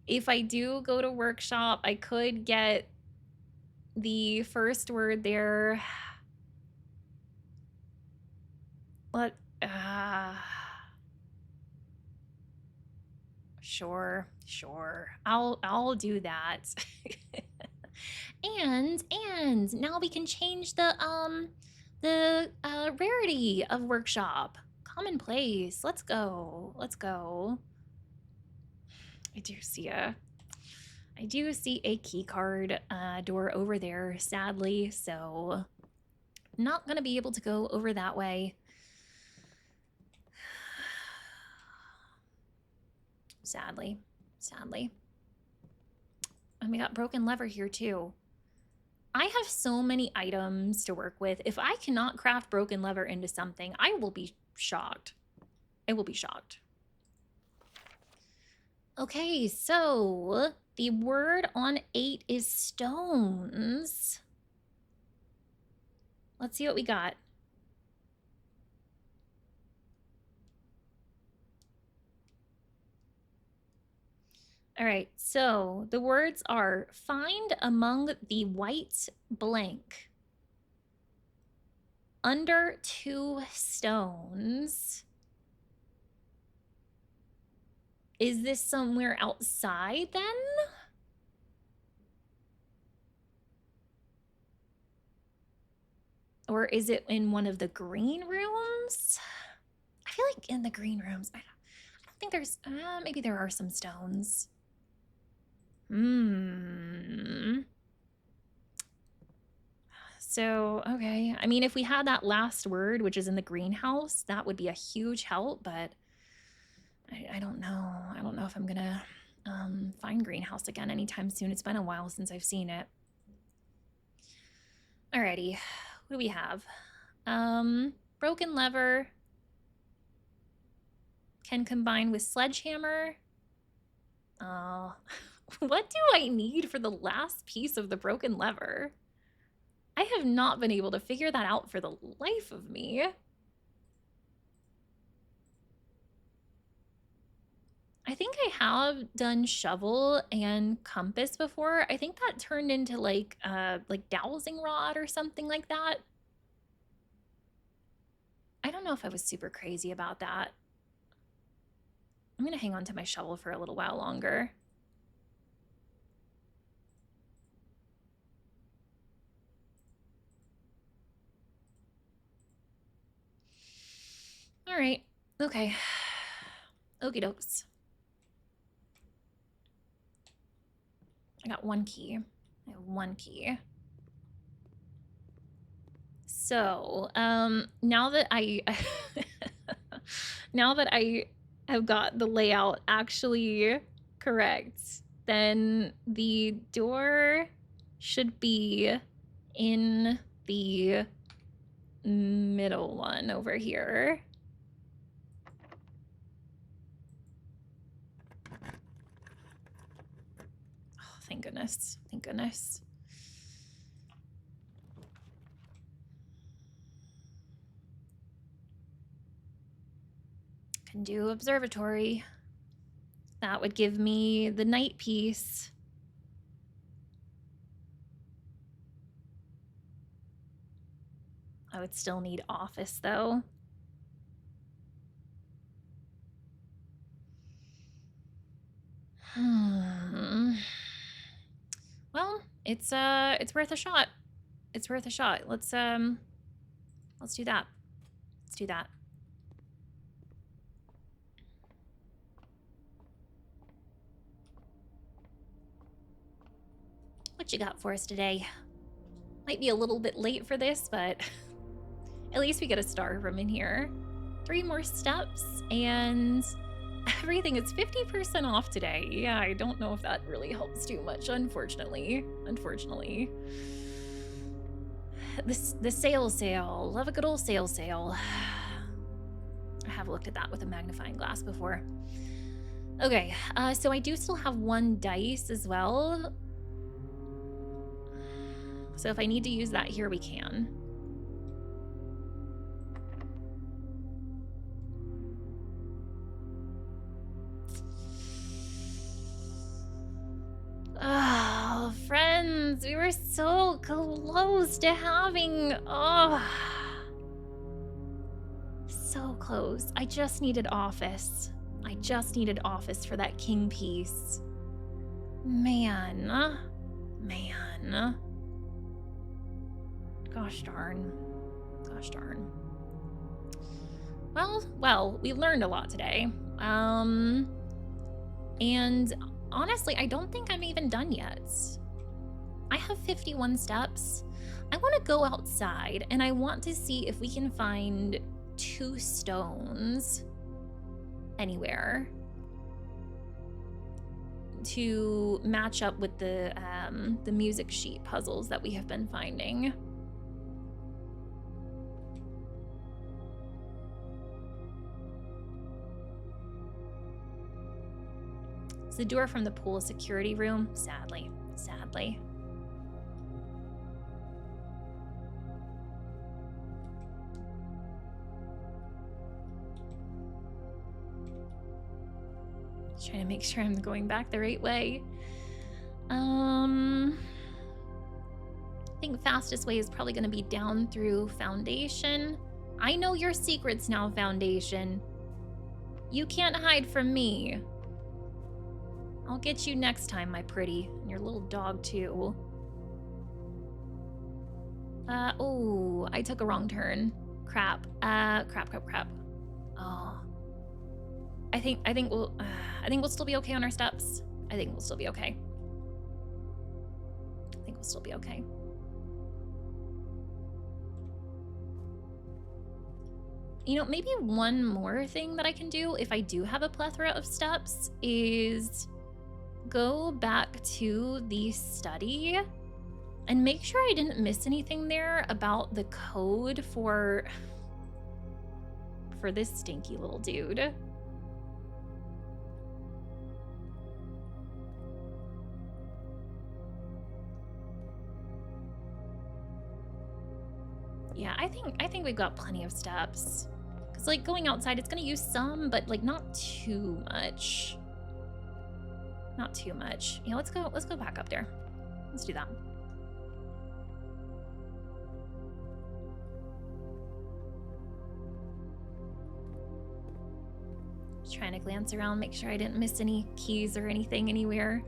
If I do go to workshop, I could get the first word there. What? Sure. I'll do that. and now we can change the rarity of workshop. Commonplace. Let's go. I do see a key card door over there, sadly, so not gonna be able to go over that way. Sadly. Sadly. And we got broken lever here too. I have so many items to work with. If I cannot craft broken lever into something, I will be shocked. I will be shocked. Okay, so the word on 8 is stones. Let's see what we got. All right, so the words are find among the white blank. Under 2 stones. Is this somewhere outside then? Or is it in one of the green rooms? I feel like in the green rooms. I don't think there's, maybe there are some stones. So, okay. I mean, if we had that last word, which is in the greenhouse, that would be a huge help, but I don't know. I don't know if I'm gonna find greenhouse again anytime soon. It's been a while since I've seen it. Alrighty. What do we have? Broken lever can combine with sledgehammer. What do I need for the last piece of the broken lever? I have not been able to figure that out for the life of me. I think I have done shovel and compass before. I think that turned into like dowsing rod or something like that. I don't know if I was super crazy about that. I'm gonna hang on to my shovel for a little while longer. All right, okay. Okie dokes. I got 1 key. I have 1 key. So, now that I now that I have got the layout actually correct, then the door should be in the middle one over here. Oh, thank goodness. Thank goodness. Can do observatory. That would give me the night piece. I would still need office though. Well, it's worth a shot. It's worth a shot. Let's do that. Let's do that. What you got for us today? Might be a little bit late for this, but at least we get a star from in here. 3 more steps and everything is 50% off today. Yeah, I don't know if that really helps too much, unfortunately. The sale. Love a good old sale. I have looked at that with a magnifying glass before. Okay, so I do still have 1 dice as well. So if I need to use that here, we can. Oh, friends, we were so close to having, so close. I just needed office. I just needed office for that king piece. Man. Gosh darn. Well, we learned a lot today. And honestly, I don't think I'm even done yet. I have 51 steps. I want to go outside and I want to see if we can find 2 stones anywhere. to match up with the music sheet puzzles that we have been finding. Is the door from the pool security room? Sadly. Just trying to make sure I'm going back the right way. I think fastest way is probably going to be down through Foundation. I know your secrets now, Foundation. You can't hide from me. I'll get you next time, my pretty. And your little dog, too. Oh, I took a wrong turn. Crap. Crap. Oh. I think we'll still be okay on our steps. I think we'll still be okay. You know, maybe one more thing that I can do if I do have a plethora of steps is go back to the study and make sure I didn't miss anything there about the code for this stinky little dude. Yeah, I think we've got plenty of steps. Cause like going outside, it's gonna use some, but like not too much. Not too much. Yeah, let's go back up there. Let's do that. Just trying to glance around, make sure I didn't miss any keys or anything anywhere.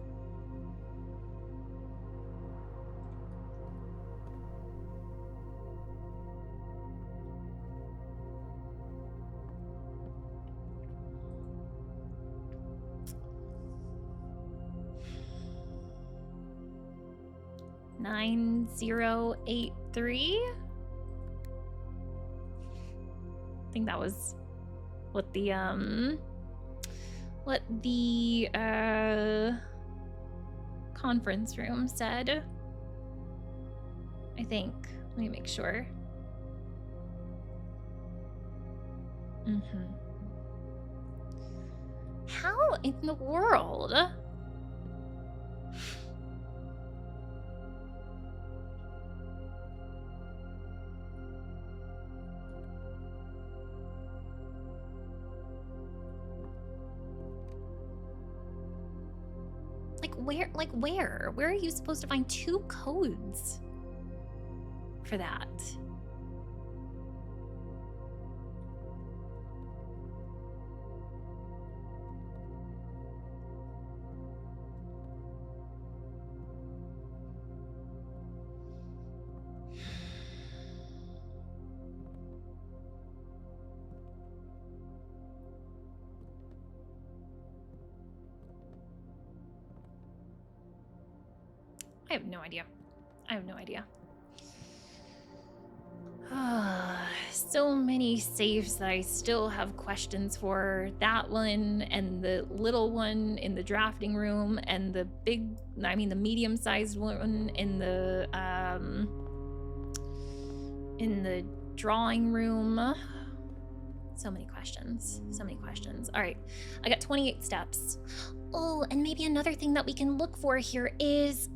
$9083. I think that was what the conference room said. I think. Let me make sure. How in the world? Where? Where are you supposed to find 2 codes for that? I have no idea. So many safes that I still have questions for. That one and the little one in the drafting room and the medium-sized one in the drawing room. So many questions. All right, I got 28 steps. Oh, and maybe another thing that we can look for here is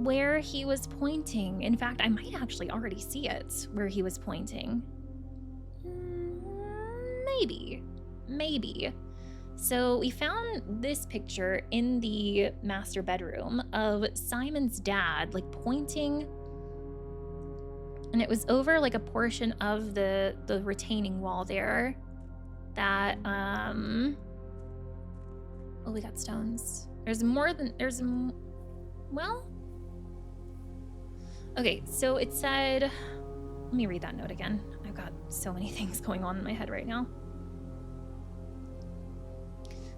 where he was pointing. In fact, I might actually already see it where he was pointing. Maybe. So we found this picture in the master bedroom of Simon's dad, like pointing, and it was over like a portion of the retaining wall there. That oh, we got stones. Well, okay, so it said, let me read that note again. I've got so many things going on in my head right now.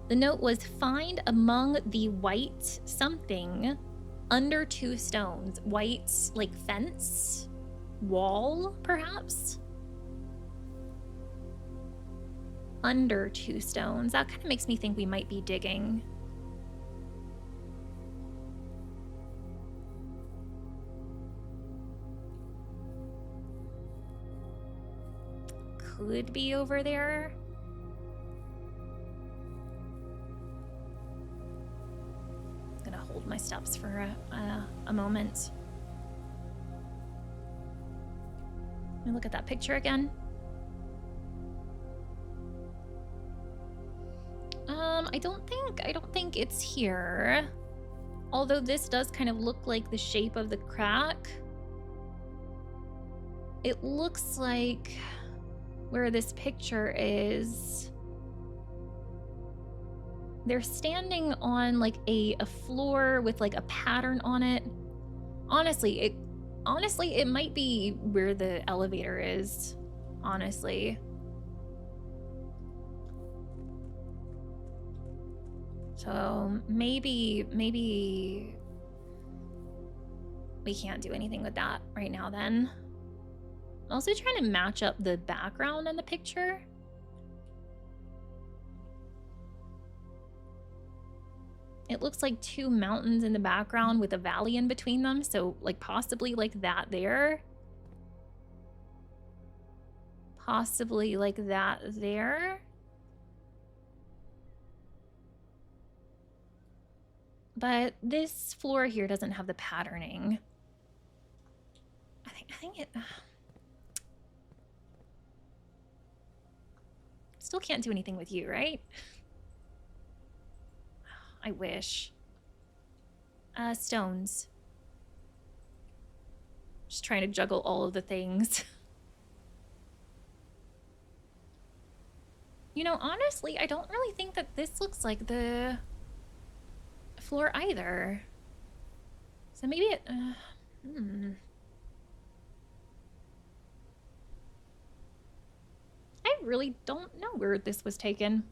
The note was, find among the white something under 2 stones. White, like fence, wall, perhaps? under 2 stones. That kind of makes me think we might be digging. Could be over there. I'm gonna hold my steps for a moment. Let me look at that picture again. I don't think it's here. Although this does kind of look like the shape of the crack. It looks like where this picture is, they're standing on like a floor with like a pattern on it. Honestly, it might be where the elevator is, honestly. So maybe we can't do anything with that right now then. I'm also trying to match up the background in the picture. It looks like 2 mountains in the background with a valley in between them, so like possibly like that there. Possibly like that there. But this floor here doesn't have the patterning. I think it... Still can't do anything with you, right? I wish. Stones. Just trying to juggle all of the things. You know, honestly, I don't really think that this looks like the floor either. So maybe it... I really don't know where this was taken.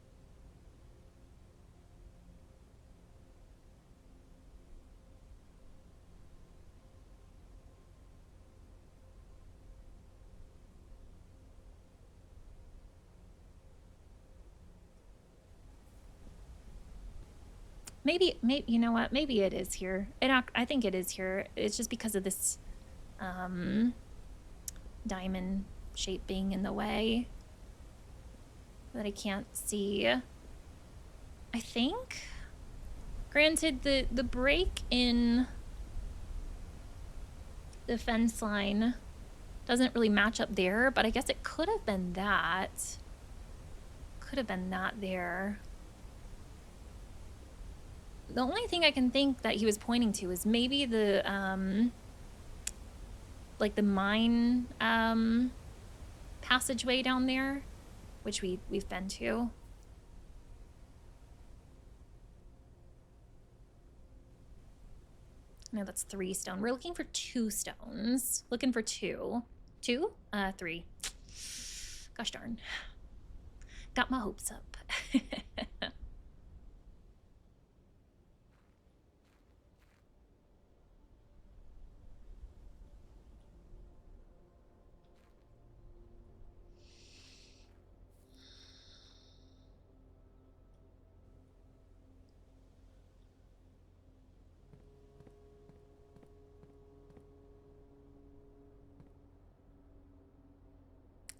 Maybe, you know what? Maybe it is here. I think it is here. It's just because of this diamond shape being in the way that I can't see. I think. Granted, the break in the fence line doesn't really match up there, but I guess it could have been that. Could have been that there. The only thing I can think that he was pointing to is maybe the like the mine passageway down there, which we've been to. No, that's 3 stone. We're looking for 2 stones. Looking for 2. 2? 3. Gosh darn. Got my hopes up.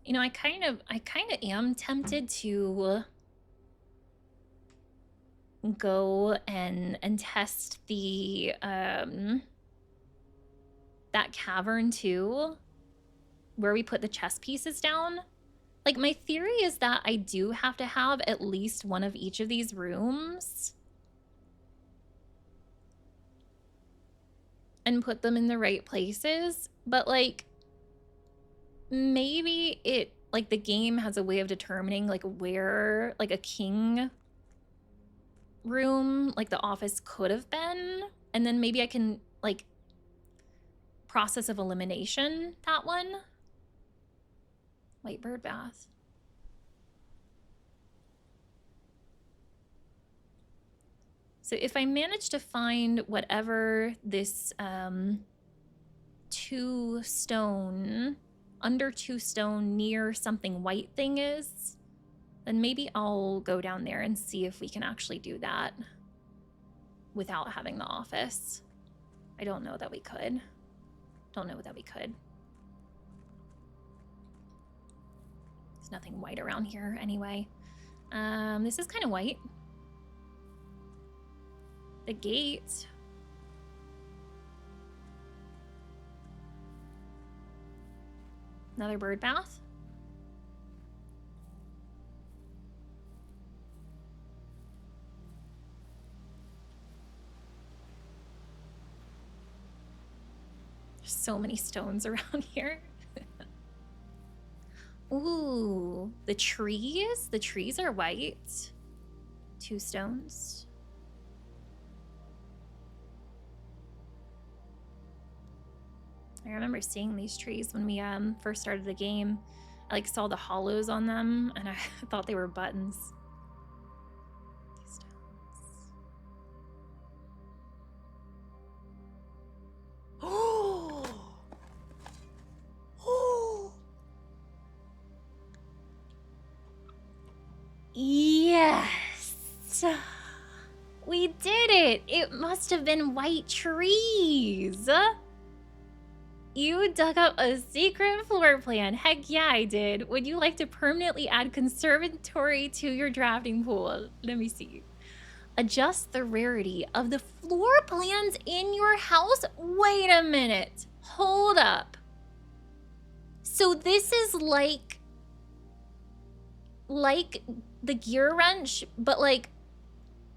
You know, I kind of am tempted to go and test the that cavern too, where we put the chess pieces down. Like, my theory is that I do have to have at least one of each of these rooms and put them in the right places, but like maybe it, like, the game has a way of determining like where like a king room, like the office, could have been, and then maybe I can like process of elimination that one. White bird bath. So if I manage to find whatever this 2 stone, under 2 stone near something white thing is, then maybe I'll go down there and see if we can actually do that without having the office. I don't know that we could. Don't know that we could. There's nothing white around here anyway. This is kind of white. The gate. Another bird bath. There's so many stones around here. Ooh, the trees? The trees are white. 2 stones. I remember seeing these trees when we first started the game. I like saw the hollows on them and I thought they were buttons. These stones. Oh! Oh! Yes! We did it! It must have been white trees! You dug up a secret floor plan. Heck yeah, I did. Would you like to permanently add conservatory to your drafting pool? Let me see. Adjust the rarity of the floor plans in your house? Wait a minute. Hold up. So this is like the gear wrench, but like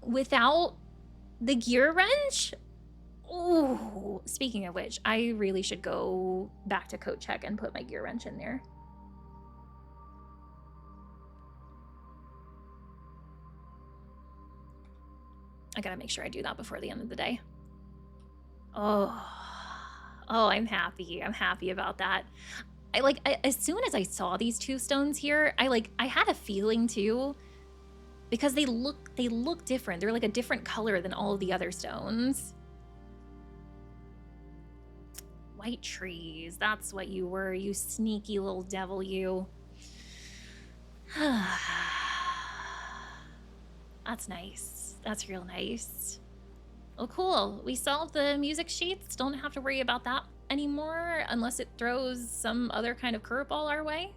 without the gear wrench? Ooh, speaking of which, I really should go back to Coat Check and put my gear wrench in there. I gotta make sure I do that before the end of the day. Oh, I'm happy. I'm happy about that. As soon as I saw these 2 stones here, I had a feeling too, because they look different. They're like a different color than all of the other stones. White trees, that's what you were, you sneaky little devil, you. That's nice. That's real nice. Well, cool. We solved the music sheets. Don't have to worry about that anymore unless it throws some other kind of curveball our way.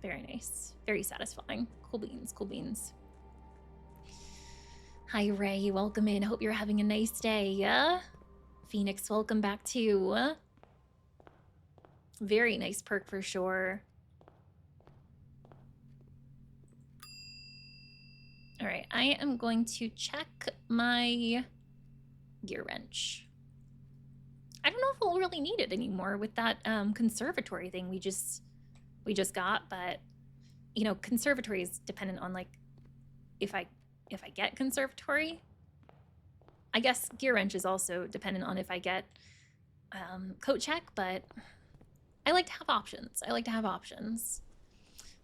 Very nice. Very satisfying. Cool beans, cool beans. Hi, Ray. Welcome in. Hope you're having a nice day. Phoenix, welcome back too. Very nice perk for sure. All right, I am going to check my gear wrench. I don't know if we'll really need it anymore with that conservatory thing we just got, but you know, conservatory is dependent on like if I get conservatory. I guess gear wrench is also dependent on if I get Coat Check, but I like to have options. I like to have options.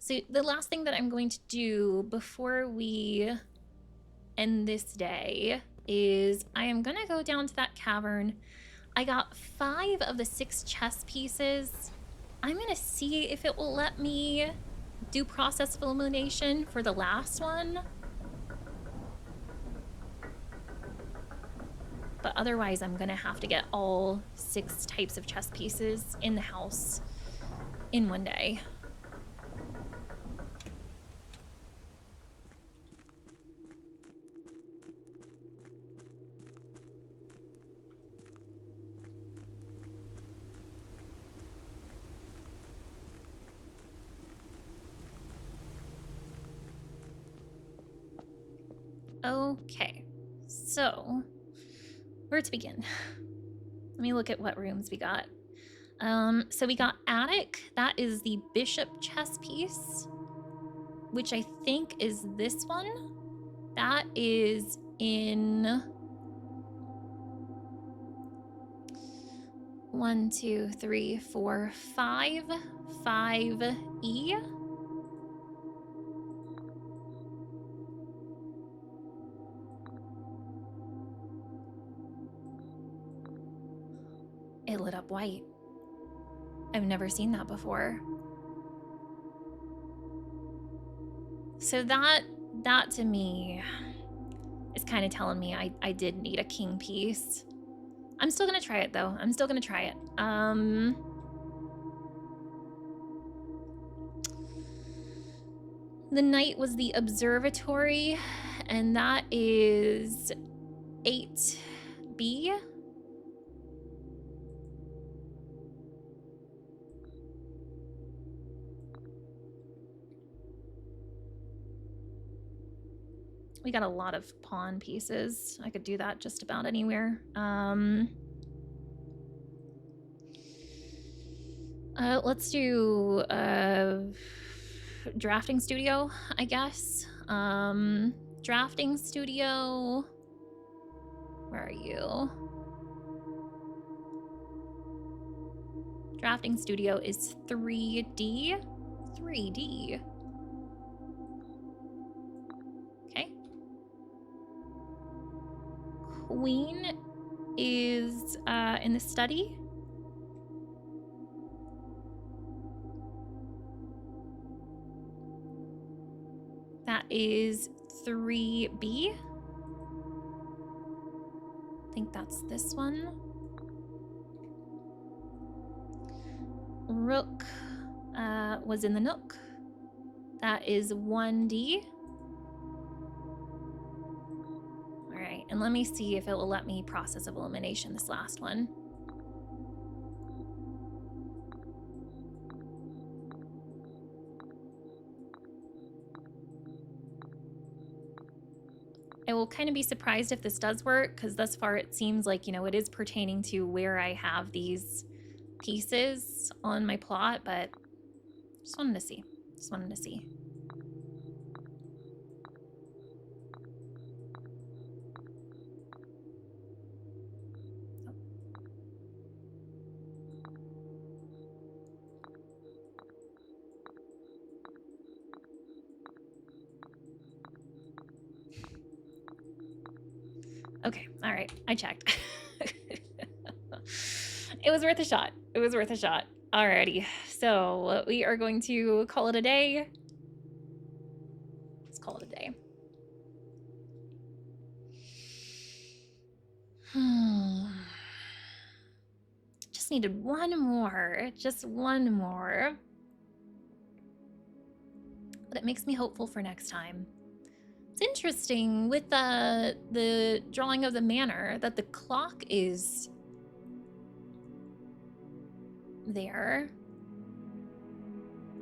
So the last thing that I'm going to do before we end this day is I am gonna go down to that cavern. I got 5 of the 6 chess pieces. I'm gonna see if it will let me do process of elimination for the last one. But otherwise, I'm gonna have to get all 6 types of chess pieces in the house in one day. Okay, so where to begin? Let me look at what rooms we got. So we got attic. That is the bishop chess piece, which I think is this one. That is in 1, 2, 3, 4, 5, 5E. It lit up white. I've never seen that before. So that to me is kind of telling me I did need a king piece. I'm still gonna try it though. I'm still gonna try it. The knight was the observatory, and that is 8B. We got a lot of pawn pieces. I could do that just about anywhere. Let's do drafting studio, I guess. Drafting studio. Where are you? Drafting studio is 3D. 3D. Okay. Queen is in the study. That is 3B. I think that's this one. Rook was in the nook. That is 1D. All right, and let me see if it will let me process of elimination this last one. I will kind of be surprised if this does work, because thus far it seems like, you know, it is pertaining to where I have these pieces on my plot, but just wanted to see. Just wanted to see. Okay, all right, I checked. It was worth a shot. It was worth a shot. Alrighty, so we are going to call it a day. Let's call it a day. Just needed one more, just one more. But it makes me hopeful for next time. It's interesting with the drawing of the manor that the clock is there.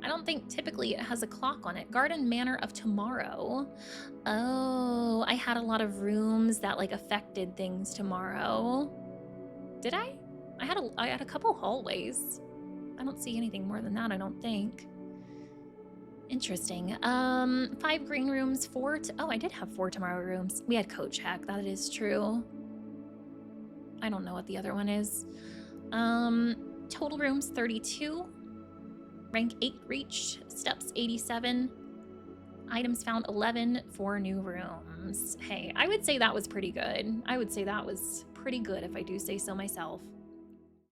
I don't think typically it has a clock on it. Garden Manor of Tomorrow. Oh, I had a lot of rooms that like affected things tomorrow. Did I? I had a couple hallways. I don't see anything more than that, I don't think. Interesting. 5 green rooms, 4 oh, I did have 4 tomorrow rooms. We had coach hack, that is true. I don't know what the other one is. Total rooms 32. Rank 8 reached, steps 87. Items found 11, 4 new rooms. Hey, I would say that was pretty good. I would say that was pretty good if I do say so myself.